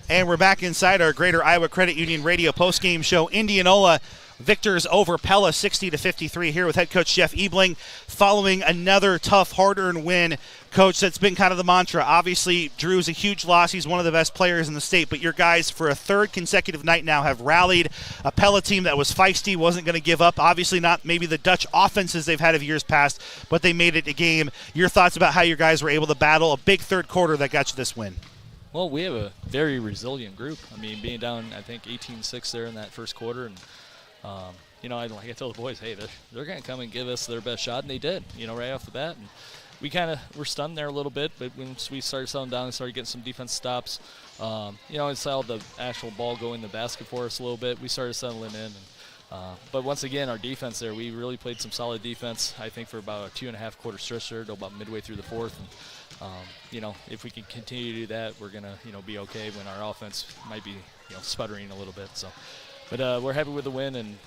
And we're back inside our Greater Iowa Credit Union radio postgame show. Indianola victors over Pella 60-53 here with head coach Jeff Ebling following another tough, hard-earned win. Coach, that's been kind of the mantra. Obviously, Drew's a huge loss. He's one of the best players in the state, but your guys, for a third consecutive night now, have rallied. A Pella team that was feisty, wasn't going to give up. Obviously not maybe the Dutch offenses they've had of years past, but they made it a game. Your thoughts about how your guys were able to battle a big third quarter that got you this win? Well, we have a very resilient group. I mean, being down, I think, 18-6 there in that first quarter. And, like I told the boys, hey, they're going to come and give us their best shot. And they did, right off the bat. And we kind of were stunned there a little bit. But once we started settling down and started getting some defense stops, and saw the actual ball go in the basket for us a little bit, we started settling in. But once again, our defense there, we really played some solid defense, I think, for about a 2.5 quarter stretch there, about midway through the fourth. And, if we can continue to do that, we're going to, be okay when our offense might be, sputtering a little bit. So, but we're happy with the win, and,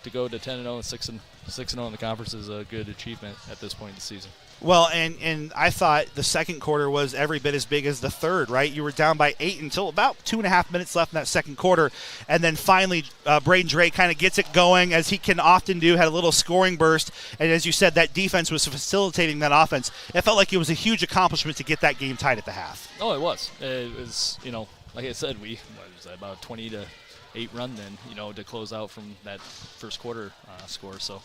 to go to 10-0 and 6-0 in the conference is a good achievement at this point in the season. Well, and I thought the second quarter was every bit as big as the third, right? You were down by 8 until about 2.5 minutes left in that second quarter. And then finally, Braden Drake kind of gets it going, as he can often do, had a little scoring burst. And as you said, that defense was facilitating that offense. It felt like it was a huge accomplishment to get that game tied at the half. Oh, it was. It was, like I said, we was about 20-8 run then, to close out from that first quarter score. So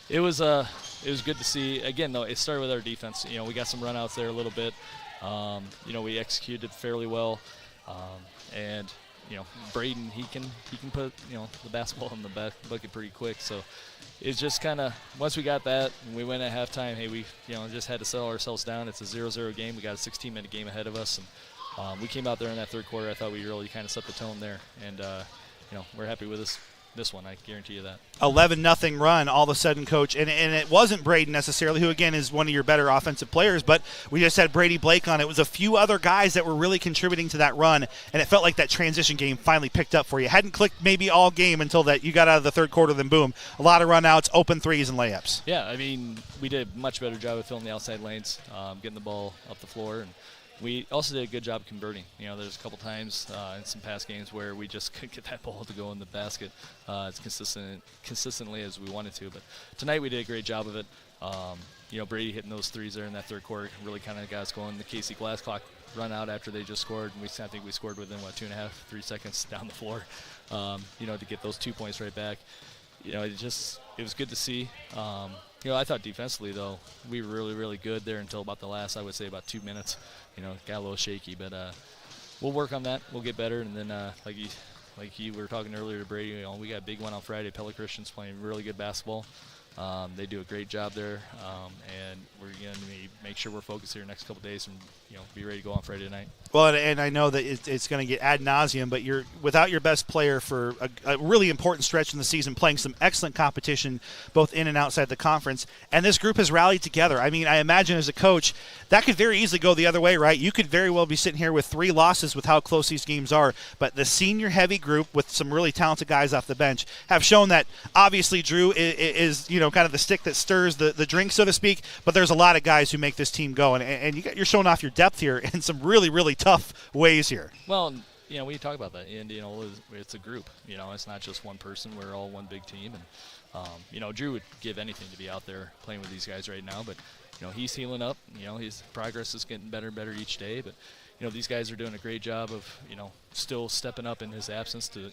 it was good to see. Again, though, it started with our defense. We got some runouts there a little bit. We executed fairly well. And Braden, he can put the basketball in the bucket pretty quick. So it's just kind of, once we got that and we went at halftime, hey, we just had to settle ourselves down. It's a 0-0 game. We got a 16-minute game ahead of us, and we came out there in that third quarter. I thought we really kind of set the tone there, and we're happy with this one, I guarantee you that. 11-0 run all of a sudden, Coach, and it wasn't Braden necessarily, who again is one of your better offensive players, but we just had Brady Blake on. It was a few other guys that were really contributing to that run, and it felt like that transition game finally picked up for you. Hadn't clicked maybe all game until that you got out of the third quarter, then boom, a lot of runouts, open threes, and layups. Yeah, I mean, we did a much better job of filling the outside lanes, getting the ball up the floor, and we also did a good job converting. There's a couple times in some past games where we just couldn't get that ball to go in the basket as consistently as we wanted to. But tonight we did a great job of it. Brady hitting those threes there in that third quarter really kind of got us going. The Casey Glass clock run out after they just scored, and I think we scored within 2.5, 3 seconds down the floor. To get those 2 points right back. It was good to see. I thought defensively, though, we were really, really good there until about the last, I would say, about 2 minutes. Got a little shaky, but we'll work on that. We'll get better, and then like you were talking earlier to Brady, we got a big one on Friday. Pella Christian's playing really good basketball. They do a great job there, and we're going to make sure we're focused here next couple days and be ready to go on Friday night. Well, and I know that it's going to get ad nauseum, but you're without your best player for a really important stretch in the season, playing some excellent competition both in and outside the conference, and this group has rallied together. I mean, I imagine as a coach, that could very easily go the other way, right? You could very well be sitting here with 3 losses with how close these games are, but the senior-heavy group with some really talented guys off the bench have shown that obviously Drew is kind of the stick that stirs the drink, so to speak, but there's a lot of guys who make this team go, and you're showing off your depth here in some really, really tough ways here. Well, we talk about that. Indianola, it's a group. It's not just one person. We're all one big team. And, Drew would give anything to be out there playing with these guys right now. But, he's healing up. His progress is getting better and better each day. But, these guys are doing a great job of, still stepping up in his absence to,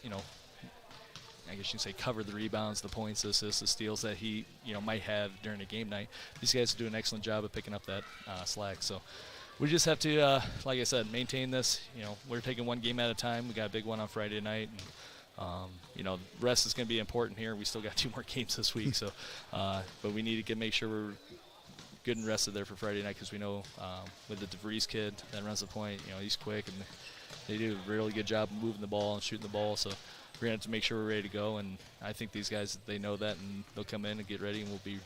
I guess you can say cover the rebounds, the points, the assists, the steals that he, might have during a game night. These guys do an excellent job of picking up that slack. So we just have to, like I said, maintain this. We're taking one game at a time. We got a big one on Friday night. And, rest is going to be important here. We still got 2 more games this week. So, but we need to make sure we're good and rested there for Friday night because we know with the DeVries kid that runs the point, he's quick and they do a really good job of moving the ball and shooting the ball. So we're going to have to make sure we're ready to go. And I think these guys, they know that, and they'll come in and get ready, and we'll be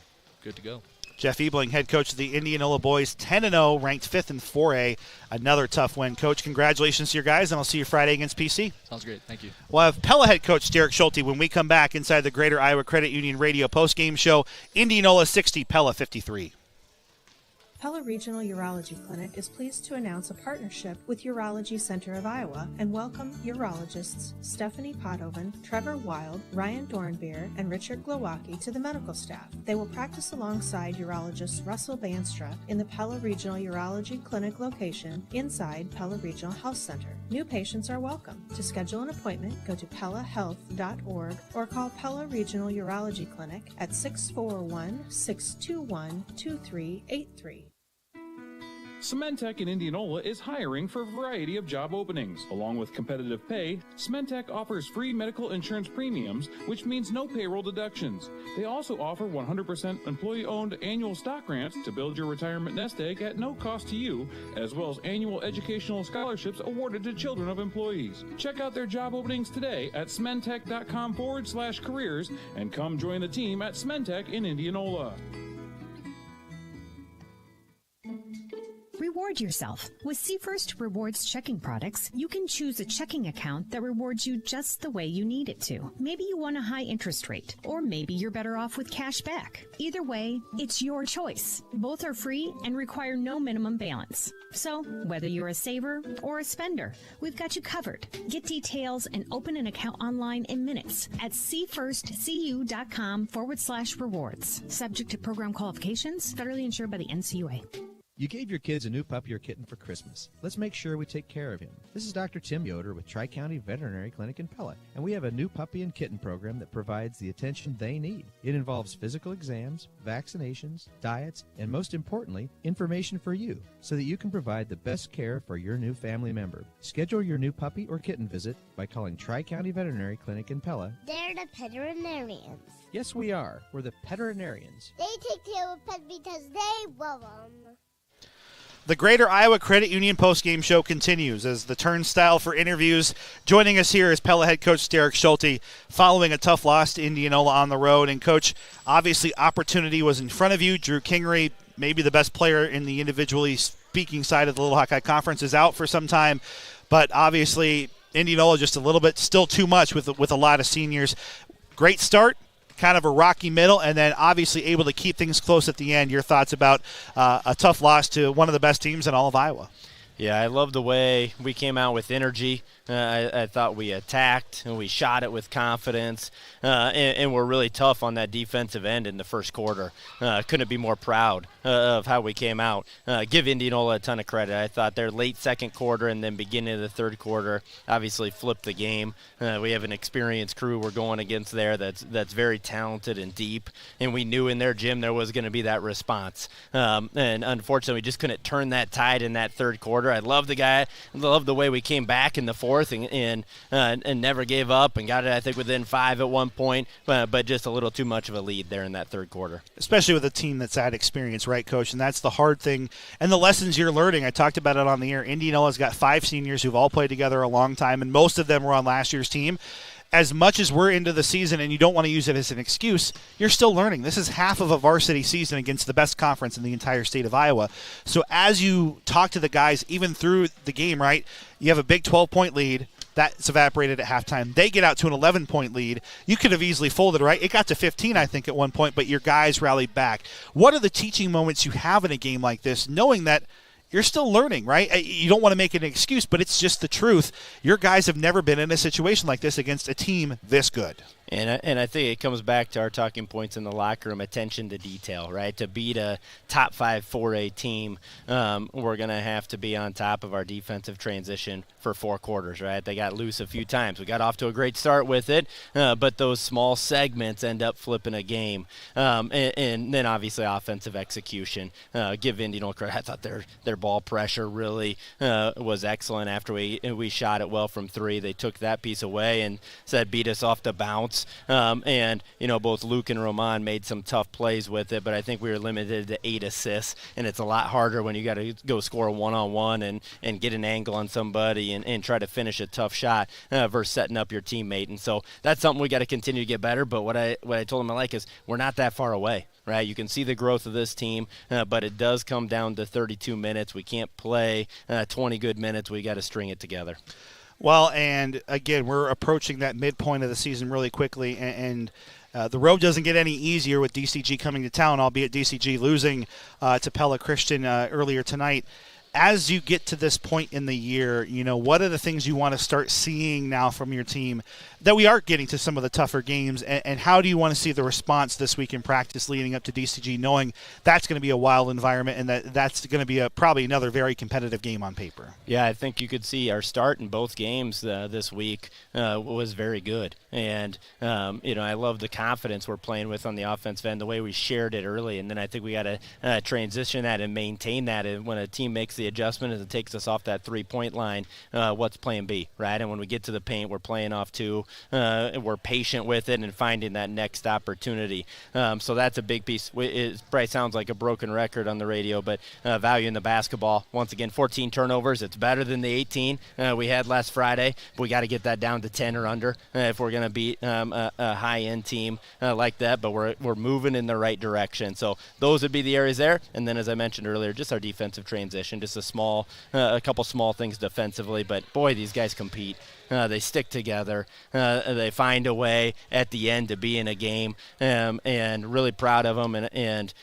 good to go. Jeff Ebling, head coach of the Indianola boys, 10-0, ranked 5th in 4A. Another tough win. Coach, congratulations to your guys, and I'll see you Friday against PC. Sounds great. Thank you. We'll have Pella head coach Derek Schulte when we come back inside the Greater Iowa Credit Union radio postgame show. Indianola 60, Pella 53. Pella Regional Urology Clinic is pleased to announce a partnership with Urology Center of Iowa and welcome urologists Stephanie Pothoven, Trevor Wild, Ryan Dornbeer, and Richard Glowacki to the medical staff. They will practice alongside urologist Russell Banstra in the Pella Regional Urology Clinic location inside Pella Regional Health Center. New patients are welcome. To schedule an appointment, go to pellahealth.org or call Pella Regional Urology Clinic at 641-621-2383. Cementech in Indianola is hiring for a variety of job openings. Along with competitive pay, Cementech offers free medical insurance premiums, which means no payroll deductions. They also offer 100% employee-owned annual stock grants to build your retirement nest egg at no cost to you, as well as annual educational scholarships awarded to children of employees. Check out their job openings today at cementech.com/careers and come join the team at Cementech in Indianola. Reward yourself. With C-First Rewards checking products, you can choose a checking account that rewards you just the way you need it to. Maybe you want a high interest rate, or maybe you're better off with cash back. Either way, it's your choice. Both are free and require no minimum balance. So, whether you're a saver or a spender, we've got you covered. Get details and open an account online in minutes at cfirstcu.com/rewards. Subject to program qualifications, federally insured by the NCUA. You gave your kids a new puppy or kitten for Christmas. Let's make sure we take care of him. This is Dr. Tim Yoder with Tri-County Veterinary Clinic in Pella, and we have a new puppy and kitten program that provides the attention they need. It involves physical exams, vaccinations, diets, and most importantly, information for you so that you can provide the best care for your new family member. Schedule your new puppy or kitten visit by calling Tri-County Veterinary Clinic in Pella. They're the veterinarians. Yes, we are. We're the veterinarians. They take care of pets because they love them. The Greater Iowa Credit Union postgame show continues as the turnstile for interviews. Joining us here is Pella head coach Derek Schulte following a tough loss to Indianola on the road. And, Coach, obviously opportunity was in front of you. Drew Kingery, maybe the best player in the individually speaking side of the Little Hawkeye Conference, is out for some time. But, obviously, Indianola just a little bit, still too much with a lot of seniors. Great start. Kind of a rocky middle, and then obviously able to keep things close at the end. Your thoughts about a tough loss to one of the best teams in all of Iowa? Yeah, I love the way we came out with energy. I thought we attacked and we shot it with confidence, and we're really tough on that defensive end in the first quarter. Couldn't be more proud of how we came out. Give Indianola a ton of credit. I thought their late second quarter and then beginning of the third quarter obviously flipped the game. We have an experienced crew we're going against there that's very talented and deep, and we knew in their gym there was going to be that response. And unfortunately, we just couldn't turn that tide in that third quarter. I love the way we came back in the fourth forth and never gave up and got it, I think, within 5 at one point, but just a little too much of a lead there in that third quarter. Especially with a team that's had experience, right, Coach? And that's the hard thing and the lessons you're learning. I talked about it on the air. Indianola's got 5 seniors who've all played together a long time, and most of them were on last year's team. As much as we're into the season and you don't want to use it as an excuse, you're still learning. This is half of a varsity season against the best conference in the entire state of Iowa. So as you talk to the guys, even through the game, right, you have a big 12-point lead. That's evaporated at halftime. They get out to an 11-point lead. You could have easily folded, right? It got to 15, I think, at one point, but your guys rallied back. What are the teaching moments you have in a game like this, knowing that you're still learning, right? You don't want to make it an excuse, but it's just the truth. Your guys have never been in a situation like this against a team this good. And I think it comes back to our talking points in the locker room, attention to detail, right? To beat a top 5 4A team, we're going to have to be on top of our defensive transition for 4 quarters, right? They got loose a few times. We got off to a great start with it, but those small segments end up flipping a game. And then obviously offensive execution. Give Indianola credit. I thought their ball pressure really was excellent after we shot it well from 3. They took that piece away and said beat us off the bounce. And, both Luke and Roman made some tough plays with it, but I think we were limited to 8 assists, and it's a lot harder when you got to go score a one-on-one and get an angle on somebody and try to finish a tough shot versus setting up your teammate. And so that's something we got to continue to get better, but what I told him I like is we're not that far away. Right, you can see the growth of this team, but it does come down to 32 minutes. We can't play 20 good minutes. We got to string it together. Well, and again, we're approaching that midpoint of the season really quickly, and the road doesn't get any easier with DCG coming to town, albeit DCG losing to Pella Christian earlier tonight. As you get to this point in the year, what are the things you want to start seeing now from your team that we are getting to some of the tougher games, and how do you want to see the response this week in practice leading up to DCG, knowing that's going to be a wild environment and that's going to be probably another very competitive game on paper? Yeah, I think you could see our start in both games this week was very good. And, I love the confidence we're playing with on the offensive end, the way we shared it early, and then I think we got to transition that and maintain that. And when a team makes the adjustment and it takes us off that 3-point line, what's plan B, right? And when we get to the paint, we're playing off 2. We're patient with it and finding that next opportunity. So that's a big piece. It probably sounds like a broken record on the radio, but value in the basketball. Once again, 14 turnovers. It's better than the 18 we had last Friday. We got to get that down to 10 or under if we're going to beat a high-end team like that, but we're moving in the right direction. So those would be the areas there. And then, as I mentioned earlier, just our defensive transition, just a couple small things defensively. But, boy, these guys compete. They stick together. They find a way at the end to be in a game, and really proud of them, and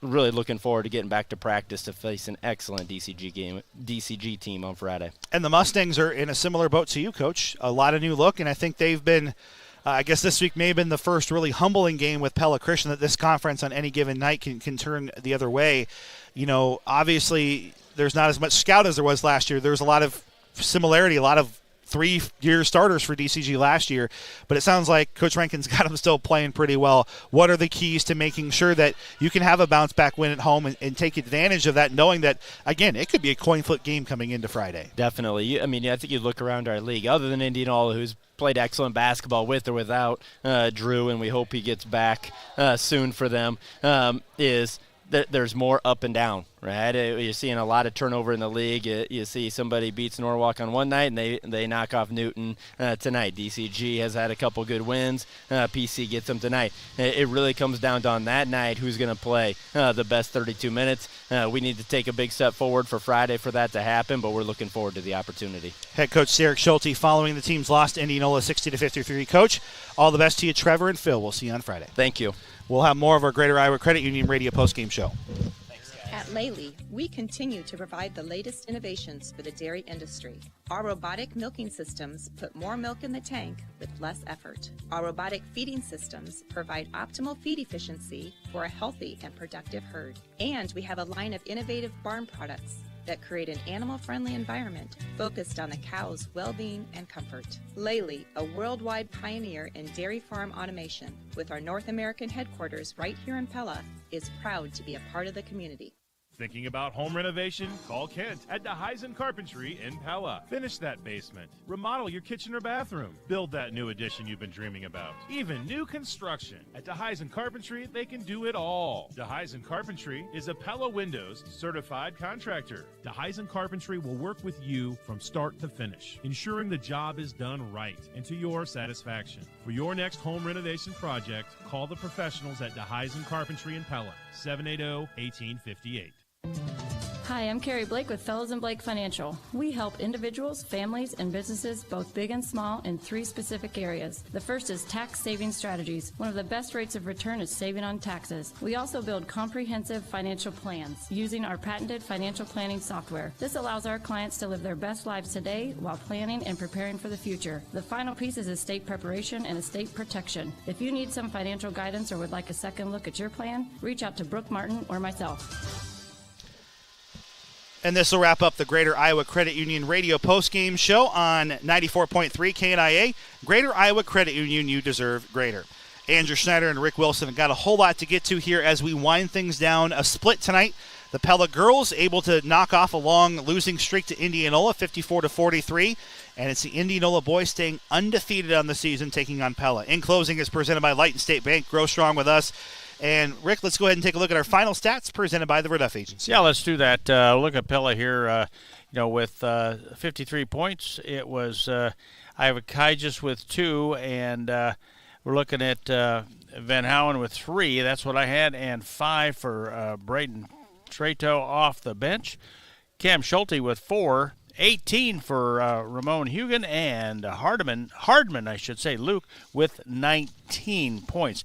really looking forward to getting back to practice to face an excellent DCG team on Friday. And the Mustangs are in a similar boat to you, Coach. A lot of new look, and I think they've been I guess this week may have been the first really humbling game with Pella Christian that this conference on any given night can turn the other way. Obviously there's not as much scout as there was last year. There's a lot of similarity, a lot of 3-year starters for DCG last year, but it sounds like Coach Rankin's got them still playing pretty well. What are the keys to making sure that you can have a bounce-back win at home and take advantage of that, knowing that, again, it could be a coin flip game coming into Friday? Definitely. I think you look around our league, other than Indianola, who's played excellent basketball with or without Drew, and we hope he gets back soon for them, is there's more up and down, right? You're seeing a lot of turnover in the league. You see somebody beats Norwalk on one night, and they knock off Newton tonight. DCG has had a couple good wins. PC gets them tonight. It really comes down to on that night who's going to play the best 32 minutes. We need to take a big step forward for Friday for that to happen, but we're looking forward to the opportunity. Head coach Derek Schulte following the team's loss to Indianola 60-53. Coach, all the best to you, Trevor and Phil. We'll see you on Friday. Thank you. We'll have more of our Greater Iowa Credit Union radio postgame show. At Lely, we continue to provide the latest innovations for the dairy industry. Our robotic milking systems put more milk in the tank with less effort. Our robotic feeding systems provide optimal feed efficiency for a healthy and productive herd. And we have a line of innovative barn products that create an animal-friendly environment focused on the cow's well-being and comfort. Lely, a worldwide pioneer in dairy farm automation, with our North American headquarters right here in Pella, is proud to be a part of the community. Thinking about home renovation? Call Kent at DeHeisen Carpentry in Pella. Finish that basement. Remodel your kitchen or bathroom. Build that new addition you've been dreaming about. Even new construction. At DeHeisen Carpentry, they can do it all. DeHeisen Carpentry is a Pella Windows certified contractor. DeHeisen Carpentry will work with you from start to finish, ensuring the job is done right and to your satisfaction. For your next home renovation project, call the professionals at DeHeisen Carpentry in Pella, 780-1858. Hi, I'm Carrie Blake with Fellows and Blake Financial. We help individuals, families, and businesses, both big and small, in 3 specific areas. The first is tax saving strategies. One of the best rates of return is saving on taxes. We also build comprehensive financial plans using our patented financial planning software. This allows our clients to live their best lives today while planning and preparing for the future. The final piece is estate preparation and estate protection. If you need some financial guidance or would like a second look at your plan, reach out to Brooke Martin or myself. And this will wrap up the Greater Iowa Credit Union radio postgame show on 94.3 KNIA. Greater Iowa Credit Union, you deserve greater. Andrew Schneider and Rick Wilson have got a whole lot to get to here as we wind things down. A split tonight. The Pella girls able to knock off a long losing streak to Indianola, 54-43. And it's the Indianola boys staying undefeated on the season, taking on Pella. In closing is presented by Light and State Bank. Grow strong with us. And, Rick, let's go ahead and take a look at our final stats presented by the Verduff Agency. Yeah, let's do that. Look at Pella here, with 53 points. It was Iowa Kajus with 2, and we're looking at Van Houen with 3. That's what I had, and 5 for Braden Trato off the bench. Cam Schulte with 4. 18 for Ramon Hugan, and Hardman, Luke, with 19 points.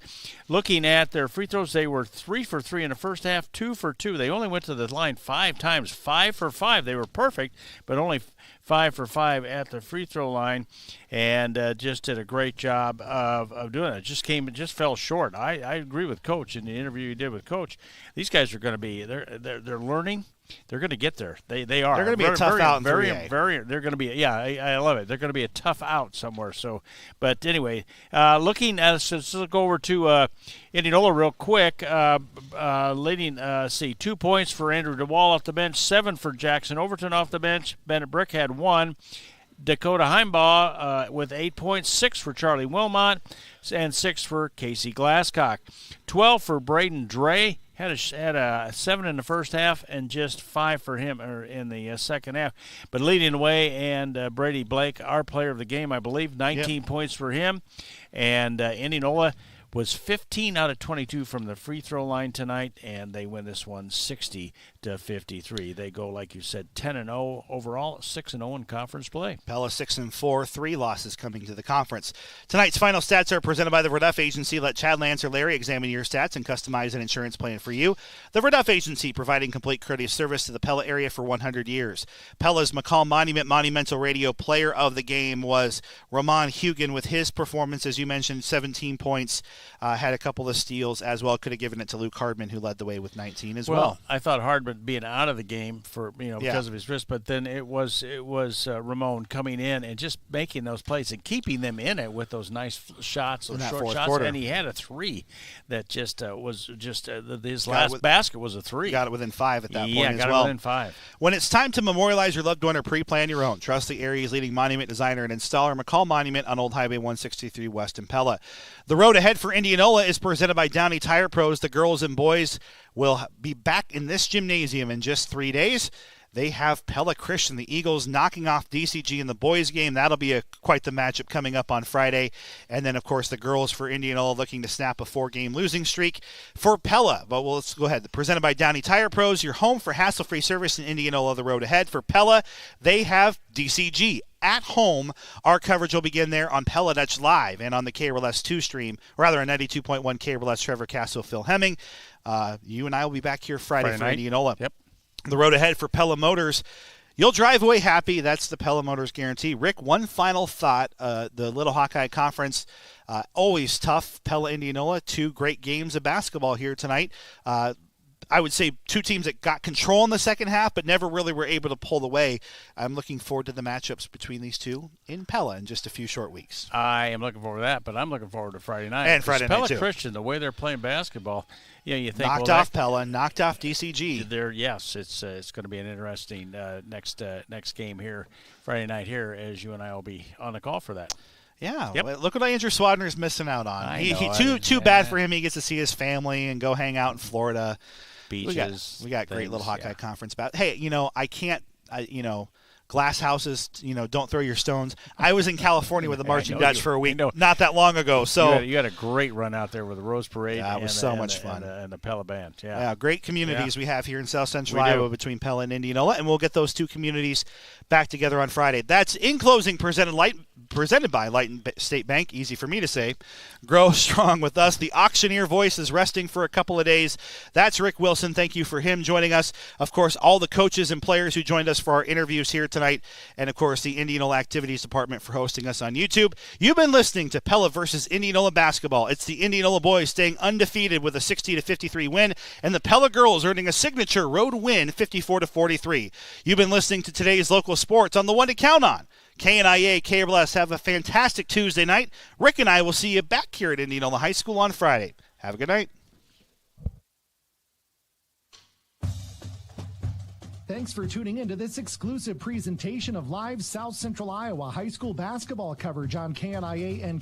Looking at their free throws, they were 3 for 3 in the first half, 2 for 2. They only went to the line 5 times, 5 for 5. They were perfect, but only 5 for 5 at the free throw line, and just did a great job of doing it. Just fell short. I agree with Coach in the interview you did with Coach. These guys are going to be they're learning. They're going to get there. They are. They're going to be a tough out in 3A. They're going to be. I love it. They're going to be a tough out somewhere. So, but anyway, looking at us, let's go over to Indianola real quick. Leading, 2 points for Andrew DeWall off the bench, 7 for Jackson Overton off the bench. Bennett Brick had 1. Dakota Heimbaugh with 8 points, 6 for Charlie Wilmot, and 6 for Casey Glasscock. 12 for Braden Dre. Had a 7 in the first half and just 5 for him in the second half. But leading the way, and Brady Blake, our player of the game, I believe, 19 points for him. And Indianola was 15 out of 22 from the free throw line tonight, and they win this one 60-53. They go, like you said, 10-0 overall, 6-0 in conference play. Pella 6-4, 3 losses coming to the conference. Tonight's final stats are presented by the Verduff Agency. Let Chad Lance or Larry examine your stats and customize an insurance plan for you. The Verduff Agency, providing complete courteous service to the Pella area for 100 years. Pella's McCall Monument Monumental Radio Player of the Game was Ramon Hugan with his performance, as you mentioned, 17 points. Had a couple of steals as well. Could have given it to Luke Hardman, who led the way with 19 as well. I thought Hardman being out of the game for because of his wrist, but then it was Ramon coming in and just making those plays and keeping them in it with those nice shots, those short shots. Quarter. And he had a 3 that just was just his last basket was a 3. Got it within 5 at that point as well. Yeah, got it within 5. When it's time to memorialize your loved one or pre-plan your own, trust the area's leading monument designer and installer, McCall Monument on Old Highway 163 West in Pella. The road ahead for Indianola is presented by Downey Tire Pros. The girls and boys will be back in this gymnasium in just 3 days. They have Pella Christian, the Eagles, knocking off DCG in the boys' game. That'll be quite the matchup coming up on Friday. And then, of course, the girls for Indianola looking to snap a 4-game losing streak for Pella. But let's go ahead. Presented by Downey Tire Pros, your home for hassle-free service in Indianola, the road ahead. For Pella, they have DCG. At home, our coverage will begin there on Pella Dutch Live and on the KRLS 2 stream, or rather on 92.1 KRLS. Trevor Castle, Phil Hemming. You and I will be back here Friday for night. Indianola. Yep. The road ahead for Pella Motors. You'll drive away happy. That's the Pella Motors guarantee. Rick, one final thought. The Little Hawkeye Conference, always tough. Pella, Indianola, 2 great games of basketball here tonight. I would say two teams that got control in the second half, but never really were able to pull away. I'm looking forward to the matchups between these two in Pella in just a few short weeks. I am looking forward to that, but I'm looking forward to Friday night. And Friday night, Pella too. Christian, the way they're playing basketball, you think knocked off Pella, knocked off DCG. Yes, it's going to be an interesting next game here Friday night here, as you and I will be on the call for that. Yeah, yep. Well, look what Andrew Swadner is missing out on. Too bad for him. He gets to see his family and go hang out in Florida. Beaches. We got great little Hawkeye conference. Hey, I can't. Glass houses, don't throw your stones. I was in California with the Marching Dutch for a week not that long ago. So you had a great run out there with the Rose Parade. Yeah, it was so much fun. And the Pella Band. Yeah, great communities we have here in South Central Iowa between Pella and Indianola, and we'll get those two communities back together on Friday. That's In Closing, presented by Lighton State Bank. Easy for me to say. Grow strong with us. The auctioneer voice is resting for a couple of days. That's Rick Wilson. Thank you for him joining us. Of course, all the coaches and players who joined us for our interviews here tonight, and of course the Indianola Activities Department for hosting us on YouTube. You've been listening to Pella versus Indianola basketball. It's the Indianola boys staying undefeated with a 60-53 win, and the Pella girls earning a signature road win, 54-43. You've been listening to today's local sports on the one to count on. KNIA KBLS. Have a fantastic Tuesday night. Rick and I will see you back here at Indianola High School on Friday. Have a good night. Thanks for tuning in to this exclusive presentation of live South Central Iowa high school basketball coverage on KNIA and